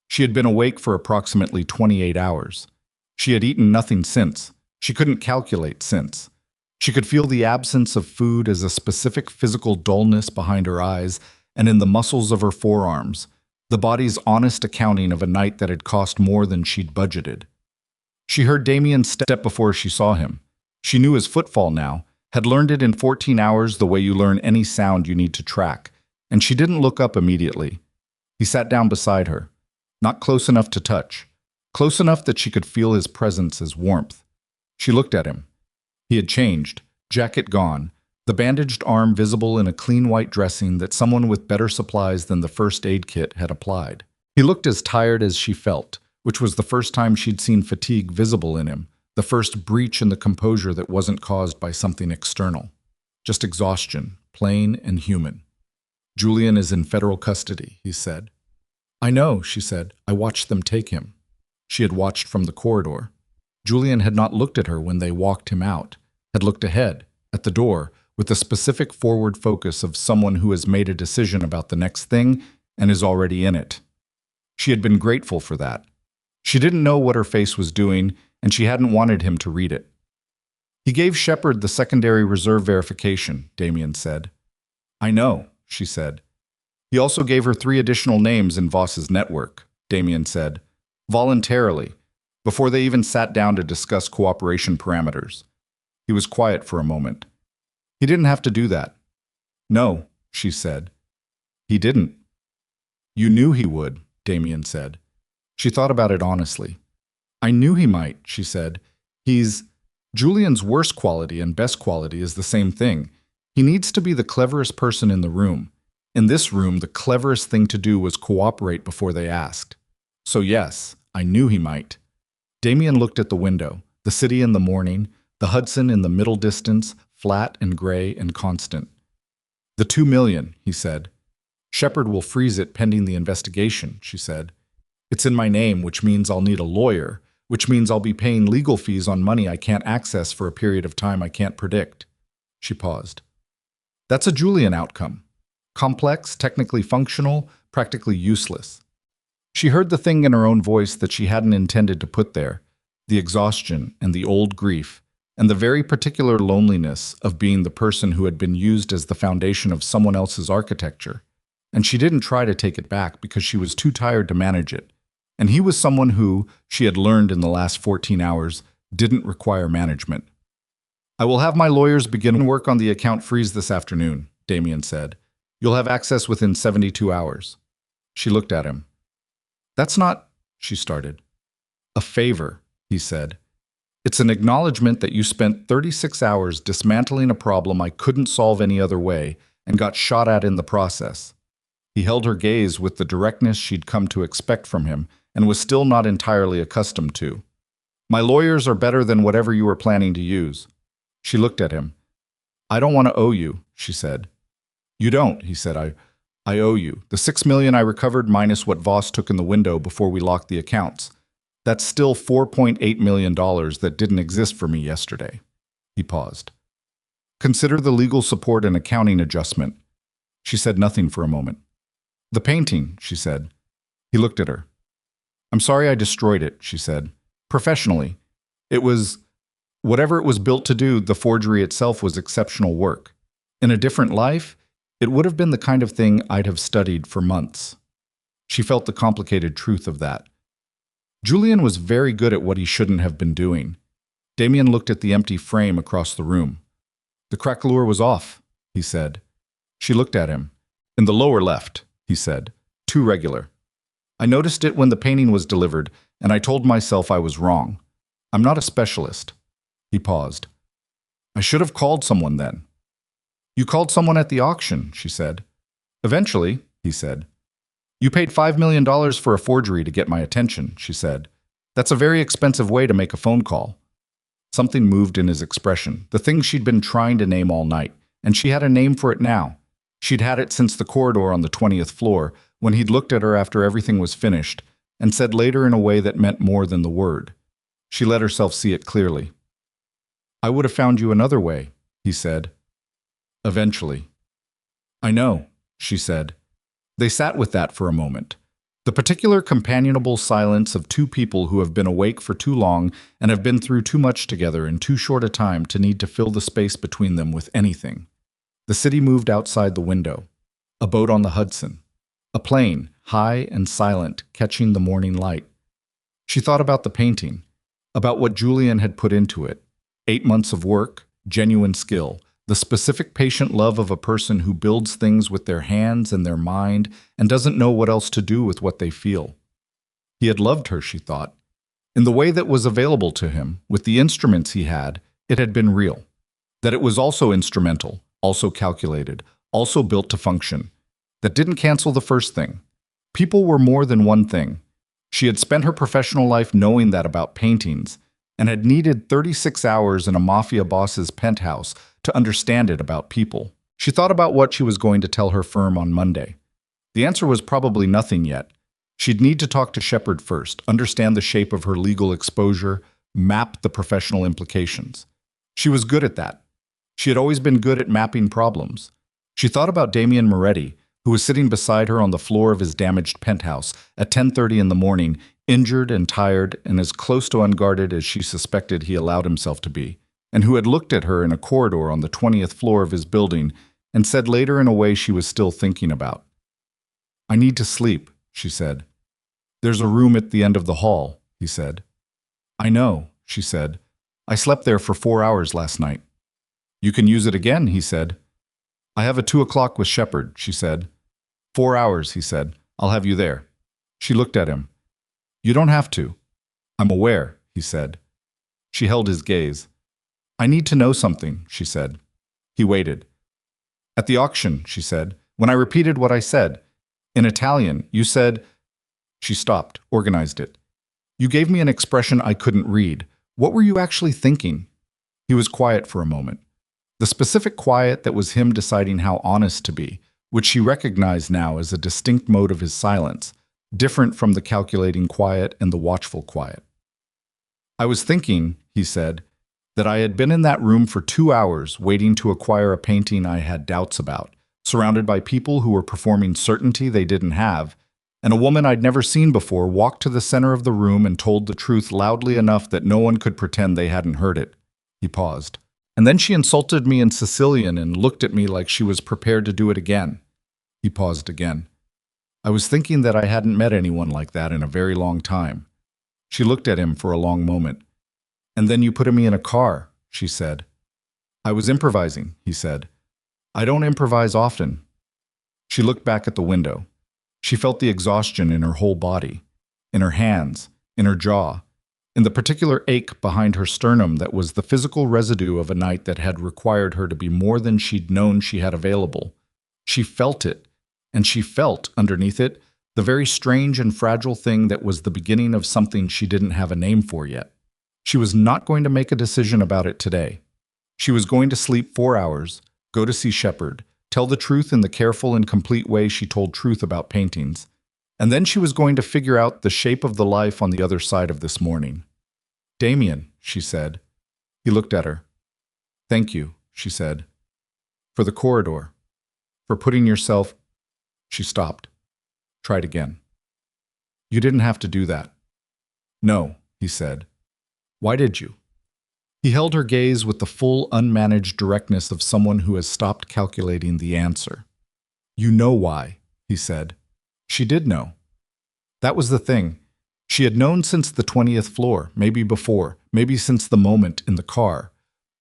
She had been awake for approximately 28 hours. She had eaten nothing since. She couldn't calculate since. She could feel the absence of food as a specific physical dullness behind her eyes and in the muscles of her forearms, the body's honest accounting of a night that had cost more than she'd budgeted. She heard Damien step before she saw him. She knew his footfall now, had learned it in 14 hours the way you learn any sound you need to track, and she didn't look up immediately. He sat down beside her, not close enough to touch, close enough that she could feel his presence as warmth. She looked at him. He had changed, jacket gone, the bandaged arm visible in a clean white dressing that someone with better supplies than the first aid kit had applied. He looked as tired as she felt, which was the first time she'd seen fatigue visible in him, the first breach in the composure that wasn't caused by something external. Just exhaustion, plain and human. "Julian is in federal custody," he said. "I know," she said. "I watched them take him." She had watched from the corridor. Julian had not looked at her when they walked him out, had looked ahead, at the door, with the specific forward focus of someone who has made a decision about the next thing and is already in it. She had been grateful for that. She didn't know what her face was doing, and she hadn't wanted him to read it. "He gave Shepard the secondary reserve verification," Damien said. "I know," she said. "He also gave her 3 additional names in Voss's network," Damien said, voluntarily, before they even sat down to discuss cooperation parameters. He was quiet for a moment. "He didn't have to do that." "No," she said. "He didn't." "You knew he would," Damien said. She thought about it honestly. "I knew he might," she said. Julian's worst quality and best quality is the same thing. He needs to be the cleverest person in the room. In this room, the cleverest thing to do was cooperate before they asked. So yes, I knew he might." Damien looked at the window, the city in the morning, the Hudson in the middle distance, flat and gray and constant. "The $2 million," he said. "Shepard will freeze it pending the investigation," she said. "It's in my name, which means I'll need a lawyer, which means I'll be paying legal fees on money I can't access for a period of time I can't predict." She paused. "That's a Julian outcome. Complex, technically functional, practically useless." She heard the thing in her own voice that she hadn't intended to put there, the exhaustion and the old grief, and the very particular loneliness of being the person who had been used as the foundation of someone else's architecture. And she didn't try to take it back because she was too tired to manage it. And he was someone who, she had learned in the last 14 hours, didn't require management. "I will have my lawyers begin work on the account freeze this afternoon," Damien said. "You'll have access within 72 hours. She looked at him. "That's not," she started. "A favor," he said. "It's an acknowledgement that you spent 36 hours dismantling a problem I couldn't solve any other way and got shot at in the process." He held her gaze with the directness she'd come to expect from him and was still not entirely accustomed to. "My lawyers are better than whatever you were planning to use." She looked at him. "I don't want to owe you," she said. "You don't," he said. I owe you. The $6 million I recovered minus what Voss took in the window before we locked the accounts. That's still $4.8 million that didn't exist for me yesterday." He paused. "Consider the legal support and accounting adjustment." She said nothing for a moment. "The painting," she said. He looked at her. "I'm sorry I destroyed it," she said. "Professionally. It was, whatever it was built to do, the forgery itself was exceptional work. In a different life, it would have been the kind of thing I'd have studied for months." She felt the complicated truth of that. Julian was very good at what he shouldn't have been doing. Damien looked at the empty frame across the room. "The craquelure was off," he said. She looked at him. "In the lower left," he said. "Too regular." I noticed it when the painting was delivered, and I told myself I was wrong. I'm not a specialist. He paused. I should have called someone then. You called someone at the auction, she said. Eventually, he said. You paid $5 million for a forgery to get my attention, she said. That's a very expensive way to make a phone call. Something moved in his expression, the thing she'd been trying to name all night, and she had a name for it now. She'd had it since the corridor on the 20th floor, when he'd looked at her after everything was finished, and said later in a way that meant more than the word. She let herself see it clearly. I would have found you another way, he said. Eventually. I know, she said. They sat with that for a moment. The particular companionable silence of two people who have been awake for too long and have been through too much together in too short a time to need to fill the space between them with anything. The city moved outside the window. A boat on the Hudson. A plane, high and silent, catching the morning light. She thought about the painting, about what Julian had put into it. 8 months of work, genuine skill, the specific patient love of a person who builds things with their hands and their mind and doesn't know what else to do with what they feel. He had loved her, she thought. In the way that was available to him, with the instruments he had, it had been real. That it was also instrumental, also calculated, also built to function. That didn't cancel the first thing. People were more than one thing. She had spent her professional life knowing that about paintings, and had needed 36 hours in a Mafia Boss's penthouse to understand it about people. She thought about what she was going to tell her firm on Monday. The answer was probably nothing yet. She'd need to talk to Shepard first, understand the shape of her legal exposure, map the professional implications. She was good at that. She had always been good at mapping problems. She thought about Damien Moretti, who was sitting beside her on the floor of his damaged penthouse at 10:30 in the morning, injured and tired and as close to unguarded as she suspected he allowed himself to be, and who had looked at her in a corridor on the 20th floor of his building and said later in a way she was still thinking about. I need to sleep, she said. There's a room at the end of the hall, he said. I know, she said. I slept there for 4 hours last night. You can use it again, he said. I have a 2 o'clock with Shepard, she said. 4 hours, he said. I'll have you there. She looked at him. You don't have to. I'm aware, he said. She held his gaze. I need to know something, she said. He waited. At the auction, she said, when I repeated what I said, in Italian, you said... She stopped, organized it. You gave me an expression I couldn't read. What were you actually thinking? He was quiet for a moment. The specific quiet that was him deciding how honest to be, which she recognized now as a distinct mode of his silence, different from the calculating quiet and the watchful quiet. I was thinking, he said, that I had been in that room for 2 hours waiting to acquire a painting I had doubts about, surrounded by people who were performing certainty they didn't have, and a woman I'd never seen before walked to the center of the room and told the truth loudly enough that no one could pretend they hadn't heard it. He paused. And then she insulted me in Sicilian and looked at me like she was prepared to do it again. He paused again. I was thinking that I hadn't met anyone like that in a very long time. She looked at him for a long moment. And then you put me in a car, she said. I was improvising, he said. I don't improvise often. She looked back at the window. She felt the exhaustion in her whole body, in her hands, in her jaw, in the particular ache behind her sternum that was the physical residue of a night that had required her to be more than she'd known she had available. She felt it, and she felt, underneath it, the very strange and fragile thing that was the beginning of something she didn't have a name for yet. She was not going to make a decision about it today. She was going to sleep 4 hours, go to see Shepard, tell the truth in the careful and complete way she told truth about paintings, and then she was going to figure out the shape of the life on the other side of this morning. Damien, she said. He looked at her. Thank you, she said. For the corridor. For putting yourself... She stopped. Tried again. You didn't have to do that. No, he said. Why did you? He held her gaze with the full, unmanaged directness of someone who has stopped calculating the answer. You know why, he said. She did know. That was the thing. She had known since the 20th floor, maybe before, maybe since the moment in the car,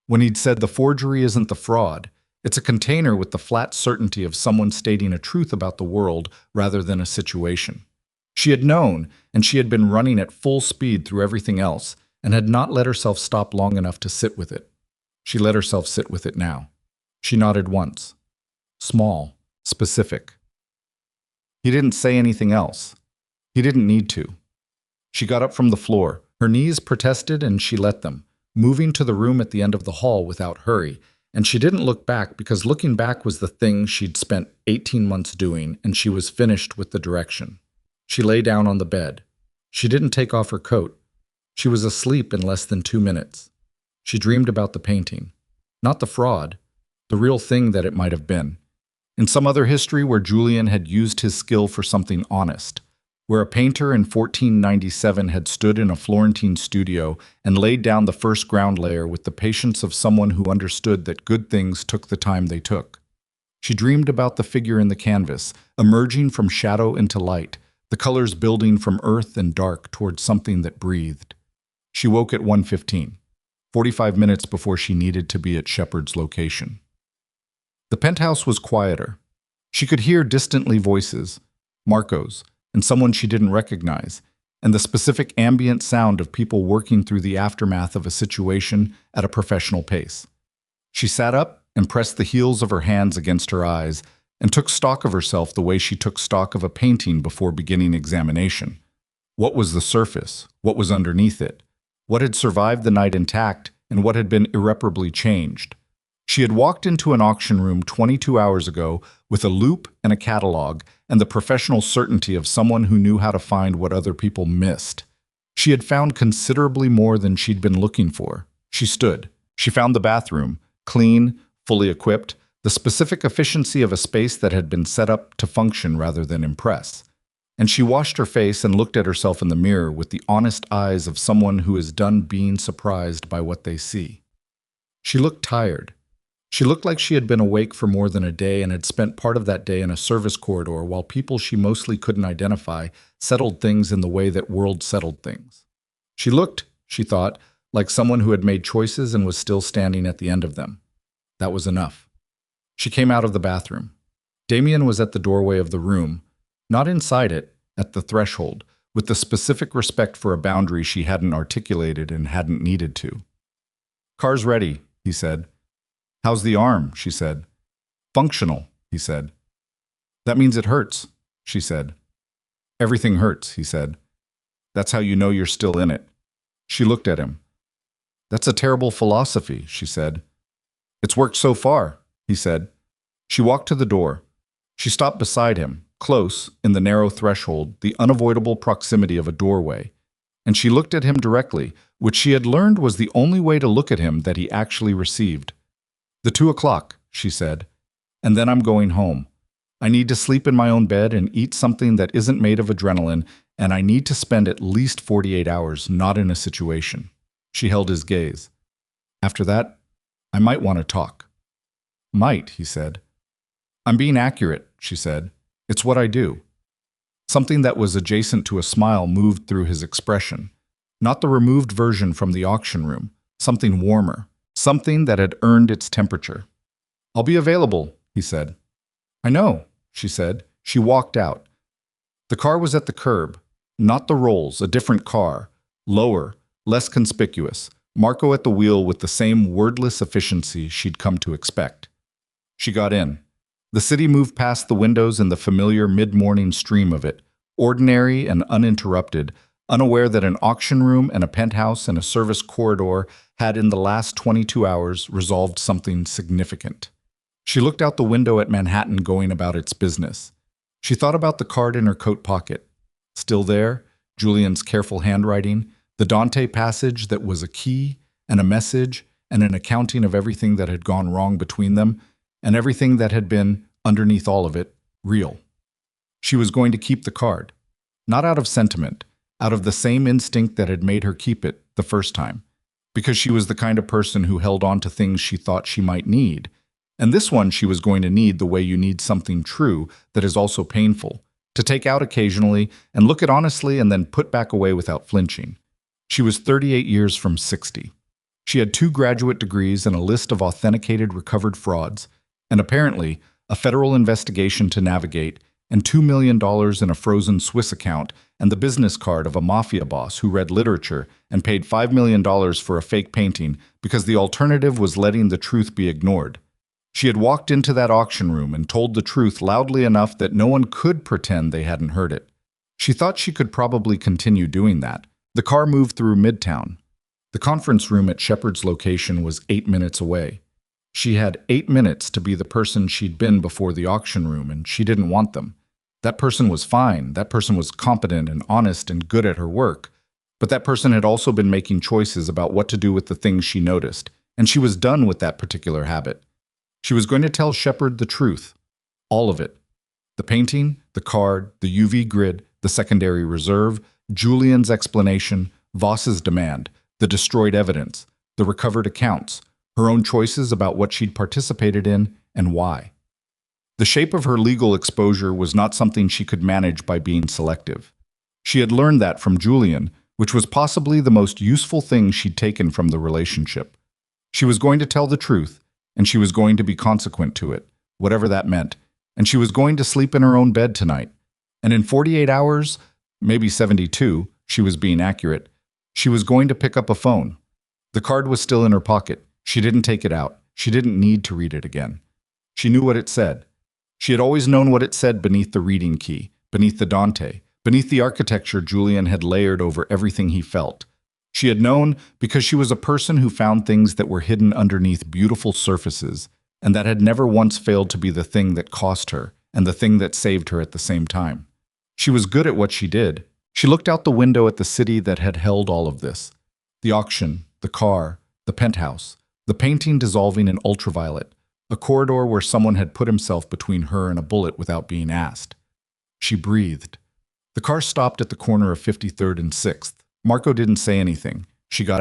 when he'd said the forgery isn't the fraud. It's a container with the flat certainty of someone stating a truth about the world rather than a situation. She had known, and she had been running at full speed through everything else, and had not let herself stop long enough to sit with it. She let herself sit with it now. She nodded once. Small, specific. He didn't say anything else. He didn't need to. She got up from the floor. Her knees protested, and she let them, moving to the room at the end of the hall without hurry. And she didn't look back, because looking back was the thing she'd spent 18 months doing, and she was finished with the direction. She lay down on the bed. She didn't take off her coat. She was asleep in less than 2 minutes. She dreamed about the painting. Not the fraud, the real thing that it might have been. In some other history where Julian had used his skill for something honest, where a painter in 1497 had stood in a Florentine studio and laid down the first ground layer with the patience of someone who understood that good things took the time they took. She dreamed about the figure in the canvas, emerging from shadow into light, the colors building from earth and dark towards something that breathed. She woke at 1:15, 45 minutes before she needed to be at Shepard's location. The penthouse was quieter. She could hear distantly voices, Marco's, and someone she didn't recognize, and the specific ambient sound of people working through the aftermath of a situation at a professional pace. She sat up and pressed the heels of her hands against her eyes and took stock of herself the way she took stock of a painting before beginning examination. What was the surface? What was underneath it? What had survived the night intact and what had been irreparably changed? She had walked into an auction room 22 hours ago with a loupe and a catalog and the professional certainty of someone who knew how to find what other people missed. She had found considerably more than she'd been looking for. She stood. She found the bathroom, clean, fully equipped, the specific efficiency of a space that had been set up to function rather than impress. And she washed her face and looked at herself in the mirror with the honest eyes of someone who is done being surprised by what they see. She looked tired. She looked like she had been awake for more than a day and had spent part of that day in a service corridor while people she mostly couldn't identify settled things in the way that world settled things. She looked, she thought, like someone who had made choices and was still standing at the end of them. That was enough. She came out of the bathroom. Damien was at the doorway of the room, not inside it, at the threshold, with the specific respect for a boundary she hadn't articulated and hadn't needed to. "Car's ready," he said. "How's the arm?" she said. "Functional," he said. "That means it hurts," she said. "Everything hurts," he said. "That's how you know you're still in it." She looked at him. "That's a terrible philosophy," she said. "It's worked so far," he said. She walked to the door. She stopped beside him, close, in the narrow threshold, the unavoidable proximity of a doorway. And she looked at him directly, which she had learned was the only way to look at him that he actually received. "The 2 o'clock," she said, "and then I'm going home. I need to sleep in my own bed and eat something that isn't made of adrenaline, and I need to spend at least 48 hours not in a situation." She held his gaze. "After that, I might want to talk." "Might," he said. "I'm being accurate," she said. "It's what I do." Something that was adjacent to a smile moved through his expression. Not the removed version from the auction room, something warmer. Something that had earned its temperature. "I'll be available," he said. "I know," she said. She walked out. The car was at the curb. Not the Rolls, a different car. Lower, less conspicuous. Marco at the wheel with the same wordless efficiency she'd come to expect. She got in. The city moved past the windows in the familiar mid-morning stream of it, ordinary and uninterrupted, unaware that an auction room and a penthouse and a service corridor had in the last 22 hours resolved something significant. She looked out the window at Manhattan going about its business. She thought about the card in her coat pocket. Still there, Julian's careful handwriting, the Dante passage that was a key and a message and an accounting of everything that had gone wrong between them and everything that had been, underneath all of it, real. She was going to keep the card, not out of sentiment, out of the same instinct that had made her keep it the first time, because she was the kind of person who held on to things she thought she might need. And this one she was going to need the way you need something true that is also painful, to take out occasionally and look at honestly and then put back away without flinching. She was 38 years from 60. She had 2 graduate degrees and a list of authenticated recovered frauds, and apparently a federal investigation to navigate, and $2 million in a frozen Swiss account, and the business card of a mafia boss who read literature and paid $5 million for a fake painting because the alternative was letting the truth be ignored. She had walked into that auction room and told the truth loudly enough that no one could pretend they hadn't heard it. She thought she could probably continue doing that. The car moved through Midtown. The conference room at Shepard's location was 8 minutes away. She had 8 minutes to be the person she'd been before the auction room, and she didn't want them. That person was fine. That person was competent and honest and good at her work. But that person had also been making choices about what to do with the things she noticed, and she was done with that particular habit. She was going to tell Shepard the truth. All of it. The painting, the card, the UV grid, the secondary reserve, Julian's explanation, Voss's demand, the destroyed evidence, the recovered accounts, her own choices about what she'd participated in and why. The shape of her legal exposure was not something she could manage by being selective. She had learned that from Julian, which was possibly the most useful thing she'd taken from the relationship. She was going to tell the truth, and she was going to be consequent to it, whatever that meant, and she was going to sleep in her own bed tonight. And in 48 hours, maybe 72, she was being accurate, she was going to pick up a phone. The card was still in her pocket. She didn't take it out. She didn't need to read it again. She knew what it said. She had always known what it said beneath the reading key, beneath the Dante, beneath the architecture Julian had layered over everything he felt. She had known because she was a person who found things that were hidden underneath beautiful surfaces, and that had never once failed to be the thing that cost her and the thing that saved her at the same time. She was good at what she did. She looked out the window at the city that had held all of this. The auction, the car, the penthouse, the painting dissolving in ultraviolet, a corridor where someone had put himself between her and a bullet without being asked. She breathed. The car stopped at the corner of 53rd and 6th. Marco didn't say anything. She got